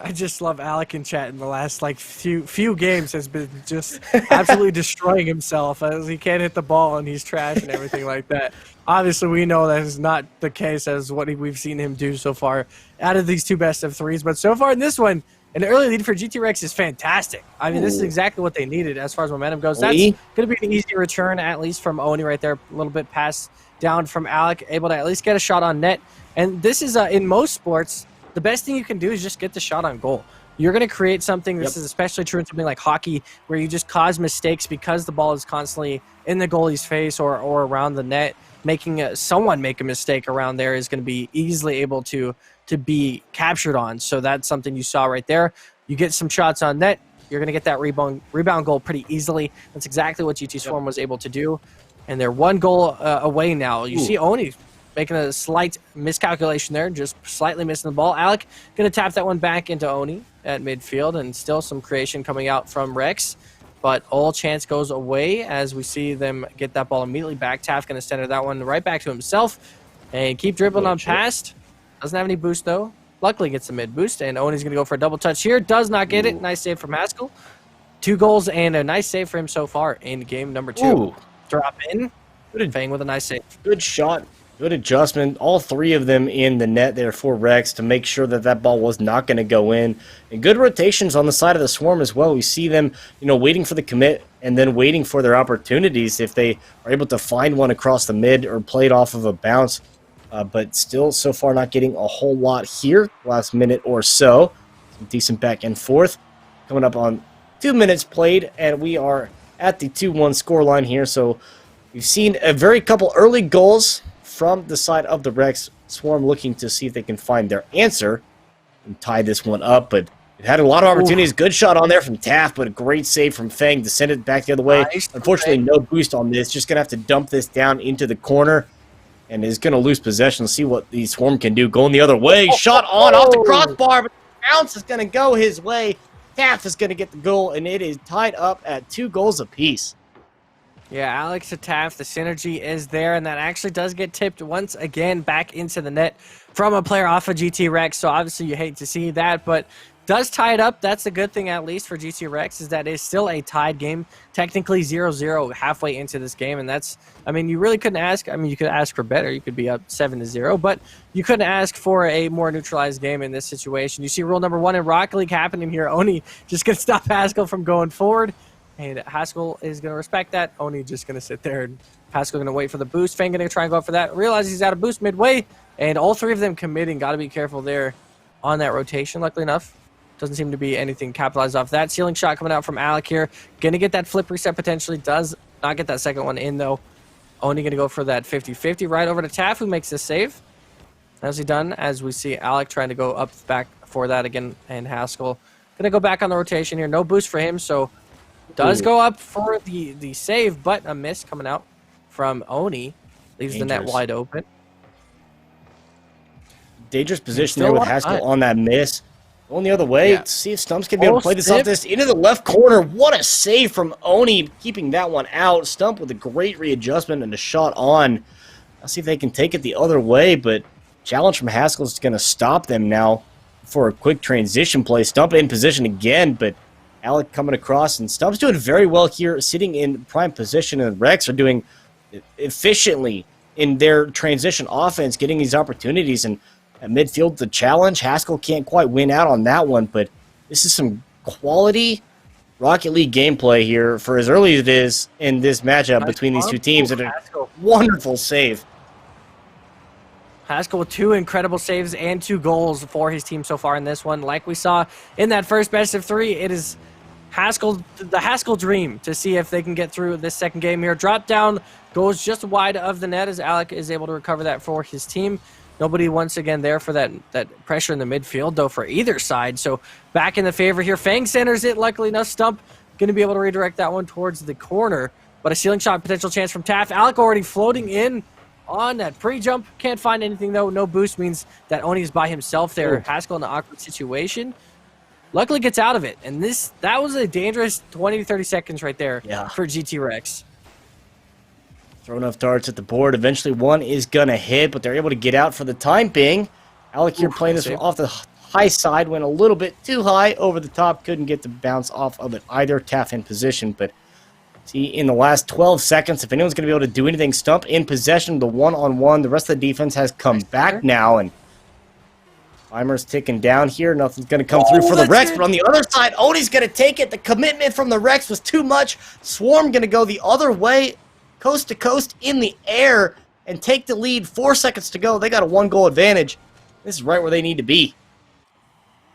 I just love Alec in chat in the last like few games has been just absolutely destroying himself as he can't hit the ball and he's trash and everything like that. Obviously, we know that is not the case as what we've seen him do so far out of these 2 best of 3s. But so far in this one, an early lead for GT Rex is fantastic. I mean, this is exactly what they needed as far as momentum goes. That's going to be an easy return, at least from Oni right there. A little bit pass down from Alec, able to at least get a shot on net. And this is, in most sports, the best thing you can do is just get the shot on goal. You're going to create something. This is especially true in something like hockey, where you just cause mistakes because the ball is constantly in the goalie's face or around the net. Making someone make a mistake around there is going to be easily able to be captured on. So that's something you saw right there. You get some shots on net, you're going to get that rebound goal pretty easily. That's exactly what GT Swarm was able to do. And they're 1 goal away now. You see Oni making a slight miscalculation there, just slightly missing the ball. Alec going to tap that one back into Oni at midfield, and still some creation coming out from Rex. But all chance goes away as we see them get that ball immediately back. Taft going to center that one right back to himself and keep dribbling on past. Doesn't have any boost, though. Luckily gets the mid boost, and Oni's going to go for a double touch here. Does not get it. Nice save from Haskell. 2 goals and a nice save for him so far in game number 2. Drop in. Fang with a nice save. Good shot. Good adjustment. All 3 of them in the net there for Rex to make sure that that ball was not going to go in. And good rotations on the side of the Swarm as well. We see them, waiting for the commit and then waiting for their opportunities if they are able to find one across the mid or play it off of a bounce. But still, so far, not getting a whole lot here. Last minute or so. Some decent back and forth. Coming up on 2 minutes played, and we are at the 2-1 scoreline here. So we've seen a very couple early goals from the side of the Rex. Swarm looking to see if they can find their answer and tie this one up. But it had a lot of opportunities. Good shot on there from Taft, but a great save from Fang to send it back the other way. Nice. Unfortunately, no boost on this. Just going to have to dump this down into the corner. And is going to lose possession. Let's see what the Swarm can do. Going the other way. Shot on off the crossbar, but the bounce is going to go his way. Taft is going to get the goal, and it is tied up at 2 goals apiece. Yeah, Alex to Taft, the synergy is there, and that actually does get tipped once again back into the net from a player off of GT Rex. So obviously you hate to see that, but does tie it up. That's a good thing, at least for GT Rex, is that it's still a tied game, technically 0-0 halfway into this game. And that's, I mean, you really couldn't ask. I mean, you could ask for better. You could be up 7-0, but you couldn't ask for a more neutralized game in this situation. You see rule number 1 in Rocket League happening here. Oni just going to stop Haskell from going forward. And Haskell is going to respect that. Oni just going to sit there. And Haskell going to wait for the boost. Fang going to try and go for that. Realize he's out of boost midway. And all 3 of them committing. Got to be careful there on that rotation, luckily enough. Doesn't seem to be anything capitalized off that. Ceiling shot coming out from Alec here. Going to get that flip reset potentially. Does not get that second one in, though. Oni going to go for that 50-50 right over to Taff, who makes this save. How's he done? As we see Alec trying to go up back for that again. And Haskell going to go back on the rotation here. No boost for him, so does go up for the save, but a miss coming out from Oni. Leaves the net wide open. Dangerous position there with Haskell on that miss. Going the other way to see if Stumps can be able to play this off this into the left corner. What a save from Oni, keeping that one out. Stump with a great readjustment and a shot on. I'll see if they can take it the other way, but challenge from Haskell is going to stop them now for a quick transition play. Stump in position again, but Alec coming across, and Stump's doing very well here, sitting in prime position, and Rex are doing efficiently in their transition offense, getting these opportunities, and at midfield, the challenge. Haskell can't quite win out on that one, but this is some quality Rocket League gameplay here for as early as it is in this matchup between these 2 teams. And a wonderful save. Haskell with 2 incredible saves and 2 goals for his team so far in this one. Like we saw in that first best of 3, it is the Haskell dream to see if they can get through this second game here. Drop down goes just wide of the net as Alec is able to recover that for his team. Nobody once again there for that pressure in the midfield, though, for either side. So back in the favor here. Fang centers it. Luckily enough, Stump going to be able to redirect that one towards the corner. But a ceiling shot potential chance from Taft. Alec already floating in on that pre-jump. Can't find anything, though. No boost means that Oni is by himself there. Haskell in an awkward situation. Luckily gets out of it. And that was a dangerous 20 to 30 seconds right there for GT Rex. Throw enough darts at the board. Eventually one is going to hit, but they're able to get out for the time being. Alec here playing this off the high side, went a little bit too high over the top, couldn't get the bounce off of it either. Taff in position, but see, in the last 12 seconds, if anyone's going to be able to do anything, Stump in possession, the one-on-one. The rest of the defense has come back now, and Weimer's ticking down here. Nothing's going to come through for the Rex, but on the other side, Odie's going to take it. The commitment from the Rex was too much. Swarm going to go the other way, coast to coast in the air, and take the lead. 4 seconds to go. They got a 1-goal advantage. This is right where they need to be.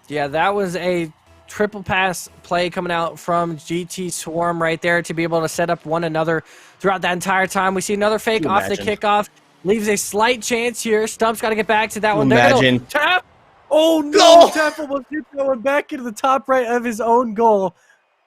Yeah, that was a triple pass play coming out from GT Swarm right there to be able to set up one another throughout that entire time. We see another fake off the kickoff. Leaves a slight chance here. Stump's got to get back to that one. Imagine. Tap. Oh, no. Tap almost hit that one back into the top right of his own goal.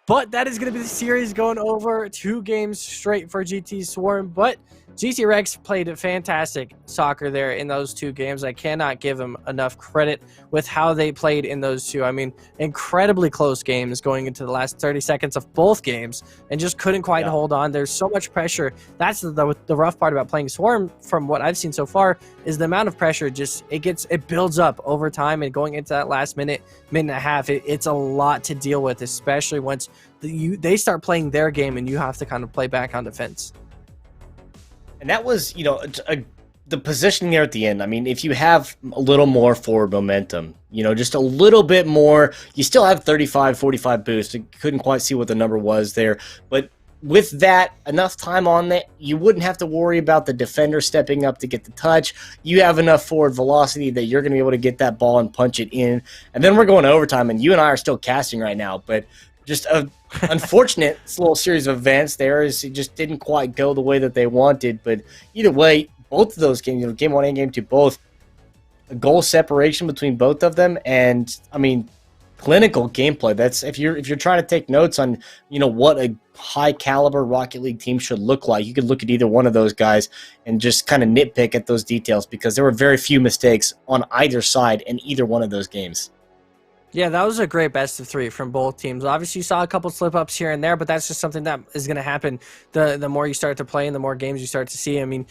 But that is going to be the series going over 2 games straight for GT Swarm. But GT Rex played fantastic soccer there in those 2 games. I cannot give them enough credit with how they played in those 2. I mean, incredibly close games going into the last 30 seconds of both games and just couldn't quite hold on. There's so much pressure. That's the rough part about playing Swarm from what I've seen so far is the amount of pressure just it builds up over time, and going into that last minute and a half, it's a lot to deal with, especially once they start playing their game and you have to kind of play back on defense. And that was, the positioning there at the end. I mean, if you have a little more forward momentum, just a little bit more, you still have 35, 45 boost. I couldn't quite see what the number was there. But with that, enough time on that, you wouldn't have to worry about the defender stepping up to get the touch. You have enough forward velocity that you're going to be able to get that ball and punch it in. And then we're going to overtime, and you and I are still casting right now. But just a unfortunate little series of events there is it just didn't quite go the way that they wanted. But either way, both of those games, game 1 and game 2, both a goal separation between both of them, and I mean, clinical gameplay. That's if you're trying to take notes on what a high caliber Rocket League team should look like, you could look at either one of those guys and just kind of nitpick at those details, because there were very few mistakes on either side in either one of those games. Yeah, that was a great best of 3 from both teams. Obviously, you saw a couple slip-ups here and there, but that's just something that is going to happen the more you start to play and the more games you start to see. I mean,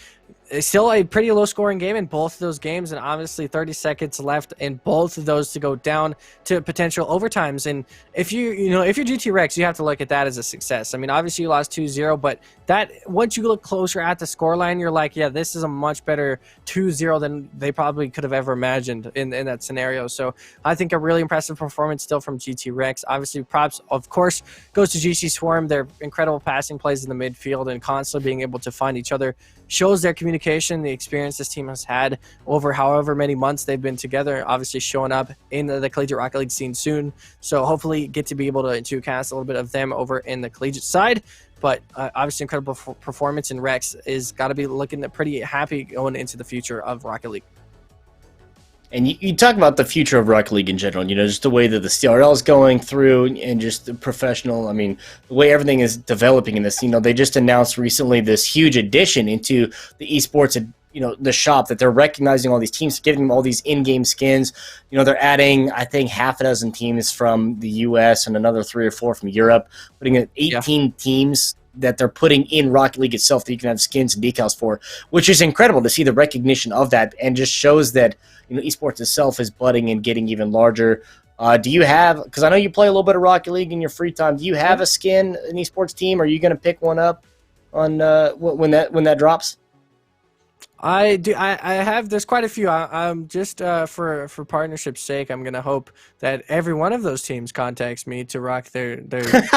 it's still a pretty low-scoring game in both of those games, and obviously 30 seconds left in both of those to go down to potential overtimes. And if you're GT Rex, you have to look at that as a success. I mean, obviously you lost 2-0, but that once you look closer at the scoreline, you're like, yeah, this is a much better 2-0 than they probably could have ever imagined in that scenario. So I think a really impressive performance still from GT Rex. Obviously, props, of course, goes to GT Swarm. Their incredible passing plays in the midfield and constantly being able to find each other shows their communication, the experience this team has had over however many months they've been together, obviously showing up in the Collegiate Rocket League scene soon. So hopefully get to be able to cast a little bit of them over in the collegiate side. But obviously incredible performance, in Rex is got to be looking pretty happy going into the future of Rocket League. And you talk about the future of Rocket League in general, just the way that the CRL is going through and just the professional, I mean, the way everything is developing in this. They just announced recently this huge addition into the esports, the shop, that they're recognizing all these teams, giving them all these in-game skins. They're adding, I think, half a dozen teams from the US and another 3 or 4 from Europe, putting in 18 teams that they're putting in Rocket League itself that you can have skins and decals for, which is incredible to see the recognition of that, and just shows that esports itself is budding and getting even larger. Do you have, because I know you play a little bit of Rocket League in your free time, do you have a skin, an esports team? Are you going to pick one up on when that drops? I do. I have. There's quite a few. I'm just for partnership's sake, I'm gonna hope that every one of those teams contacts me to rock their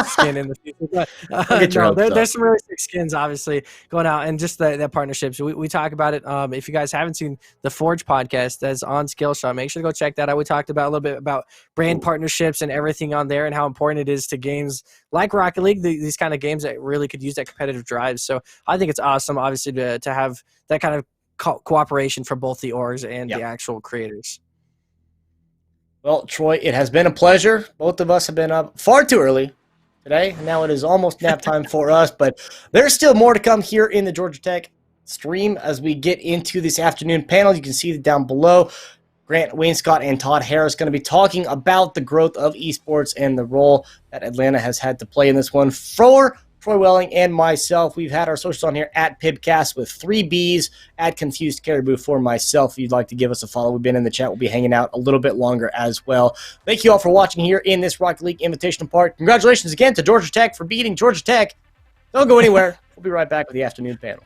skin in the future. But no, there's some really sick skins, obviously, going out, and just that partnerships. We talk about it. If you guys haven't seen the Forge podcast that's on Skillshot, make sure to go check that out. We talked about a little bit about brand partnerships and everything on there, and how important it is to games like Rocket League, these kind of games that really could use that competitive drive. So I think it's awesome, obviously, to have that kind of cooperation from both the orgs and the actual creators. Well, Troy, it has been a pleasure. Both of us have been up far too early today. Now it is almost nap time for us, but there's still more to come here in the Georgia Tech stream as we get into this afternoon panel. You can see it down below. Grant Wainscott and Todd Harris going to be talking about the growth of esports and the role that Atlanta has had to play in this one. For Troy Welling, and myself. We've had our socials on here at Pibcast with 3 Bs, at Confused Caribou for myself. If you'd like to give us a follow, we've been in the chat. We'll be hanging out a little bit longer as well. Thank you all for watching here in this Rocket League Invitational part. Congratulations again to Georgia Tech for beating Georgia Tech. Don't go anywhere. We'll be right back with the afternoon panel.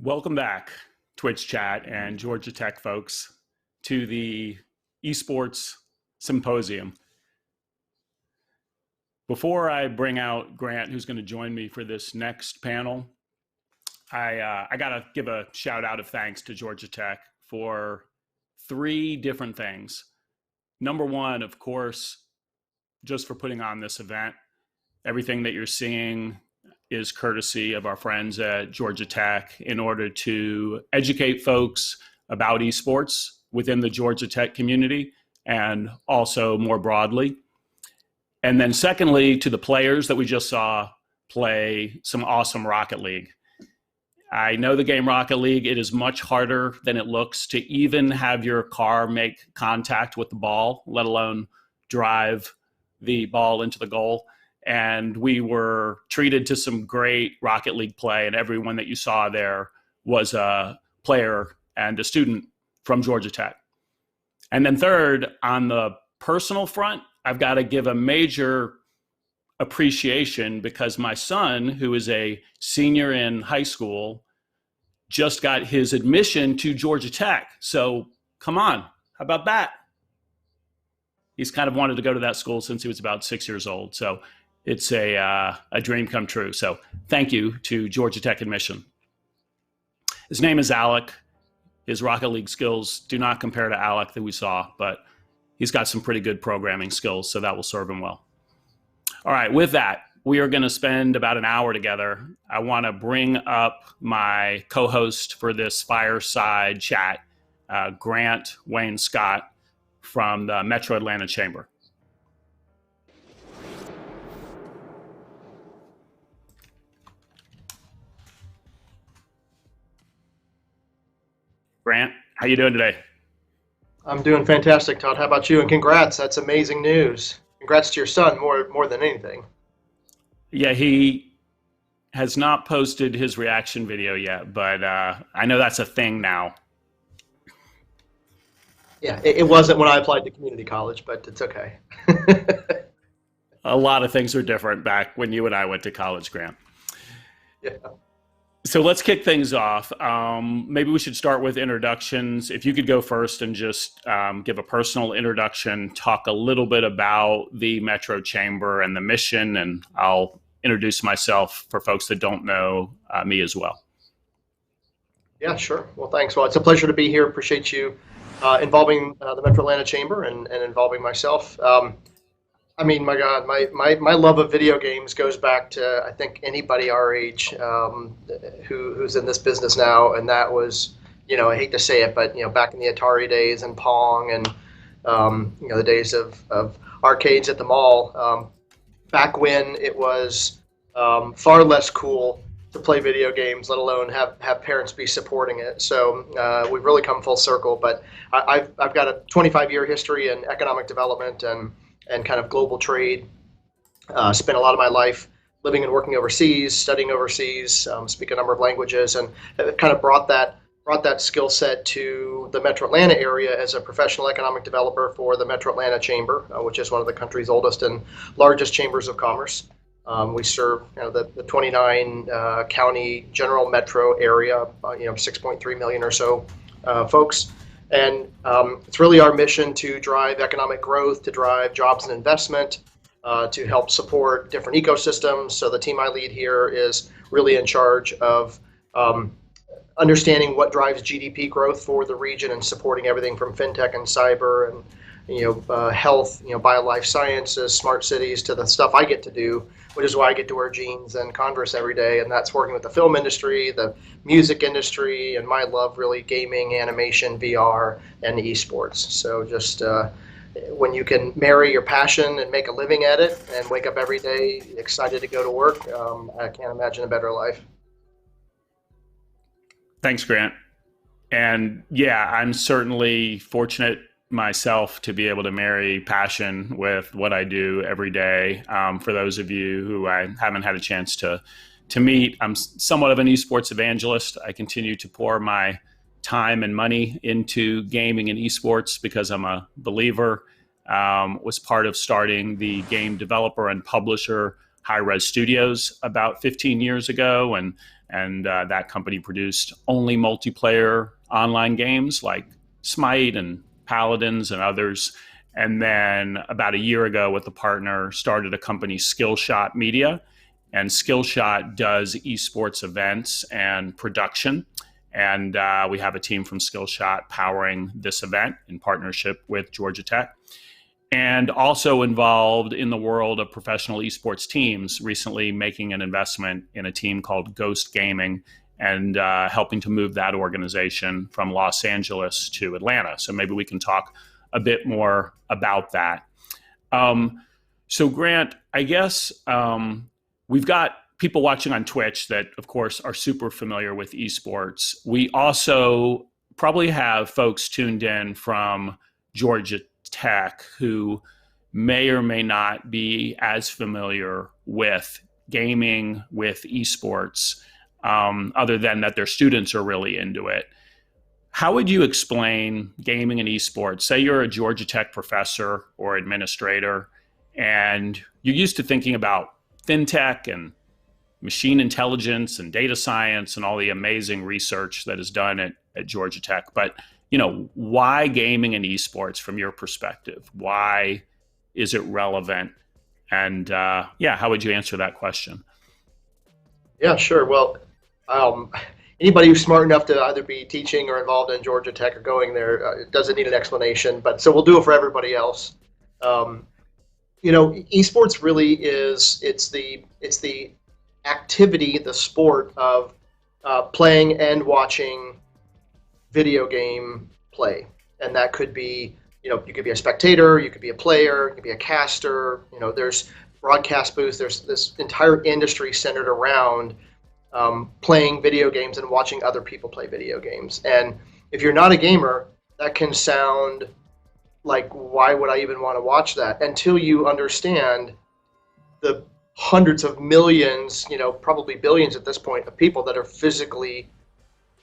Welcome back, Twitch chat and Georgia Tech folks, to the Esports Symposium. Before I bring out Grant, who's going to join me for this next panel, I got to give a shout out of thanks to Georgia Tech for 3 different things. Number one, of course, just for putting on this event. Everything that you're seeing is courtesy of our friends at Georgia Tech in order to educate folks about esports within the Georgia Tech community and also more broadly. And then secondly, to the players that we just saw play some awesome Rocket League. I know the game Rocket League, it is much harder than it looks to even have your car make contact with the ball, let alone drive the ball into the goal. And we were treated to some great Rocket League play, and everyone that you saw there was a player and a student from Georgia Tech. And then third, on the personal front, I've got to give a major appreciation because my son, who is a senior in high school, just got his admission to Georgia Tech. So come on, how about that? He's kind of wanted to go to that school since he was about 6 years old. So it's a dream come true. So thank you to Georgia Tech admission. His name is Alec. His Rocket League skills do not compare to Alec that we saw, but he's got some pretty good programming skills, so that will serve him well. All right, with that, we are going to spend about an hour together. I want to bring up my co-host for this fireside chat, Grant Wayne Scott from the Metro Atlanta Chamber. Grant, how you doing today? I'm doing fantastic, Todd. How about you? And congrats. That's amazing news. Congrats to your son more than anything. Yeah, he has not posted his reaction video yet, but I know that's a thing now. Yeah, it wasn't when I applied to community college, but it's okay. A lot of things were different back when you and I went to college, Grant. Yeah. So let's kick things off. Maybe we should start with introductions. If you could go first and just give a personal introduction, talk a little bit about the Metro Chamber and the mission, and I'll introduce myself for folks that don't know me as well. Yeah, sure. Well, thanks. Well, it's a pleasure to be here. Appreciate you involving the Metro Atlanta Chamber and involving myself. I mean, my God, my love of video games goes back to, I think, anybody our age who's in this business now. And that was, I hate to say it, but, back in the Atari days and Pong and, the days of arcades at the mall, back when it was far less cool to play video games, let alone have parents be supporting it. So we've really come full circle. But I've got a 25-year history in economic development and kind of global trade. Spent a lot of my life living and working overseas, studying overseas, speak a number of languages, and have kind of brought that skill set to the Metro Atlanta area as a professional economic developer for the Metro Atlanta Chamber, which is one of the country's oldest and largest chambers of commerce. We serve the 29 county general metro area, 6.3 million or so folks. And it's really our mission to drive economic growth, to drive jobs and investment, to help support different ecosystems. So the team I lead here is really in charge of understanding what drives GDP growth for the region and supporting everything from fintech and cyber and health, bio-life sciences, smart cities, to the stuff I get to do, which is why I get to wear jeans and Converse every day, and that's working with the film industry, the music industry, and my love really gaming, animation, VR, and esports. So just when you can marry your passion and make a living at it and wake up every day excited to go to work, I can't imagine a better life. Thanks, Grant. And yeah, I'm certainly fortunate myself to be able to marry passion with what I do every day. For those of you who I haven't had a chance to meet, I'm somewhat of an esports evangelist. I continue to pour my time and money into gaming and esports because I'm a believer. Was part of starting the game developer and publisher High-Res Studios about 15 years ago, and that company produced only multiplayer online games like Smite and Paladins and others. And then about a year ago, with a partner, started a company, Skillshot Media. And Skillshot does esports events and production. And we have a team from Skillshot powering this event in partnership with Georgia Tech. And also involved in the world of professional esports teams, recently making an investment in a team called Ghost Gaming and helping to move that organization from Los Angeles to Atlanta. So maybe we can talk a bit more about that. So Grant, I guess we've got people watching on Twitch that, of course, are super familiar with esports. We also probably have folks tuned in from Georgia Tech who may or may not be as familiar with gaming, with esports, other than that their students are really into it. How would you explain gaming and esports? Say you're a Georgia Tech professor or administrator, and you're used to thinking about fintech and machine intelligence and data science and all the amazing research that is done at Georgia Tech. But, why gaming and esports from your perspective? Why is it relevant? And how would you answer that question? Yeah, sure. Well, anybody who's smart enough to either be teaching or involved in Georgia Tech or going there doesn't need an explanation. But so we'll do it for everybody else. Esports really it's the activity, the sport of playing and watching video game play. And that could be, you could be a spectator, you could be a player, you could be a caster, there's broadcast booths, there's this entire industry centered around playing video games and watching other people play video games. And if you're not a gamer, that can sound like, why would I even want to watch that? Until you understand the hundreds of millions, probably billions at this point, of people that are physically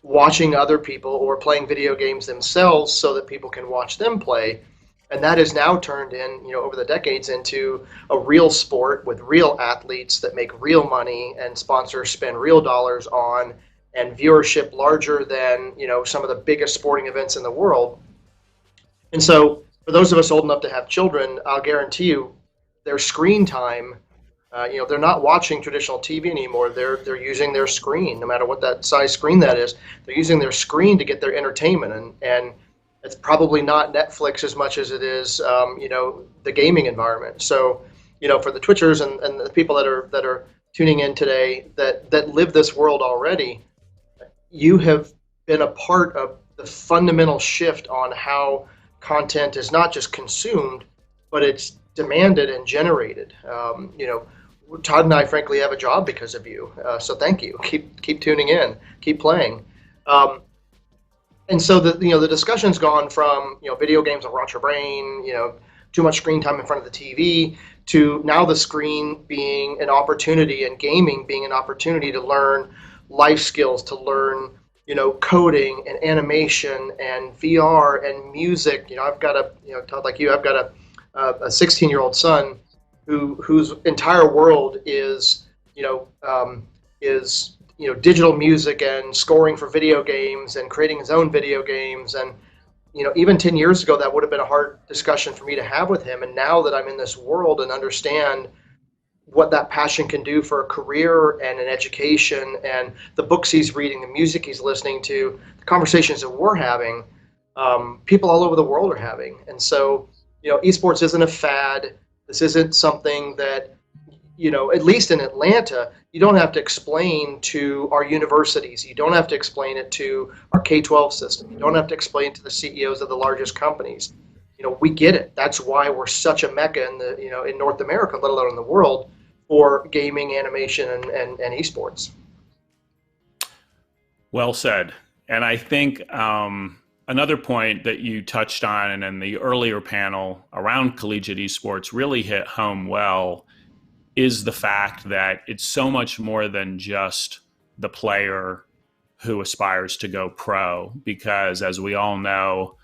watching other people or playing video games themselves so that people can watch them play. And that is now turned in, over the decades into a real sport with real athletes that make real money and sponsors spend real dollars on, and viewership larger than, some of the biggest sporting events in the world. And so for those of us old enough to have children, I'll guarantee you their screen time, they're not watching traditional TV anymore. They're using their screen, no matter what that size screen that is. They're using their screen to get their entertainment, and it's probably not Netflix as much as it is, the gaming environment. So, for the Twitchers and the people that are tuning in today that live this world already, you have been a part of the fundamental shift on how content is not just consumed, but it's demanded and generated. Todd and I, frankly, have a job because of you. So thank you. Keep tuning in. Keep playing. And so the discussion's gone from video games will rot your brain, too much screen time in front of the TV, to now the screen being an opportunity and gaming being an opportunity to learn life skills, to learn coding and animation and VR and music. I've got Todd, like you, I've got a 16-year-old son whose entire world is digital music and scoring for video games and creating his own video games. And even 10 years ago, that would have been a hard discussion for me to have with him. And now that I'm in this world and understand what that passion can do for a career and an education, and the books he's reading, the music he's listening to, the conversations that we're having, people all over the world are having. And so, esports isn't a fad. This isn't something that, at least in Atlanta, you don't have to explain to our universities. You don't have to explain it to our K-12 system. You don't have to explain it to the CEOs of the largest companies. We get it. That's why we're such a mecca in North America, let alone in the world, for gaming, animation, and esports. Well said. And I think another point that you touched on and in the earlier panel around collegiate esports really hit home well is the fact that it's so much more than just the player who aspires to go pro, because as we all know,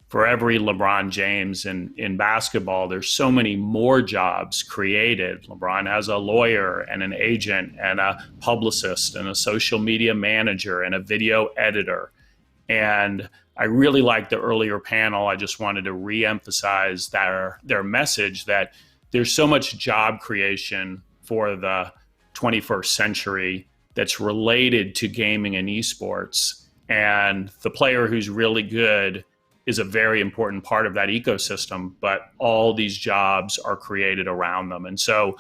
for every LeBron James in basketball, there's so many more jobs created. LeBron has a lawyer and an agent and a publicist and a social media manager and a video editor. And I really liked the earlier panel. I just wanted to reemphasize their message that there's so much job creation for the 21st century that's related to gaming and esports. And the player who's really good is a very important part of that ecosystem, but all these jobs are created around them. And so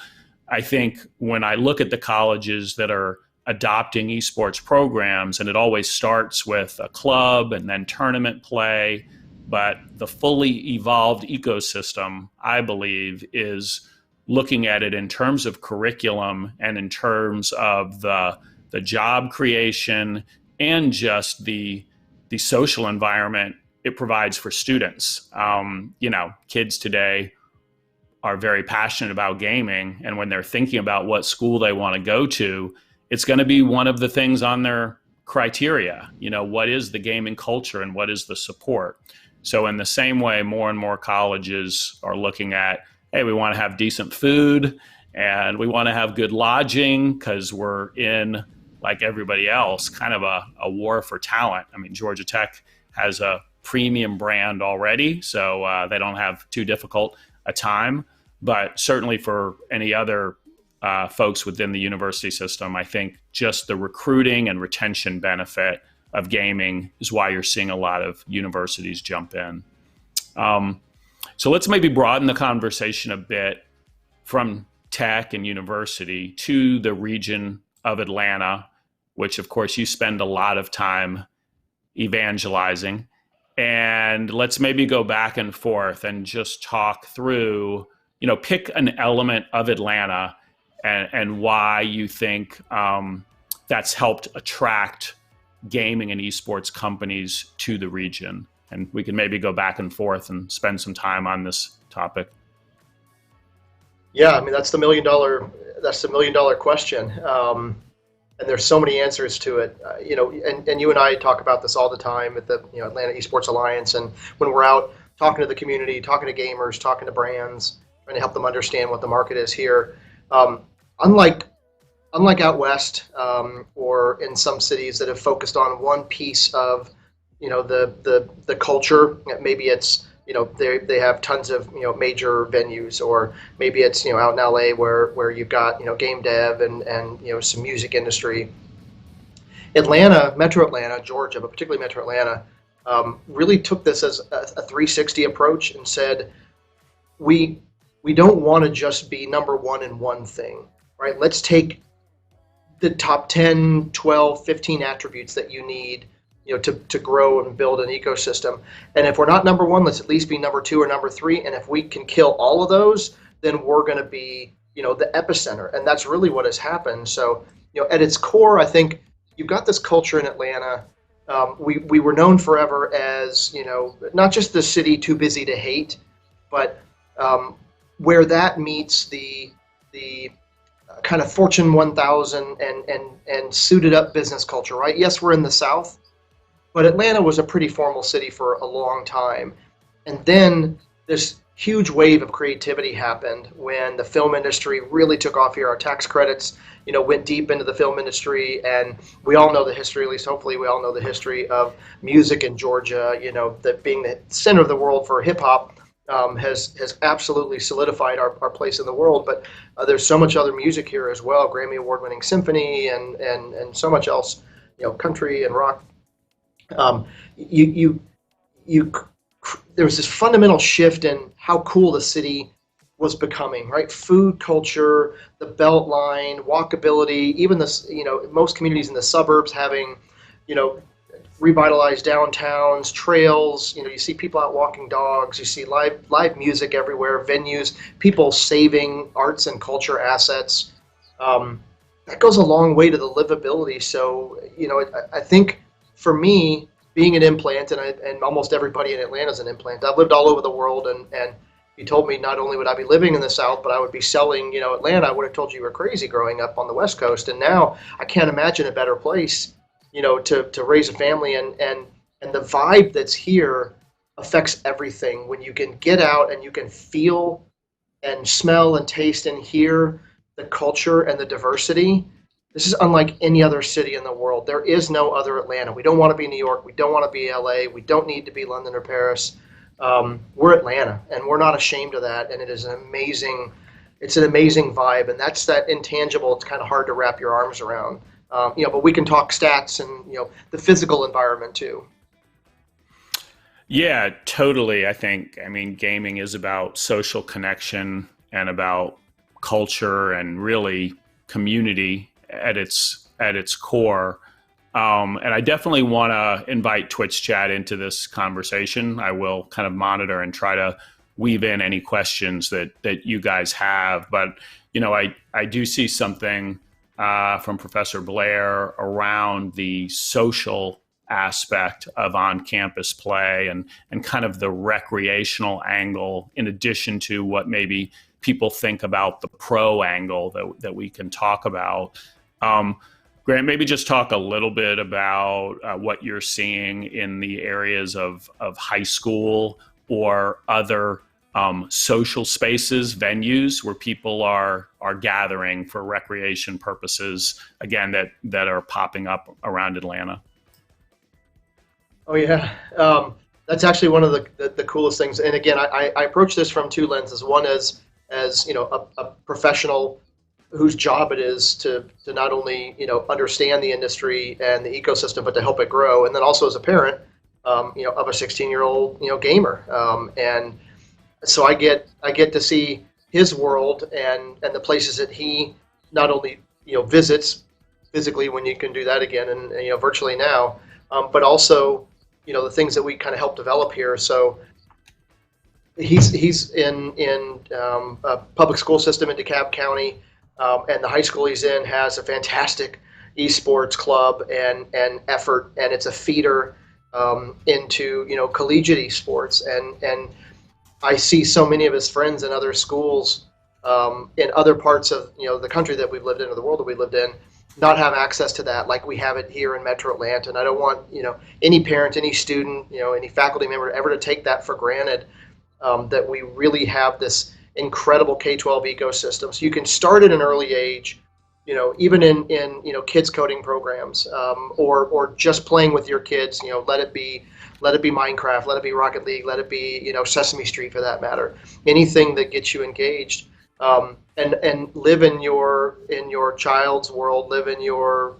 I think when I look at the colleges that are adopting esports programs, and it always starts with a club and then tournament play, but the fully evolved ecosystem, I believe, is looking at it in terms of curriculum and in terms of the job creation and just the social environment it provides for students. Kids today are very passionate about gaming, and when they're thinking about what school they want to go to, it's going to be one of the things on their criteria. What is the gaming culture and what is the support? So in the same way, more and more colleges are looking at, hey, we want to have decent food and we want to have good lodging because we're in, like everybody else, kind of a war for talent. I mean, Georgia Tech has a premium brand already, so they don't have too difficult a time. But certainly for any other folks within the university system, I think just the recruiting and retention benefit of gaming is why you're seeing a lot of universities jump in. So let's maybe broaden the conversation a bit from tech and university to the region of Atlanta, which of course you spend a lot of time evangelizing. And let's maybe go back and forth and just talk through, pick an element of Atlanta and why you think that's helped attract gaming and esports companies to the region. And we can maybe go back and forth and spend some time on this topic. Yeah, I mean, that's the million dollar question. And there's so many answers to it, and you and I talk about this all the time at the Atlanta Esports Alliance, and when we're out talking to the community, talking to gamers, talking to brands, trying to help them understand what the market is here. Unlike out west, or in some cities that have focused on one piece of the culture, maybe it's they have tons of major venues, or maybe it's out in LA where you've got game dev and some music industry. Metro Atlanta, Georgia, but particularly Metro Atlanta, really took this as a 360 approach and said, we don't want to just be number one in one thing, right? Let's take the top 10, 12, 15 attributes that you need to grow and build an ecosystem. And if we're not number one, let's at least be number two or number three. And if we can kill all of those, then we're going to be, the epicenter. And that's really what has happened. So, at its core, I think you've got this culture in Atlanta. We were known forever as, not just the city too busy to hate, but where that meets the kind of Fortune 1000 and suited up business culture, right? Yes, we're in the South, but Atlanta was a pretty formal city for a long time. And then this huge wave of creativity happened when the film industry really took off here. Our tax credits, went deep into the film industry, and we all know the history, at least hopefully we all know the history of music in Georgia, that being the center of the world for hip hop has absolutely solidified our place in the world. But there's so much other music here as well, Grammy Award winning symphony and so much else, country and rock. There was this fundamental shift in how cool the city was becoming, right? Food culture, the belt line, walkability, even this, most communities in the suburbs having, revitalized downtowns, trails, you see people out walking dogs, you see live music everywhere, venues, people saving arts and culture assets. That goes a long way to the livability. So, I think for me, being an implant, and almost everybody in Atlanta is an implant. I've lived all over the world, and you told me not only would I be living in the South, but I would be selling, Atlanta. I would have told you were crazy growing up on the West Coast, and now I can't imagine a better place, to raise a family, and the vibe that's here affects everything. When you can get out and you can feel and smell and taste and hear the culture and the diversity, this is unlike any other city in the world. There is no other Atlanta. We don't want to be New York. We don't want to be LA. We don't need to be London or Paris. We're Atlanta, and we're not ashamed of that. And it's an amazing vibe. And that's that intangible. It's kind of hard to wrap your arms around. But we can talk stats and the physical environment too. Yeah, totally. I mean, gaming is about social connection and about culture and really community at its core. And I definitely want to invite Twitch chat into this conversation. I will kind of monitor and try to weave in any questions that you guys have. But, I do see something from Professor Blair around the social aspect of on-campus play and kind of the recreational angle, in addition to what maybe people think about the pro angle that we can talk about. Grant, maybe just talk a little bit about what you're seeing in the areas of high school or other social spaces, venues where people are gathering for recreation purposes, again, that are popping up around Atlanta. Oh yeah, that's actually one of the coolest things. And again, I approach this from two lenses. One is as a professional whose job it is to not only understand the industry and the ecosystem, but to help it grow. And then also as a parent, of a 16-year-old gamer. And so I get to see his world and the places that he not only visits physically, when you can do that again, and virtually now, but also the things that we kind of help develop here. So he's in a public school system in DeKalb County, and the high school he's in has a fantastic esports club and effort, and it's a feeder into collegiate esports. And I see so many of his friends in other schools in other parts of the country that we've lived in, or the world that we lived in, not have access to that like we have it here in Metro Atlanta. And I don't want any parent, any student, any faculty member ever to take that for granted, that we really have this incredible K-12 ecosystem. So you can start at an early age, even in kids coding programs, or just playing with your kids. Let it be Minecraft, let it be Rocket League, let it be Sesame Street for that matter. Anything that gets you engaged. And live in your child's world, live in your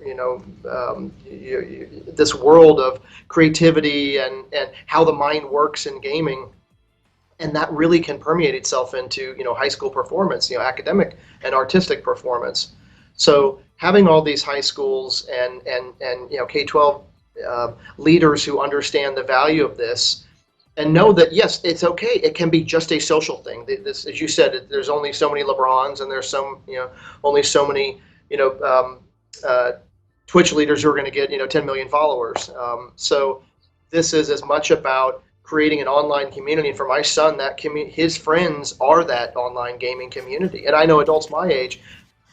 this world of creativity and how the mind works in gaming, and that really can permeate itself into high school performance, academic and artistic performance. So having all these high schools and K-12 leaders who understand the value of this, and know that, yes, it's okay. It can be just a social thing. This, as you said, there's only so many LeBrons, and there's only so many, Twitch leaders who are going to get, 10 million followers. So this is as much about creating an online community. And for my son, his friends are that online gaming community. And I know adults my age,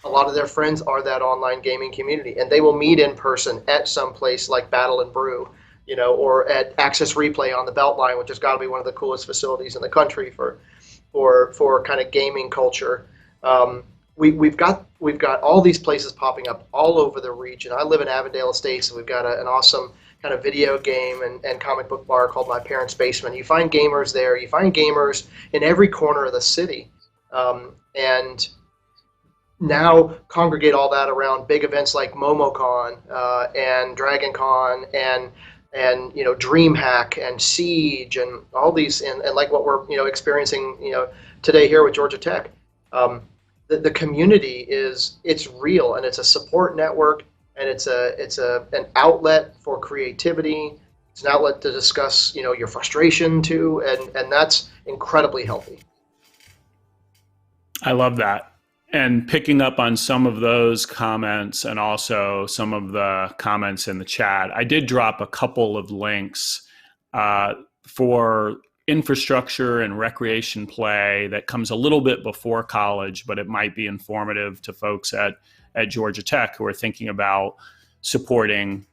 a lot of their friends are that online gaming community, and they will meet in person at some place like Battle and Brew, or at Access Replay on the Beltline, which has got to be one of the coolest facilities in the country for kind of gaming culture. We've got all these places popping up all over the region. I live in Avondale Estates, and we've got an awesome kind of video game and comic book bar called My Parents' Basement. You find gamers there. You find gamers in every corner of the city, and now congregate all that around big events like MomoCon and DragonCon and DreamHack and Siege and all these, and like what we're experiencing today here with Georgia Tech. The community it's real, and it's a support network, and it's an outlet for creativity. It's an outlet to discuss your frustration too, and that's incredibly healthy. I love that. And picking up on some of those comments and also some of the comments in the chat, I did drop a couple of links for infrastructure and recreation play that comes a little bit before college, but it might be informative to folks at Georgia Tech who are thinking about supporting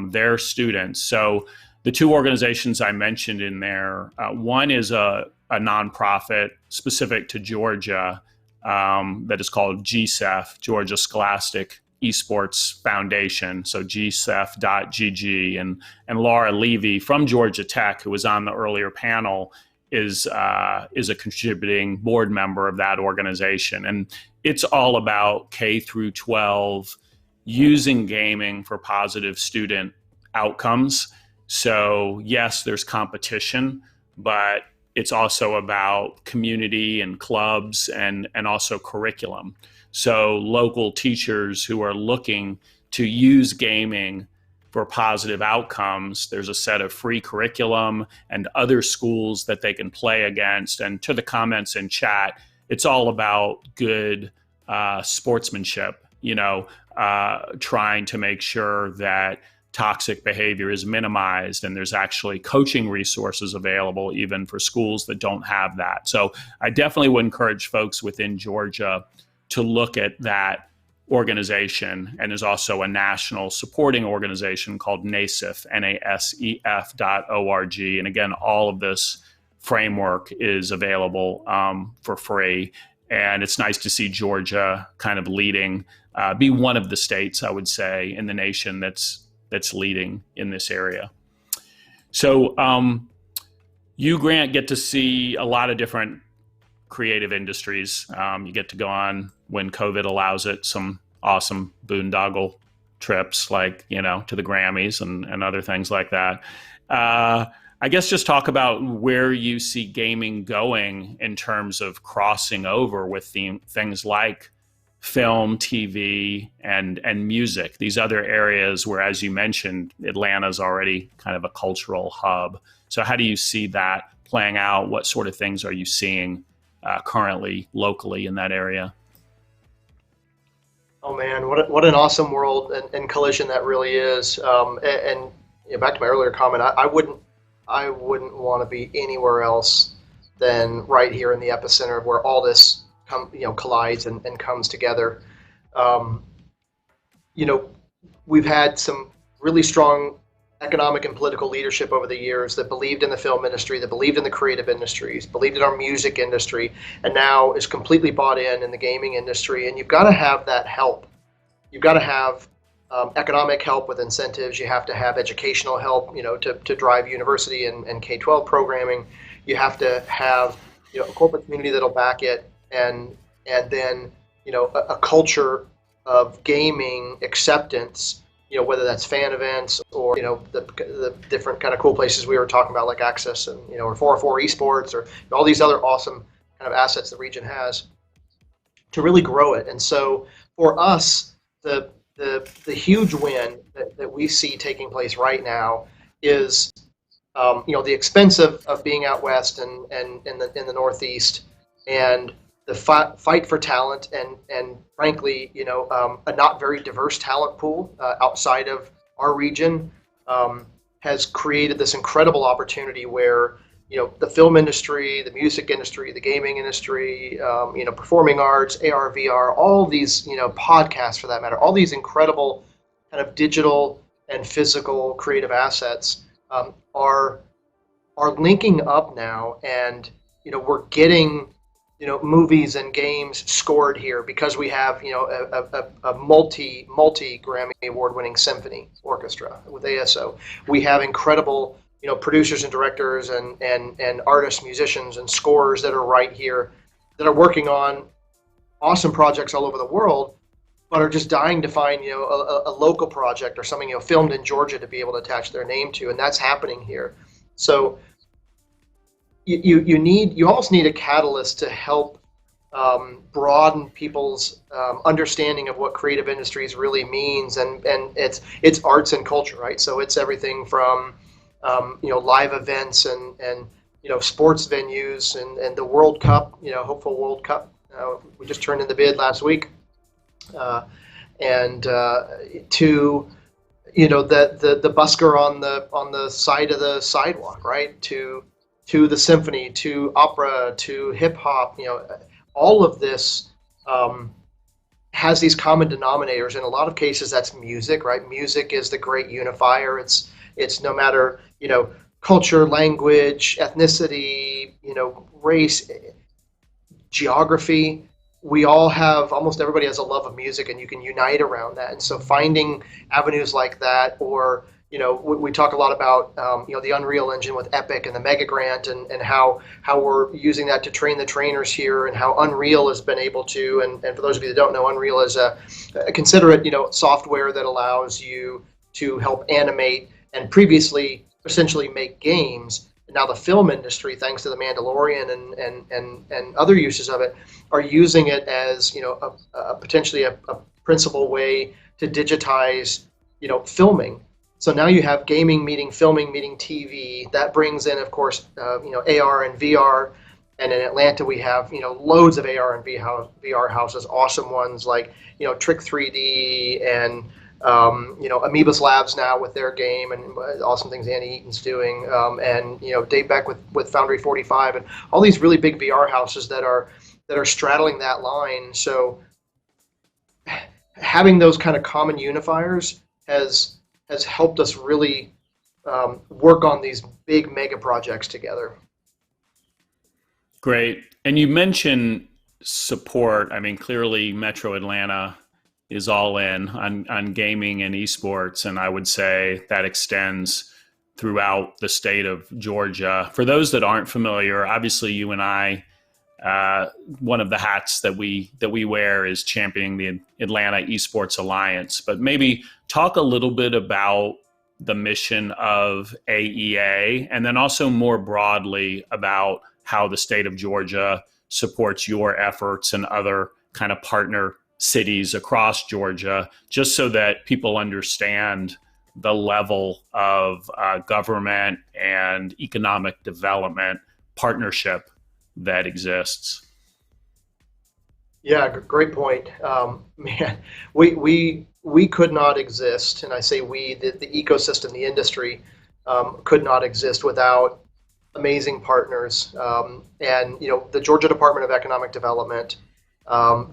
their students. So the two organizations I mentioned in there, one is a nonprofit specific to Georgia that is called GSEF, Georgia Scholastic Esports Foundation, so gsef.gg, and Laura Levy from Georgia Tech, who was on the earlier panel, is a contributing board member of that organization. And it's all about K through 12 using gaming for positive student outcomes. So yes, there's competition, but it's also about community and clubs and also curriculum. So local teachers who are looking to use gaming for positive outcomes, there's a set of free curriculum and other schools that they can play against. And to the comments in chat, it's all about good sportsmanship, trying to make sure that toxic behavior is minimized, and there's actually coaching resources available even for schools that don't have that. So I definitely would encourage folks within Georgia to look at that organization. And there's also a national supporting organization called NASEF, NASEF.org. And again, all of this framework is available for free. And it's nice to see Georgia kind of leading, be one of the states, I would say, in the nation that's leading in this area. So you, Grant, get to see a lot of different creative industries. You get to go on, when COVID allows it, some awesome boondoggle trips, like, to the Grammys and other things like that. I guess just talk about where you see gaming going in terms of crossing over with things like film, TV, and music, these other areas where, as you mentioned, Atlanta's already kind of a cultural hub. So how do you see that playing out? What sort of things are you seeing currently locally in that area? Oh man, what an awesome world and collision that really is. And back to my earlier comment, I wouldn't want to be anywhere else than right here in the epicenter of where all this collides and comes together. We've had some really strong economic and political leadership over the years that believed in the film industry, that believed in the creative industries, believed in our music industry, and now is completely bought in the gaming industry. And you've got to have that help. You've got to have economic help with incentives. You have to have educational help, to drive university and K-12 programming. You have to have a corporate community that'll back it, and then a culture of gaming acceptance, whether that's fan events or the different kind of cool places we were talking about, like Access and or 404 Esports or all these other awesome kind of assets the region has to really grow it. And so for us, the huge win that we see taking place right now is the expense of being out west and in the Northeast, and the fight for talent, and frankly, a not very diverse talent pool outside of our region has created this incredible opportunity where the film industry, the music industry, the gaming industry, performing arts, AR, VR, all these podcasts for that matter, all these incredible kind of digital and physical creative assets are linking up now, and we're getting movies and games scored here because we have a multi Grammy award winning symphony orchestra with ASO. We have incredible producers and directors and artists, musicians, and scorers that are right here, that are working on awesome projects all over the world, but are just dying to find a local project or something filmed in Georgia to be able to attach their name to, and that's happening here. So you almost need a catalyst to help broaden people's understanding of what creative industries really means, and it's arts and culture, right? So it's everything from live events and sports venues and the World Cup, hopeful World Cup. We just turned in the bid last week, and to the busker on the side of the sidewalk, right? To the symphony, to opera, to hip hop, all of this has these common denominators. In a lot of cases, that's music, right? Music is the great unifier. It's It's no matter, culture, language, ethnicity, race, geography. We all have, almost everybody has a love of music, and you can unite around that. And so finding avenues like that, or we talk a lot about the Unreal Engine with Epic and the Mega Grant, and how we're using that to train the trainers here, and how Unreal has been able to, and for those of you that don't know, Unreal is consider it software that allows you to help animate and previously essentially make games. Now the film industry, thanks to the Mandalorian and other uses of it, are using it as potentially a principal way to digitize filming. So now you have gaming meeting filming meeting TV. That brings in, of course, AR and VR. And in Atlanta, we have loads of AR and VR houses, awesome ones like Trick 3D and Amoebus Labs now with their game, and awesome things Andy Eaton's doing, and Dave Beck with Foundry 45, and all these really big VR houses that are straddling that line. So having those kind of common unifiers has helped us really work on these big mega projects together. Great. And you mentioned support. I mean, clearly Metro Atlanta is all in on gaming and esports, and I would say that extends throughout the state of Georgia. For those that aren't familiar, obviously you and I, one of the hats that we wear is championing the Atlanta Esports Alliance. But maybe talk a little bit about the mission of AEA, and then also more broadly about how the state of Georgia supports your efforts and other kind of partner cities across Georgia, just so that people understand the level of government and economic development partnership that exists. Yeah, great point. Man, we could not exist, and I say we, the ecosystem, the industry, could not exist without amazing partners. And the Georgia Department of Economic Development,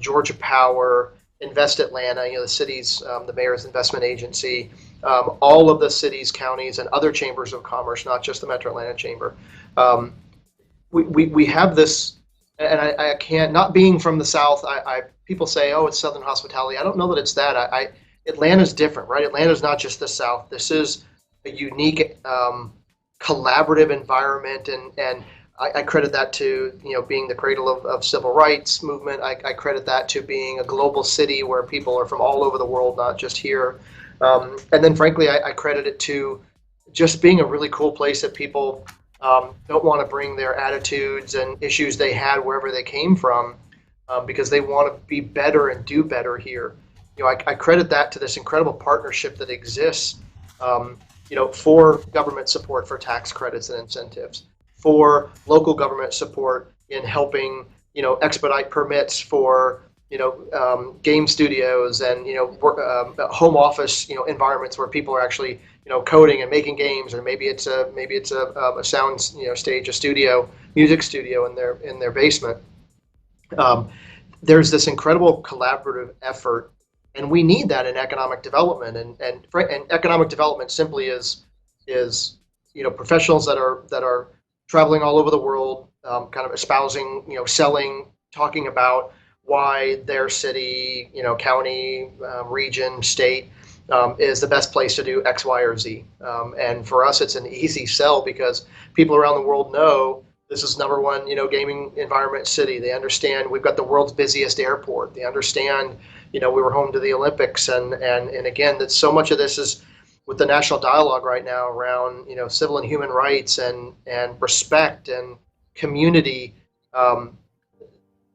Georgia Power, Invest Atlanta, the city's, the mayor's investment agency, all of the cities, counties, and other chambers of commerce, not just the Metro Atlanta Chamber. We have this, and I can't, not being from the South, people say, oh, it's Southern hospitality. I don't know that it's that. Atlanta's different, right? Atlanta's not just the South. This is a unique, collaborative environment, and I credit that to being the cradle of civil rights movement. I credit that to being a global city where people are from all over the world, not just here. And then frankly, I credit it to just being a really cool place that people don't want to bring their attitudes and issues they had wherever they came from, because they want to be better and do better here. I credit that to this incredible partnership that exists, for government support for tax credits and incentives, for local government support in helping, expedite permits for, game studios and, home office, environments where people are actually, coding and making games, or maybe it's a sound, stage, a studio, music studio in their basement. There's this incredible collaborative effort, and we need that in economic development. And economic development simply is professionals that are traveling all over the world, kind of espousing, selling, talking about why their city, county, region, state is the best place to do X, Y, or Z. And for us, it's an easy sell because people around the world know this is number one, gaming environment city. They understand we've got the world's busiest airport. They understand, we were home to the Olympics, and again, that so much of this is with the national dialogue right now around, civil and human rights and respect and community.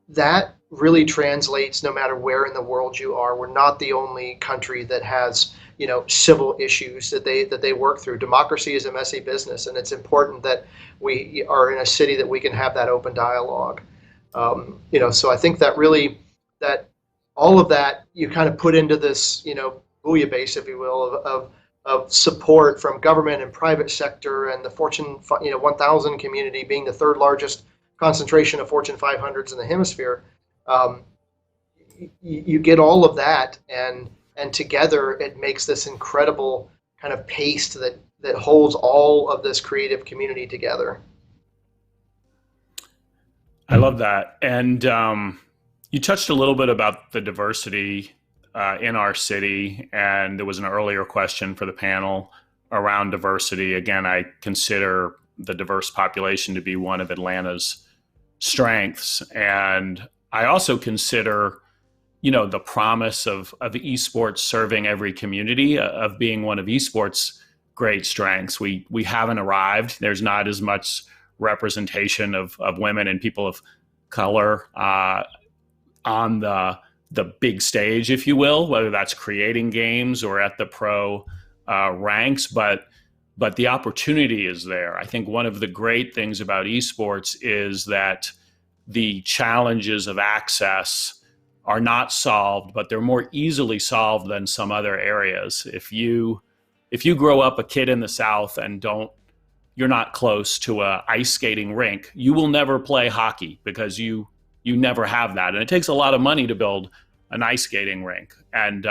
That really translates no matter where in the world you are. We're not the only country that has, civil issues that they work through. Democracy is a messy business, and it's important that we are in a city that we can have that open dialogue. So I think that really, that all of that you kind of put into this, bouillabaisse, if you will, of support from government and private sector, and the Fortune 1000 community being the third largest concentration of Fortune 500s in the hemisphere. You get all of that, and together it makes this incredible kind of paste that that holds all of this creative community together. I love that. And you touched a little bit about the diversity in our city, and there was an earlier question for the panel around diversity. Again, I consider the diverse population to be one of Atlanta's strengths. And I also consider, the promise of esports serving every community, of being one of esports' great strengths. We haven't arrived. There's not as much representation of women and people of color on the big stage, if you will, whether that's creating games or at the pro ranks, but the opportunity is there. I think one of the great things about esports is that the challenges of access are not solved, but they're more easily solved than some other areas. If you grow up a kid in the South and you're not close to a ice skating rink, you will never play hockey because you never have that. And it takes a lot of money to build an ice skating rink. And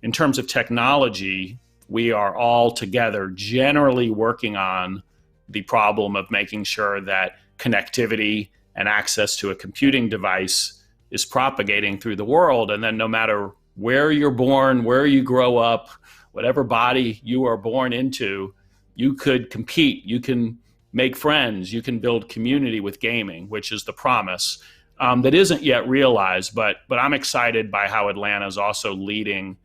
in terms of technology, we are all together generally working on the problem of making sure that connectivity and access to a computing device is propagating through the world. And then no matter where you're born, where you grow up, whatever body you are born into, you could compete, you can make friends, you can build community with gaming, which is the promise that isn't yet realized. But I'm excited by how Atlanta is also leading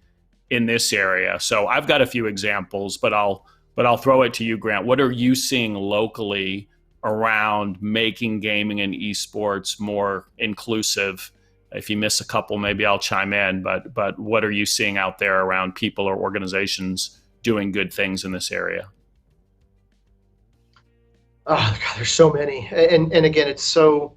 in this area. So I've got a few examples, but I'll throw it to you, Grant. What are you seeing locally around making gaming and esports more inclusive? If you miss a couple, maybe I'll chime in, but what are you seeing out there around people or organizations doing good things in this area? Oh God, there's so many, and again, it's so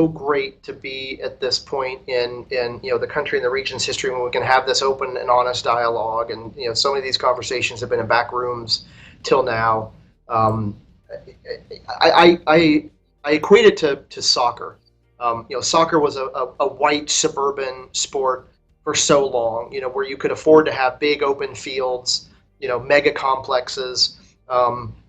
great to be at this point in the country and the region's history when we can have this open and honest dialogue. And so many of these conversations have been in back rooms till now. I equate it to soccer. Soccer was a white suburban sport for so long, where you could afford to have big open fields, mega complexes,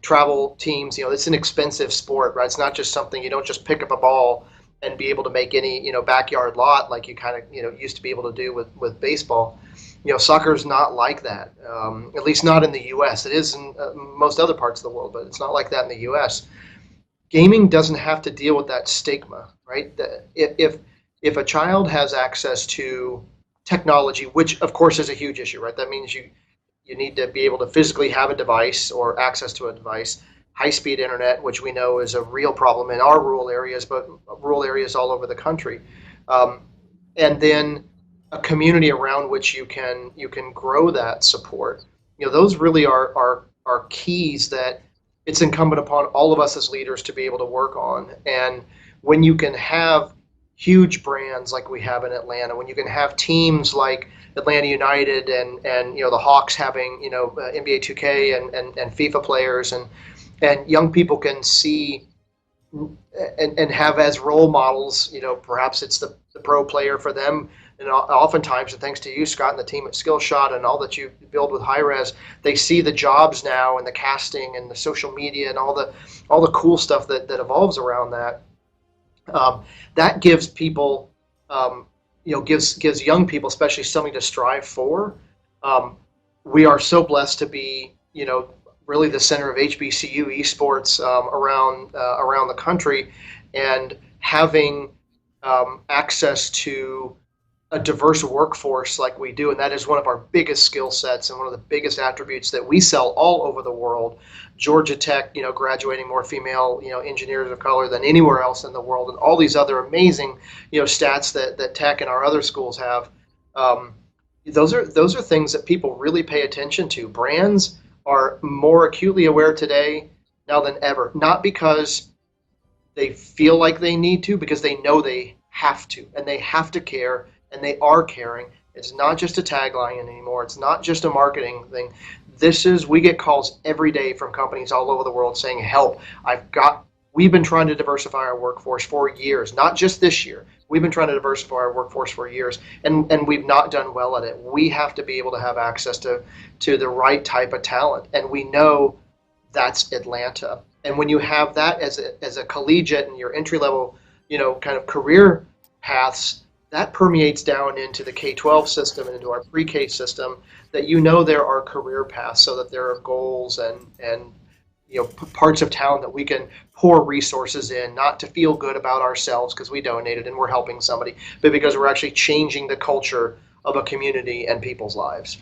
travel teams. It's an expensive sport, right? It's not just something, you don't just pick up a ball and be able to make any, backyard lot like you kind of, used to be able to do with baseball. Soccer is not like that, at least not in the U.S. It is in most other parts of the world, but it's not like that in the U.S. Gaming doesn't have to deal with that stigma, right? If a child has access to technology, which of course is a huge issue, right? That means you need to be able to physically have a device or access to a device, high-speed internet, which we know is a real problem in our rural areas, but rural areas all over the country, and then a community around which you can grow that support. Those really are keys that it's incumbent upon all of us as leaders to be able to work on. And when you can have huge brands like we have in Atlanta, when you can have teams like Atlanta United and the Hawks having NBA 2K and FIFA players, and young people can see and have as role models, perhaps it's the pro player for them. And oftentimes, and thanks to you, Scott, and the team at Skillshot and all that you build with Hi-Res, they see the jobs now and the casting and the social media and all the cool stuff that evolves around that. That gives people, gives young people, especially, something to strive for. We are so blessed to be, really the center of HBCU esports around the country, and having access to a diverse workforce like we do, and that is one of our biggest skill sets and one of the biggest attributes that we sell all over the world. Georgia Tech, graduating more female, engineers of color than anywhere else in the world, and all these other amazing, stats that Tech and our other schools have. Those are things that people really pay attention to. Brands are more acutely aware today now than ever, not because they feel like they need to, because they know they have to, and they have to care. And they are caring. It's not just a tagline anymore. It's not just a marketing thing. We get calls every day from companies all over the world saying, help, I've got We've been trying to diversify our workforce for years, not just this year. We've been trying to diversify our workforce for years, and we've not done well at it. We have to be able to have access to the right type of talent, and we know that's Atlanta. And when you have that as a collegiate and your entry level, kind of career paths, that permeates down into the K-12 system and into our pre-K system. That there are career paths, so that there are goals and parts of town that we can pour resources in, not to feel good about ourselves because we donated and we're helping somebody, but because we're actually changing the culture of a community and people's lives.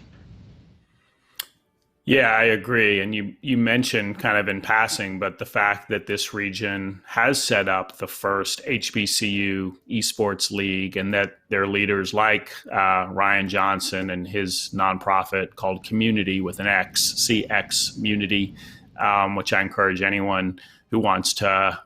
Yeah, I agree. And you mentioned kind of in passing, but the fact that this region has set up the first HBCU esports league, and that their leaders like Ryan Johnson and his nonprofit called Community with an X, CX Munity, which I encourage anyone who wants to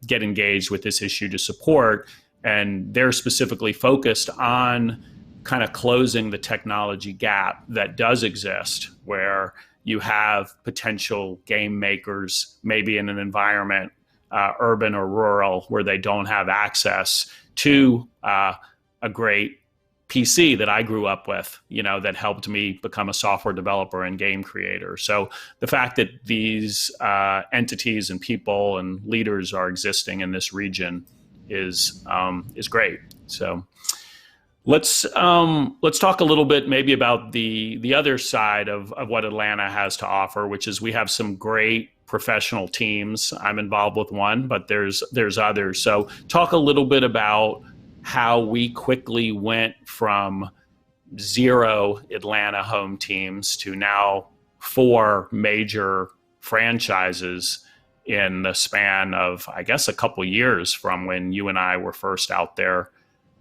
get engaged with this issue to support. And they're specifically focused on kind of closing the technology gap that does exist, where you have potential game makers, maybe in an environment, urban or rural, where they don't have access to a great PC that I grew up with, that helped me become a software developer and game creator. So the fact that these entities and people and leaders are existing in this region is great. So let's talk a little bit maybe about the other side of what Atlanta has to offer, which is we have some great professional teams. I'm involved with one, but there's others. So talk a little bit about how we quickly went from 0 Atlanta home teams to now 4 major franchises in the span of, I guess, a couple years from when you and I were first out there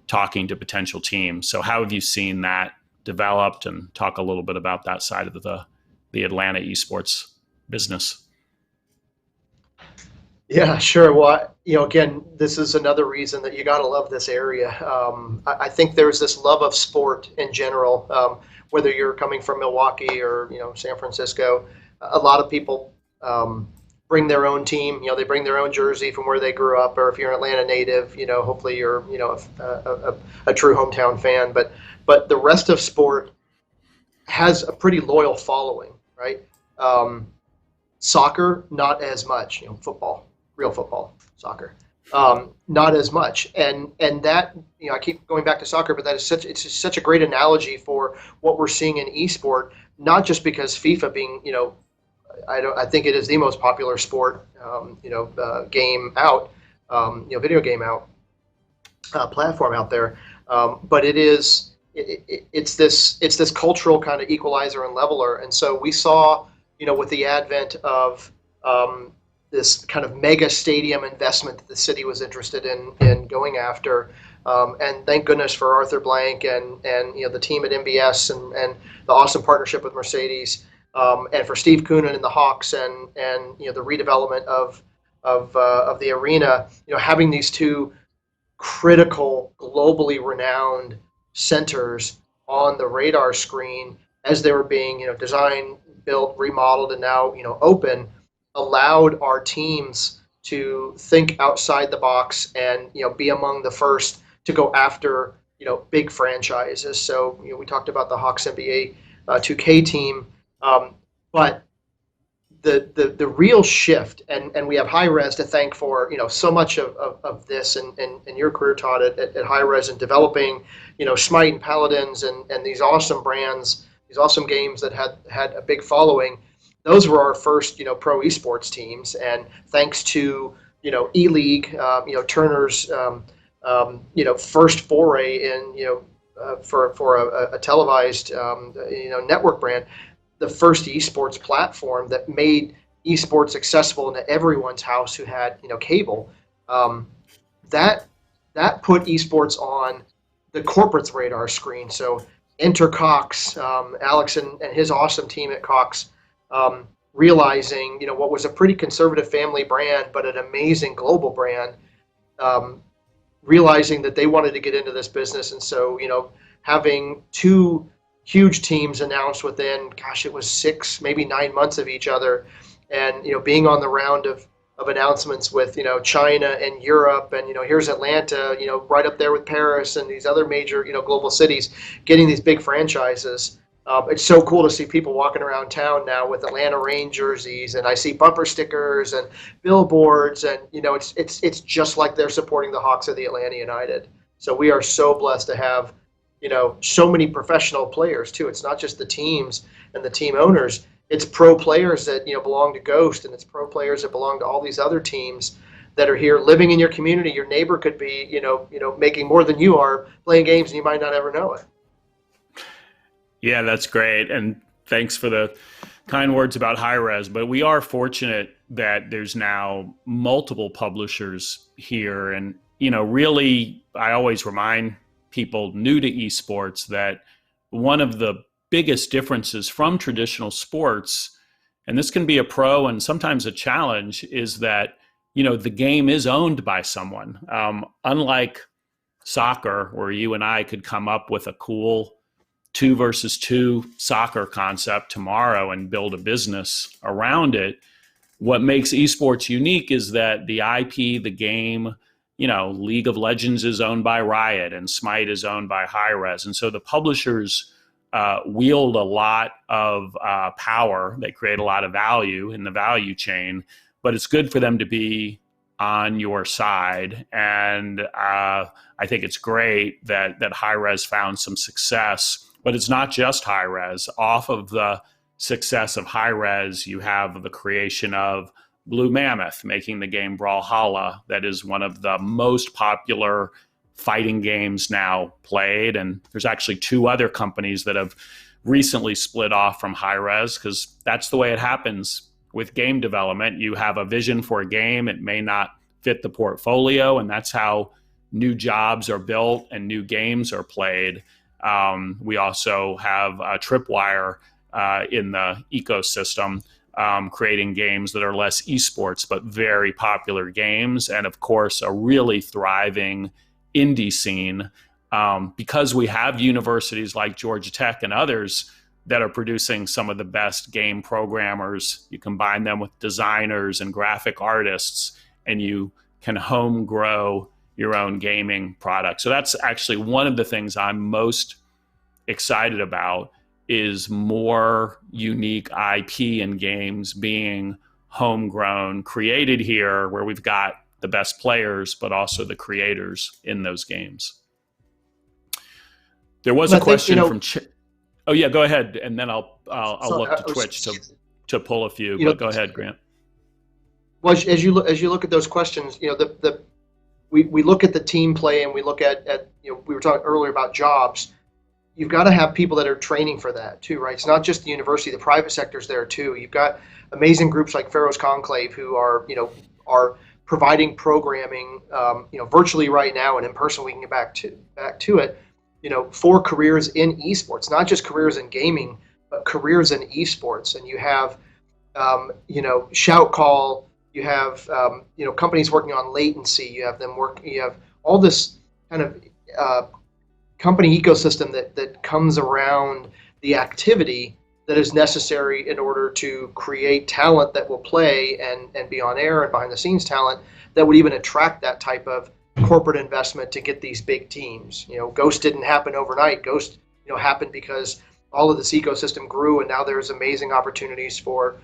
talking to potential teams. So how have you seen that developed, and talk a little bit about that side of the Atlanta esports business? Yeah, sure. Well, again, this is another reason that you got to love this area. I think there's this love of sport in general, whether you're coming from Milwaukee or, San Francisco. A lot of people bring their own team. They bring their own jersey from where they grew up, or if you're an Atlanta native, hopefully you're, a true hometown fan. But the rest of sport has a pretty loyal following, right? Soccer, not as much. Football, real football, soccer, not as much. And that, I keep going back to soccer, but it's such a great analogy for what we're seeing in esport. Not just because FIFA being, I think it is the most popular sport, game out, video game out, platform out there. But it's this cultural kind of equalizer and leveler. And so we saw, with the advent of this kind of mega stadium investment that the city was interested in going after. And thank goodness for Arthur Blank and the team at MBS and the awesome partnership with Mercedes, and for Steve Koonin and the Hawks and the redevelopment of the arena. Having these 2 critical, globally renowned centers on the radar screen as they were being designed, built, remodeled, and now open, allowed our teams to think outside the box and be among the first to go after big franchises. So we talked about the Hawks NBA 2K team, but the real shift, and we have High Res to thank for so much of this and your career, Todd, at High Res, and developing Smite and Paladins and these awesome brands, these awesome games that had a big following. Those were our first pro esports teams, and thanks to E-League, Turner's first foray in for a televised network brand, the first esports platform that made esports accessible into everyone's house who had cable. That put esports on the corporate's radar screen. So enter Cox, Alex and his awesome team at Cox, realizing what was a pretty conservative family brand but an amazing global brand, realizing that they wanted to get into this business. And so having 2 huge teams announced within, it was 6, maybe 9 months of each other, and being on the round of of announcements with, China and Europe, and, here's Atlanta, right up there with Paris and these other major, global cities getting these big franchises. It's so cool to see people walking around town now with Atlanta Reign jerseys, and I see bumper stickers and billboards, and it's just like they're supporting the Hawks of the Atlanta United. So we are so blessed to have, so many professional players too. It's not just the teams and the team owners. It's pro players that belong to Ghost, and it's pro players that belong to all these other teams that are here living in your community. Your neighbor could be, making more than you are playing games, and you might not ever know it. Yeah, that's great. And thanks for the kind words about high-res. But we are fortunate that there's now multiple publishers here. And, really, I always remind people new to esports that one of the biggest differences from traditional sports, and this can be a pro and sometimes a challenge, is that, the game is owned by someone. Unlike soccer, where you and I could come up with a cool 2 versus 2 soccer concept tomorrow and build a business around it. What makes esports unique is that the IP, the game, League of Legends is owned by Riot and Smite is owned by Hi-Rez. And so the publishers wield a lot of power. They create a lot of value in the value chain, but it's good for them to be on your side. And I think it's great that Hi-Rez found some success. But it's not just Hi-Rez. Off of the success of Hi-Rez, you have the creation of Blue Mammoth, making the game Brawlhalla. That is one of the most popular fighting games now played. And there's actually 2 other companies that have recently split off from Hi-Rez, because that's the way it happens with game development. You have a vision for a game. It may not fit the portfolio, and that's how new jobs are built and new games are played. We also have Tripwire in the ecosystem, creating games that are less esports, but very popular games. And of course, a really thriving indie scene, because we have universities like Georgia Tech and others that are producing some of the best game programmers. You combine them with designers and graphic artists, and you can home grow your own gaming product. So that's actually one of the things I'm most excited about, is more unique IP and games being homegrown, created here, where we've got the best players, but also the creators in those games. There was a question from oh yeah, go ahead, and then I'll look to Twitch to pull a few. But go ahead, Grant. Well, as you look at those questions, we look at the team play, and we look at we were talking earlier about jobs. You've got to have people that are training for that too, right? It's not just the university; the private sector's there too. You've got amazing groups like Pharaoh's Conclave who are providing programming, virtually right now, and in person we can get back to it. For careers in esports, not just careers in gaming, but careers in esports. And you have, Shout Call. You have, companies working on latency. You have them work. You have all this kind of company ecosystem that comes around the activity that is necessary in order to create talent that will play and be on air, and behind the scenes talent that would even attract that type of corporate investment to get these big teams. Ghost didn't happen overnight. Ghost, happened because all of this ecosystem grew, and now there's amazing opportunities for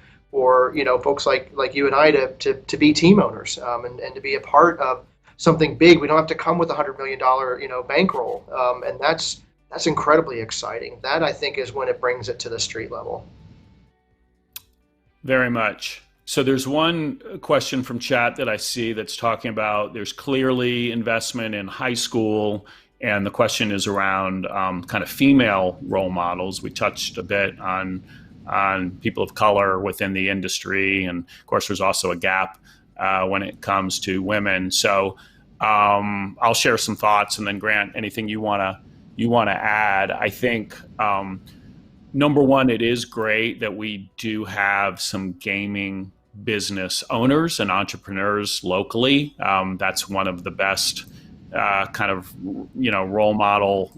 folks like you and I to be team owners, and to be a part of something big. We don't have to come with $100 million bankroll, and that's incredibly exciting. That, I think, is when it brings it to the street level. Very much. So there's one question from chat that I see that's talking about there's clearly investment in high school, and the question is around kind of female role models. We touched a bit on people of color within the industry, and of course there's also a gap when it comes to women. So I'll share some thoughts, and then Grant, anything you want to add. I think number one, it is great that we do have some gaming business owners and entrepreneurs locally. That's one of the best kind of role model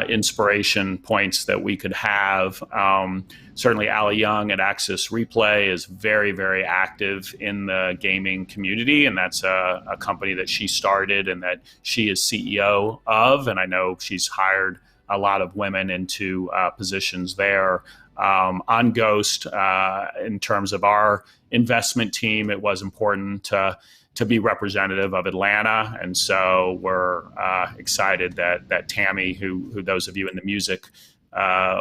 inspiration points that we could have. Certainly, Ali Young at Axis Replay is very, very active in the gaming community, and that's a company that she started and that she is CEO of. And I know she's hired a lot of women into positions there. On Ghost, in terms of our investment team, it was important to be representative of Atlanta, and so we're excited that Tammy, who those of you in the music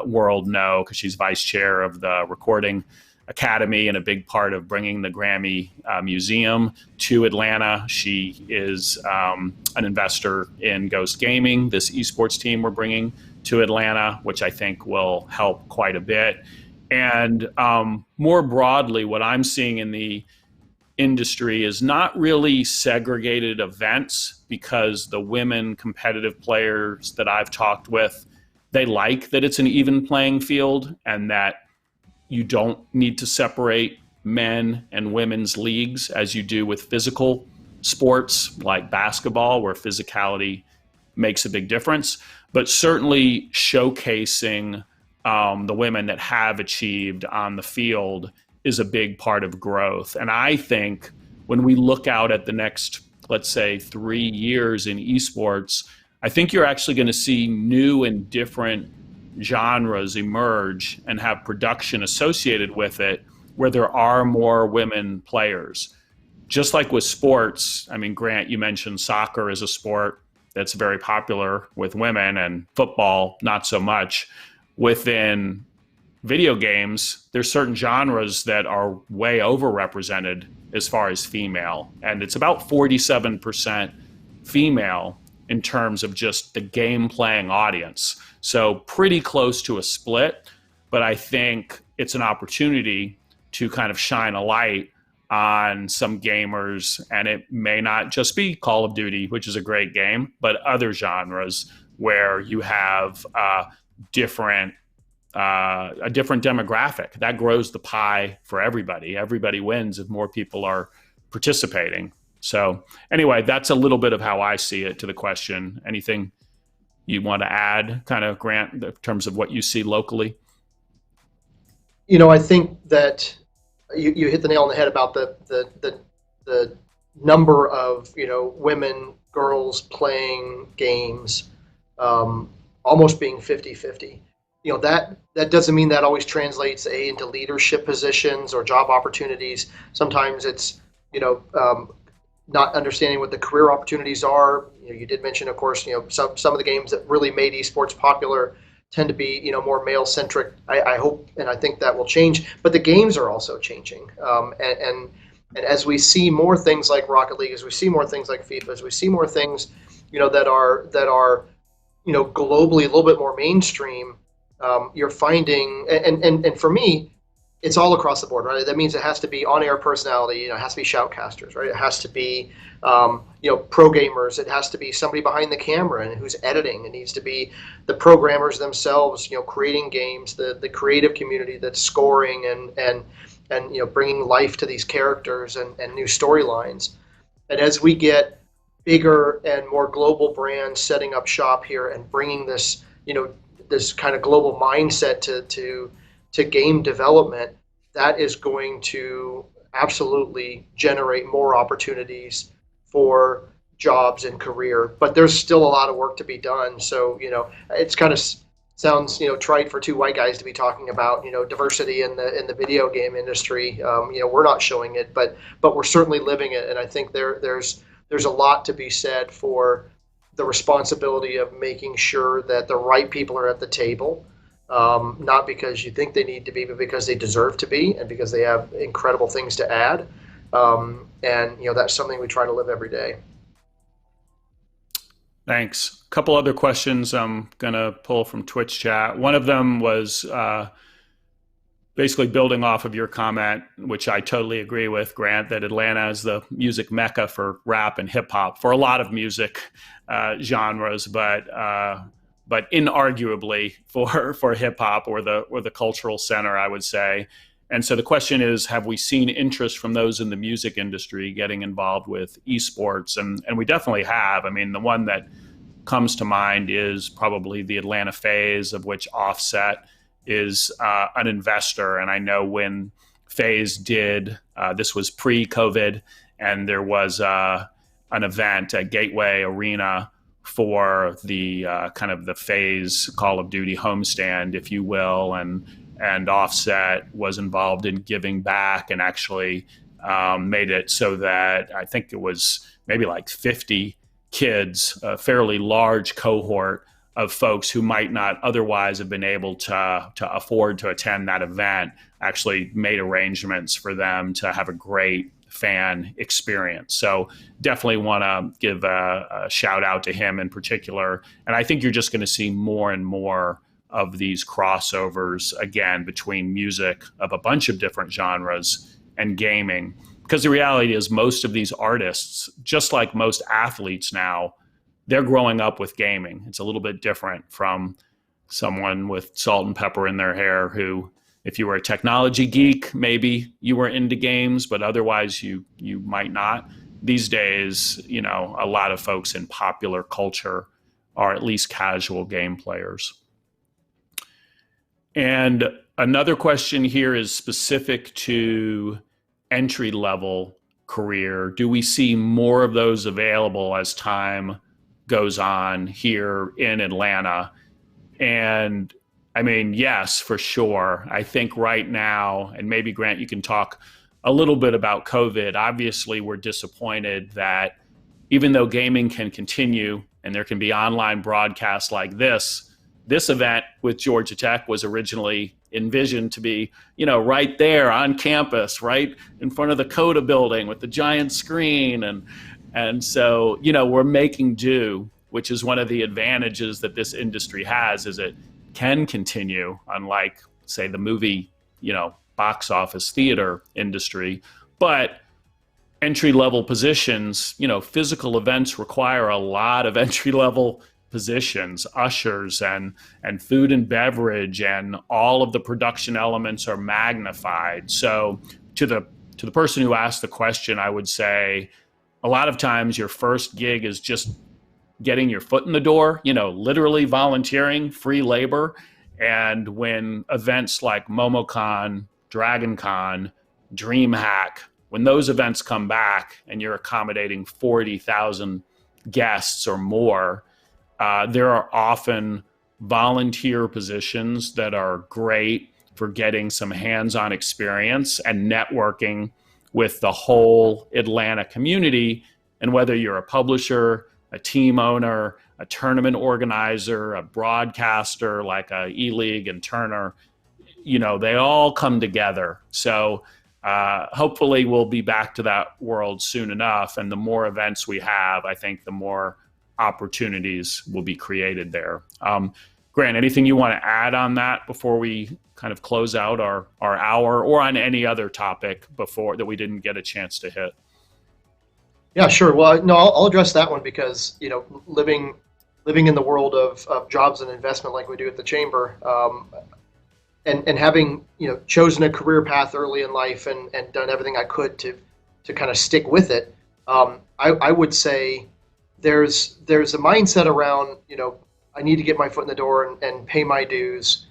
world know, because she's vice chair of the Recording Academy and a big part of bringing the Grammy Museum to Atlanta. She is an investor in Ghost Gaming, this esports team we're bringing to Atlanta, which I think will help quite a bit. And more broadly, what I'm seeing in the industry is not really segregated events, because the women competitive players that I've talked with, they like that it's an even playing field and that you don't need to separate men and women's leagues as you do with physical sports like basketball, where physicality makes a big difference. But certainly showcasing the women that have achieved on the field is a big part of growth. And I think when we look out at the next, let's say, 3 years in esports, I think you're actually going to see new and different genres emerge and have production associated with it where there are more women players. Just like with sports, I mean, Grant, you mentioned soccer as a sport that's very popular with women, and football, not so much. Within video games, there's certain genres that are way overrepresented as far as female, and it's about 47% female in terms of just the game playing audience. So pretty close to a split, but I think it's an opportunity to kind of shine a light on some gamers, and it may not just be Call of Duty, which is a great game, but other genres where you have a different demographic. That grows the pie for everybody. Everybody wins if more people are participating. So anyway, that's a little bit of how I see it to the question. Anything you want to add, kind of, Grant, in terms of what you see locally? I think that you hit the nail on the head about the number of women, girls playing games, almost being 50-50. That doesn't mean that always translates into leadership positions or job opportunities. Sometimes it's not understanding what the career opportunities are. You did mention, of course, some of the games that really made esports popular tend to be more male centric. I hope and I think that will change, but the games are also changing. And as we see more things like Rocket League, as we see more things like FIFA, as we see more things that are globally a little bit more mainstream, you're finding, and for me, it's all across the board, right? That means it has to be on-air personality, it has to be shoutcasters, right? It has to be, pro gamers. It has to be somebody behind the camera and who's editing. It needs to be the programmers themselves, creating games, the creative community that's scoring and bringing life to these characters and new storylines. And as we get bigger and more global brands setting up shop here and bringing this, this kind of global mindset to game development, that is going to absolutely generate more opportunities for jobs and career. But there's still a lot of work to be done. So, it's kind of sounds, trite for two white guys to be talking about, diversity in the video game industry. We're not showing it, but we're certainly living it. And I think there's a lot to be said for the responsibility of making sure that the right people are at the table. Not because you think they need to be, but because they deserve to be, and because they have incredible things to add. And that's something we try to live every day. Thanks. A couple other questions I'm going to pull from Twitch chat. One of them was basically building off of your comment, which I totally agree with, Grant, that Atlanta is the music mecca for rap and hip hop, for a lot of music genres, but inarguably for hip hop or the cultural center, I would say. And so the question is, have we seen interest from those in the music industry getting involved with esports? And we definitely have. I mean, the one that comes to mind is probably the Atlanta FaZe, of which Offset is an investor. And I know when FaZe did, this was pre-COVID, and there was an event at Gateway Arena for the kind of the FaZe Call of Duty homestand, if you will, and Offset was involved in giving back and actually made it so that I think it was maybe like 50 kids, a fairly large cohort of folks who might not otherwise have been able to afford to attend that event, actually made arrangements for them to have a great fan experience. So definitely want to give a shout out to him in particular. And I think you're just going to see more and more of these crossovers again between music of a bunch of different genres and gaming. Because the reality is most of these artists, just like most athletes now, they're growing up with gaming. It's a little bit different from someone with salt and pepper in their hair who, if you were a technology geek, maybe you were into games, but otherwise you might not. These days, you know, a lot of folks in popular culture are at least casual game players. And another question here is specific to entry-level career. Do we see more of those available as time goes on here in Atlanta? And I mean, yes, for sure. I think right now, and maybe Grant, you can talk a little bit about COVID. Obviously, we're disappointed that even though gaming can continue and there can be online broadcasts like this event with Georgia Tech was originally envisioned to be, you know, right there on campus, right in front of the Coda building with the giant screen. And so, you know, we're making do, which is one of the advantages that this industry has, is it can continue, unlike, say, the movie, you know, box office theater industry. But entry-level positions, you know, physical events require a lot of entry-level positions, ushers and food and beverage, and all of the production elements are magnified. So to the person who asked the question, I would say a lot of times your first gig is just getting your foot in the door, you know, literally volunteering, free labor. And when events like MomoCon, DragonCon, DreamHack, when those events come back and you're accommodating 40,000 guests or more, there are often volunteer positions that are great for getting some hands-on experience and networking with the whole Atlanta community. And whether you're a publisher, a team owner, a tournament organizer, a broadcaster like a E-League and Turner, you know, they all come together. So hopefully we'll be back to that world soon enough. And the more events we have, I think the more opportunities will be created there. Grant, anything you want to add on that before we kind of close out our hour, or on any other topic before that we didn't get a chance to hit? Yeah, sure. Well, no, I'll address that one because, you know, living in the world of jobs and investment like we do at the Chamber, and having, you know, chosen a career path early in life and done everything I could to kind of stick with it, I would say there's a mindset around, you know, I need to get my foot in the door and pay my dues,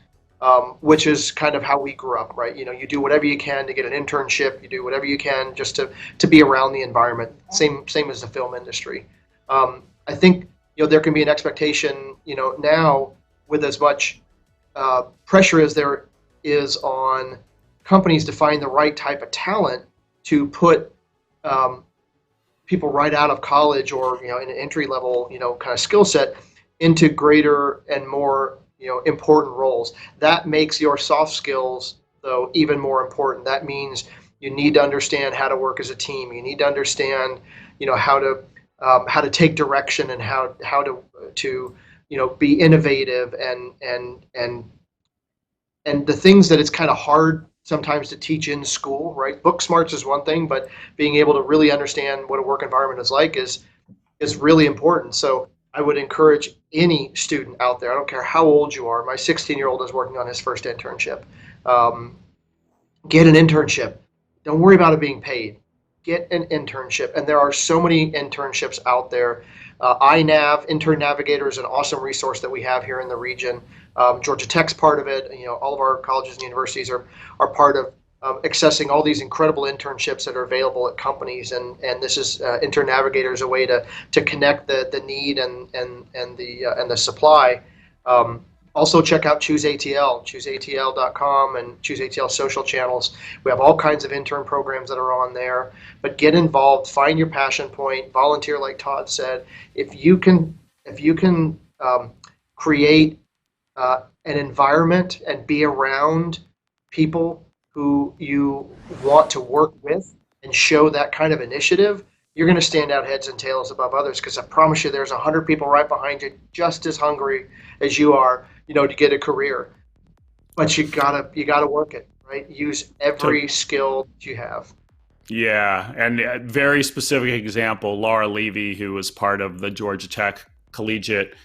which is kind of how we grew up, right? You know, you do whatever you can to get an internship, you do whatever you can just to be around the environment. Same as the film industry. I think, you know, there can be an expectation, you know, now with as much pressure as there is on companies to find the right type of talent to put people right out of college or, you know, in an entry level, you know, kind of skill set into greater and more, you know, important roles. That makes your soft skills, though, even more important. That means you need to understand how to work as a team. You need to understand, you know, how to take direction and how to you know, be innovative and the things that it's kind of hard sometimes to teach in school, right? Book smarts is one thing, but being able to really understand what a work environment is like is really important. So I would encourage any student out there, I don't care how old you are. My 16-year-old is working on his first internship. Get an internship. Don't worry about it being paid. get an internship. And there are so many internships out there. iNav, Intern Navigator, is an awesome resource that we have here in the region. Georgia Tech's part of it. All of our colleges and universities are part of accessing all these incredible internships that are available at companies, and this is Intern Navigator is a way to connect the need and the supply. Also check out chooseatl.com and ChooseATL social channels. We have all kinds of intern programs that are on there. But get involved, find your passion point, volunteer like Todd said. If you can create an environment and be around people who you want to work with and show that kind of initiative, you're going to stand out heads and tails above others, because I promise you there's 100 people right behind you just as hungry as you are, to get a career. But you gotta work it, right? Use every skill that you have. Yeah, and a very specific example, Laura Levy, who was part of the Georgia Tech collegiate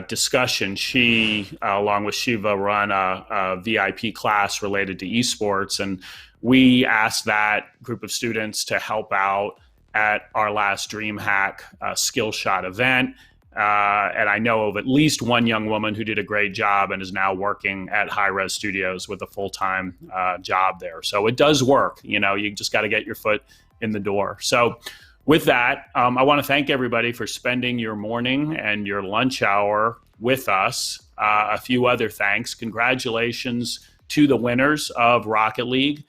discussion, she, along with Shiva, run a VIP class related to esports, and we asked that group of students to help out at our last DreamHack skill shot event. And I know of at least one young woman who did a great job and is now working at High Res Studios with a full-time job there. So it does work. You just got to get your foot in the door. So with that, I want to thank everybody for spending your morning and your lunch hour with us. A few other thanks. Congratulations to the winners of Rocket League.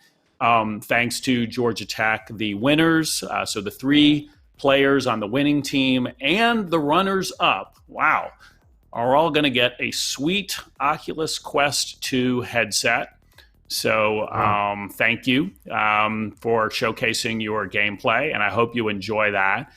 Thanks to Georgia Tech, the winners. So the 3 players on the winning team and the runners up, wow, are all going to get a sweet Oculus Quest 2 headset. So thank you for showcasing your gameplay, and I hope you enjoy that.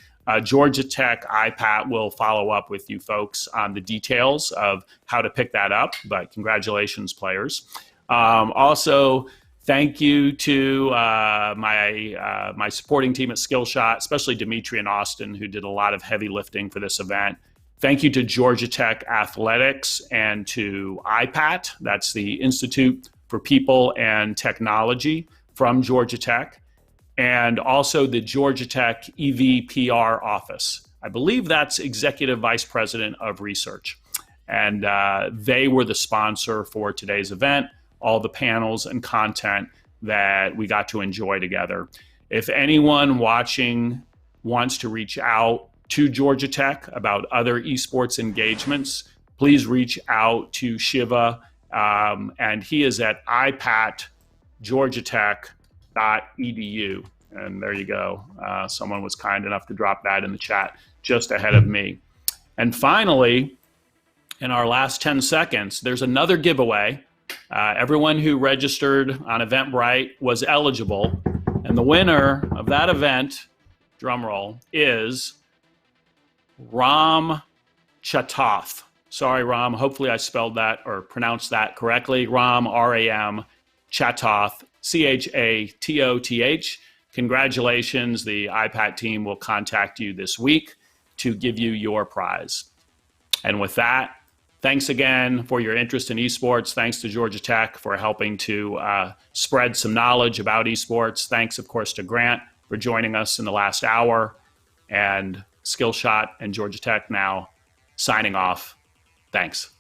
Georgia Tech IPAT will follow up with you folks on the details of how to pick that up, but congratulations, players. Also, thank you to my supporting team at Skillshot, especially Dimitri and Austin, who did a lot of heavy lifting for this event. Thank you to Georgia Tech Athletics and to IPAT, that's the Institute for People and Technology from Georgia Tech, and also the Georgia Tech EVPR office. I believe that's Executive Vice President of Research. And they were the sponsor for today's event, all the panels and content that we got to enjoy together. If anyone watching wants to reach out to Georgia Tech about other esports engagements, please reach out to Shiva, and he is at ipatgeorgiatech.edu. And there you go. Someone was kind enough to drop that in the chat just ahead of me. And finally, in our last 10 seconds, there's another giveaway. Everyone who registered on Eventbrite was eligible, and the winner of that event, drumroll, is Ram Chatoth. Sorry, Ram. Hopefully I spelled that or pronounced that correctly. Ram, R-A-M, Chatoth, C-H-A-T-O-T-H. Congratulations. The IPAT team will contact you this week to give you your prize. And with that, thanks again for your interest in esports. Thanks to Georgia Tech for helping to spread some knowledge about esports. Thanks, of course, to Grant for joining us in the last hour. And Skillshot and Georgia Tech now signing off. Thanks.